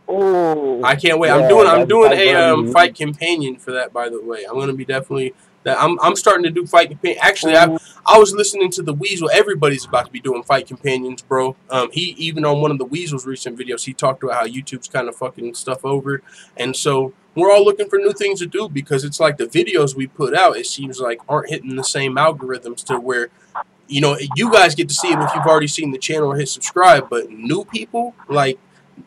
Oh, I can't wait. I'm doing a fight companion for that, by the way. I'm gonna be definitely that. I'm starting to do fight companion. Actually, I was listening to the Weasel. Everybody's about to be doing fight companions, bro. He even on one of the Weasel's recent videos, he talked about how YouTube's kind of fucking stuff over, and so we're all looking for new things to do because it's like the videos we put out, it seems like aren't hitting the same algorithms to where, you know, you guys get to see it if you've already seen the channel or hit subscribe, but new people, like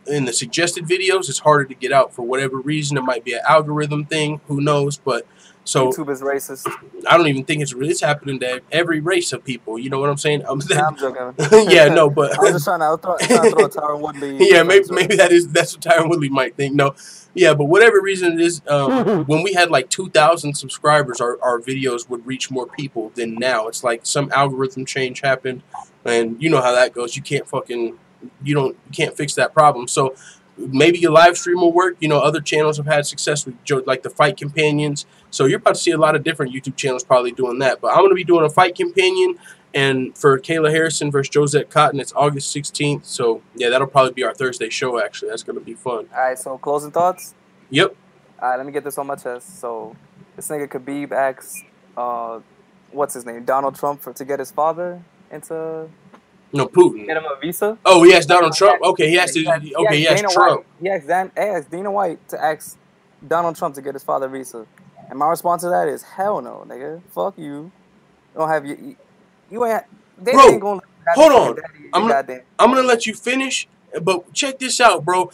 in the suggested videos, it's harder to get out for whatever reason. It might be an algorithm thing, who knows, but so YouTube is racist. I don't even think it's happening to every race of people. You know what I'm saying? I'm joking. Yeah, no, but I was just trying to throw a Tyron Woodley. Yeah, maybe that's what Tyron Woodley might think. No, yeah, but whatever reason it is, when we had like 2,000 subscribers, our videos would reach more people than now. It's like some algorithm change happened, and you know how that goes. You can't can't fix that problem. So maybe your live stream will work. You know, other channels have had success with like the fight companions. So you're about to see a lot of different YouTube channels probably doing that. But I'm going to be doing a fight companion, and for Kayla Harrison versus Josette Cotton, it's August 16th. So yeah, that'll probably be our Thursday show. Actually, that's going to be fun. All right. So closing thoughts. Yep. All right. Let me get this on my chest. So this nigga Khabib asked, what's his name, Donald Trump to get his father into. No, Putin. Get him a visa. Oh, he asked Donald Trump. Okay, he asked. Okay, he asked Trump. He asked Dana White to ask Donald Trump to get his father a visa, and my response to that is hell no, nigga. Fuck you. You don't have you ain't. They bro, ain't gonna hold on. I'm gonna let you finish, but check this out, bro.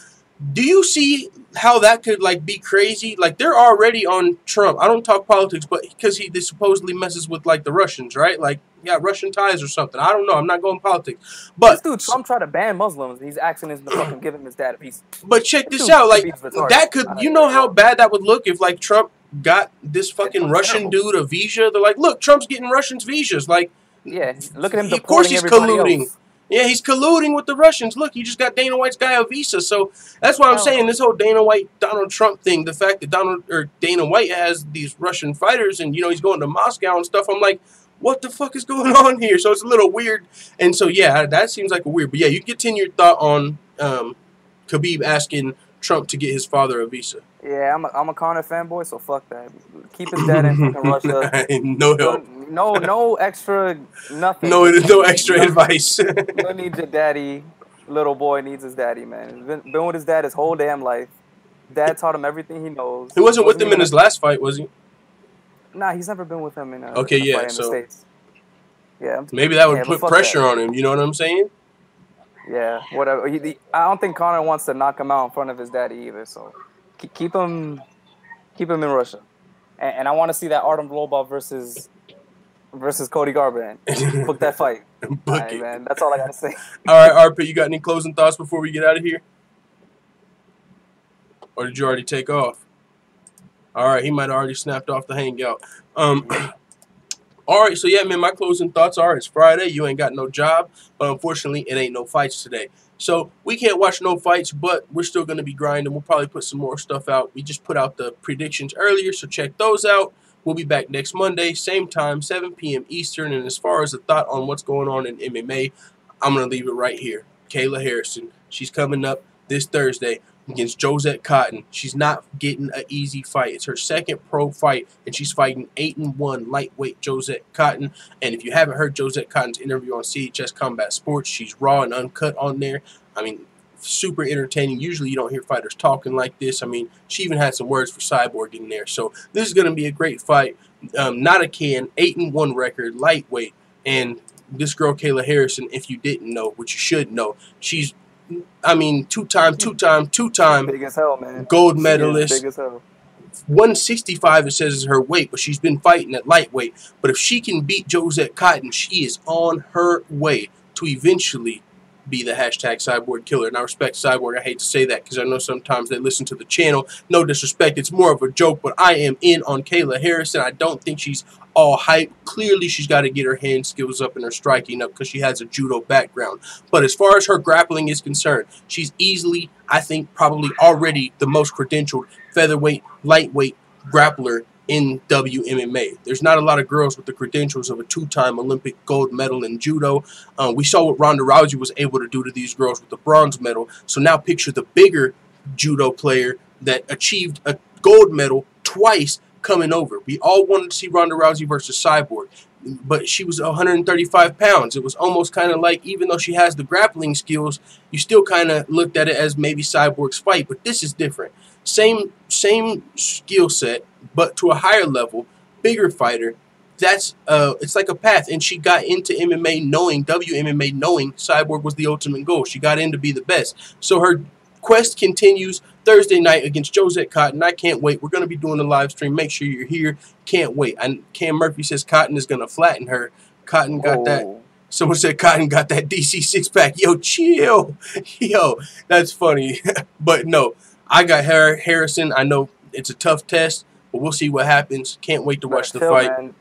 Do you see how that could like be crazy? Like they're already on Trump. I don't talk politics, but because he supposedly messes with like the Russians, right? Like yeah, Russian ties or something. I don't know. I'm not going politics. But this dude Trump tried to ban Muslims. He's asking his fucking give him his dad a piece. But check this out. Like that could, you know how bad that would look if like Trump got this fucking Russian dude a visa. They're like, look, Trump's getting Russians visas. Like, yeah, look at him. Of course he's colluding. Else. Yeah, he's colluding with the Russians. Look, he just got Dana White's guy a visa. So that's why I'm saying this whole Dana White, Donald Trump thing, the fact that Dana White has these Russian fighters and, you know, he's going to Moscow and stuff. I'm like, what the fuck is going on here? So it's a little weird. And so, yeah, that seems like a weird. But, yeah, you continue your thought on Khabib asking Trump to get his father a visa. Yeah, I'm a Conor fanboy, so fuck that. Keep his dad in fucking Russia. No help. No extra nothing. No extra advice. You don't need your daddy. Little boy needs his daddy, man. He's been with his dad his whole damn life. Dad taught him everything he knows. He wasn't with him in his last fight, was he? Nah, he's never been with him in okay, yeah, in so the States. Yeah, maybe that would put pressure on him. You know what I'm saying? Yeah, whatever. I don't think Conor wants to knock him out in front of his daddy either. So keep him in Russia, and I want to see that Artem Lobov versus Cody Garbrandt. Book that fight. Book it, man. That's all I gotta say. All right, RP, you got any closing thoughts before we get out of here? Or did you already take off? All right, he might have already snapped off the hangout. All right, so yeah, man, my closing thoughts are it's Friday. You ain't got no job, but unfortunately, it ain't no fights today. So we can't watch no fights, but we're still going to be grinding. We'll probably put some more stuff out. We just put out the predictions earlier, so check those out. We'll be back next Monday, same time, 7 p.m. Eastern. And as far as a thought on what's going on in MMA, I'm going to leave it right here. Kayla Harrison, she's coming up this Thursday against Josette Cotton. She's not getting an easy fight. It's her second pro fight, and she's fighting 8-1 lightweight Josette Cotton. And if you haven't heard Josette Cotton's interview on CHS Combat Sports, she's raw and uncut on there. I mean, super entertaining. Usually you don't hear fighters talking like this. I mean, she even had some words for Cyborg in there. So this is going to be a great fight. Not a can, 8-1 record, lightweight. And this girl, Kayla Harrison, if you didn't know, which you should know, she's I mean, two-time Big as hell, man. gold She is medalist. big as hell. 165, it says, is her weight, but she's been fighting at lightweight. But if she can beat Josette Cotton, she is on her way to eventually be the hashtag Cyborg killer. And I respect Cyborg. I hate to say that because I know sometimes they listen to the channel. No disrespect. It's more of a joke, but I am in on Kayla Harrison. I don't think she's all hype. Clearly, she's got to get her hand skills up and her striking up because she has a judo background. But as far as her grappling is concerned, she's easily, I think, probably already the most credentialed featherweight, lightweight grappler in WMMA. There's not a lot of girls with the credentials of a two-time Olympic gold medal in judo. We saw what Ronda Rousey was able to do to these girls with the bronze medal. So now picture the bigger judo player that achieved a gold medal twice coming over. We all wanted to see Ronda Rousey versus Cyborg, but she was 135 pounds. It was almost kind of like, even though she has the grappling skills, you still kind of looked at it as maybe Cyborg's fight, but this is different. Same skill set, but to a higher level, bigger fighter. That's it's like a path, and she got into MMA knowing, WMMA knowing Cyborg was the ultimate goal. She got in to be the best. So her quest continues Thursday night against Josette Cotton. I can't wait. We're going to be doing a live stream. Make sure you're here. Can't wait. And Cam Murphy says Cotton is going to flatten her. Cotton got that. Someone said Cotton got that DC six-pack. Yo, chill. Yo, that's funny. But no, I got Harrison. I know it's a tough test, but we'll see what happens. Can't wait to watch the fight. Man.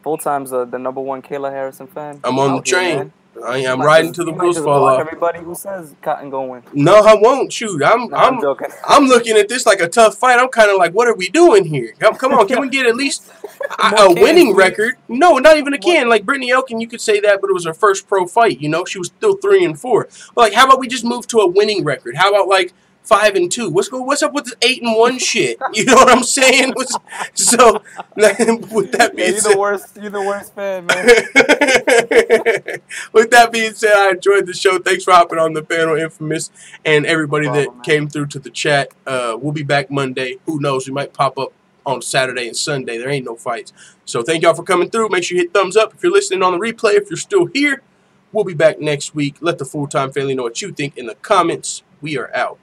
Full-time's the #1 Kayla Harrison fan. I'm on the train. I'm riding till the wheels fall off. Everybody who says Cotton gonna win. No, I won't. Shoot, I'm joking. I'm looking at this like a tough fight. I'm kind of like, what are we doing here? Come on, can we get at least a winning record? No, not even a can. Like Brittany Elkin, you could say that, but it was her first pro fight. You know, she was still 3-4. Like, how about we just move to a winning record? How about like 5-2? What's up with the 8-1 shit? You know what I'm saying? So with that being said, you're the worst fan, man. With that being said, I enjoyed the show. Thanks for hopping on the panel, Infamous, and everybody that came through to the chat. We'll be back Monday. Who knows? We might pop up on Saturday and Sunday. There ain't no fights. So thank y'all for coming through. Make sure you hit thumbs up if you're listening on the replay. If you're still here, we'll be back next week. Let the full-time family know what you think in the comments. We are out.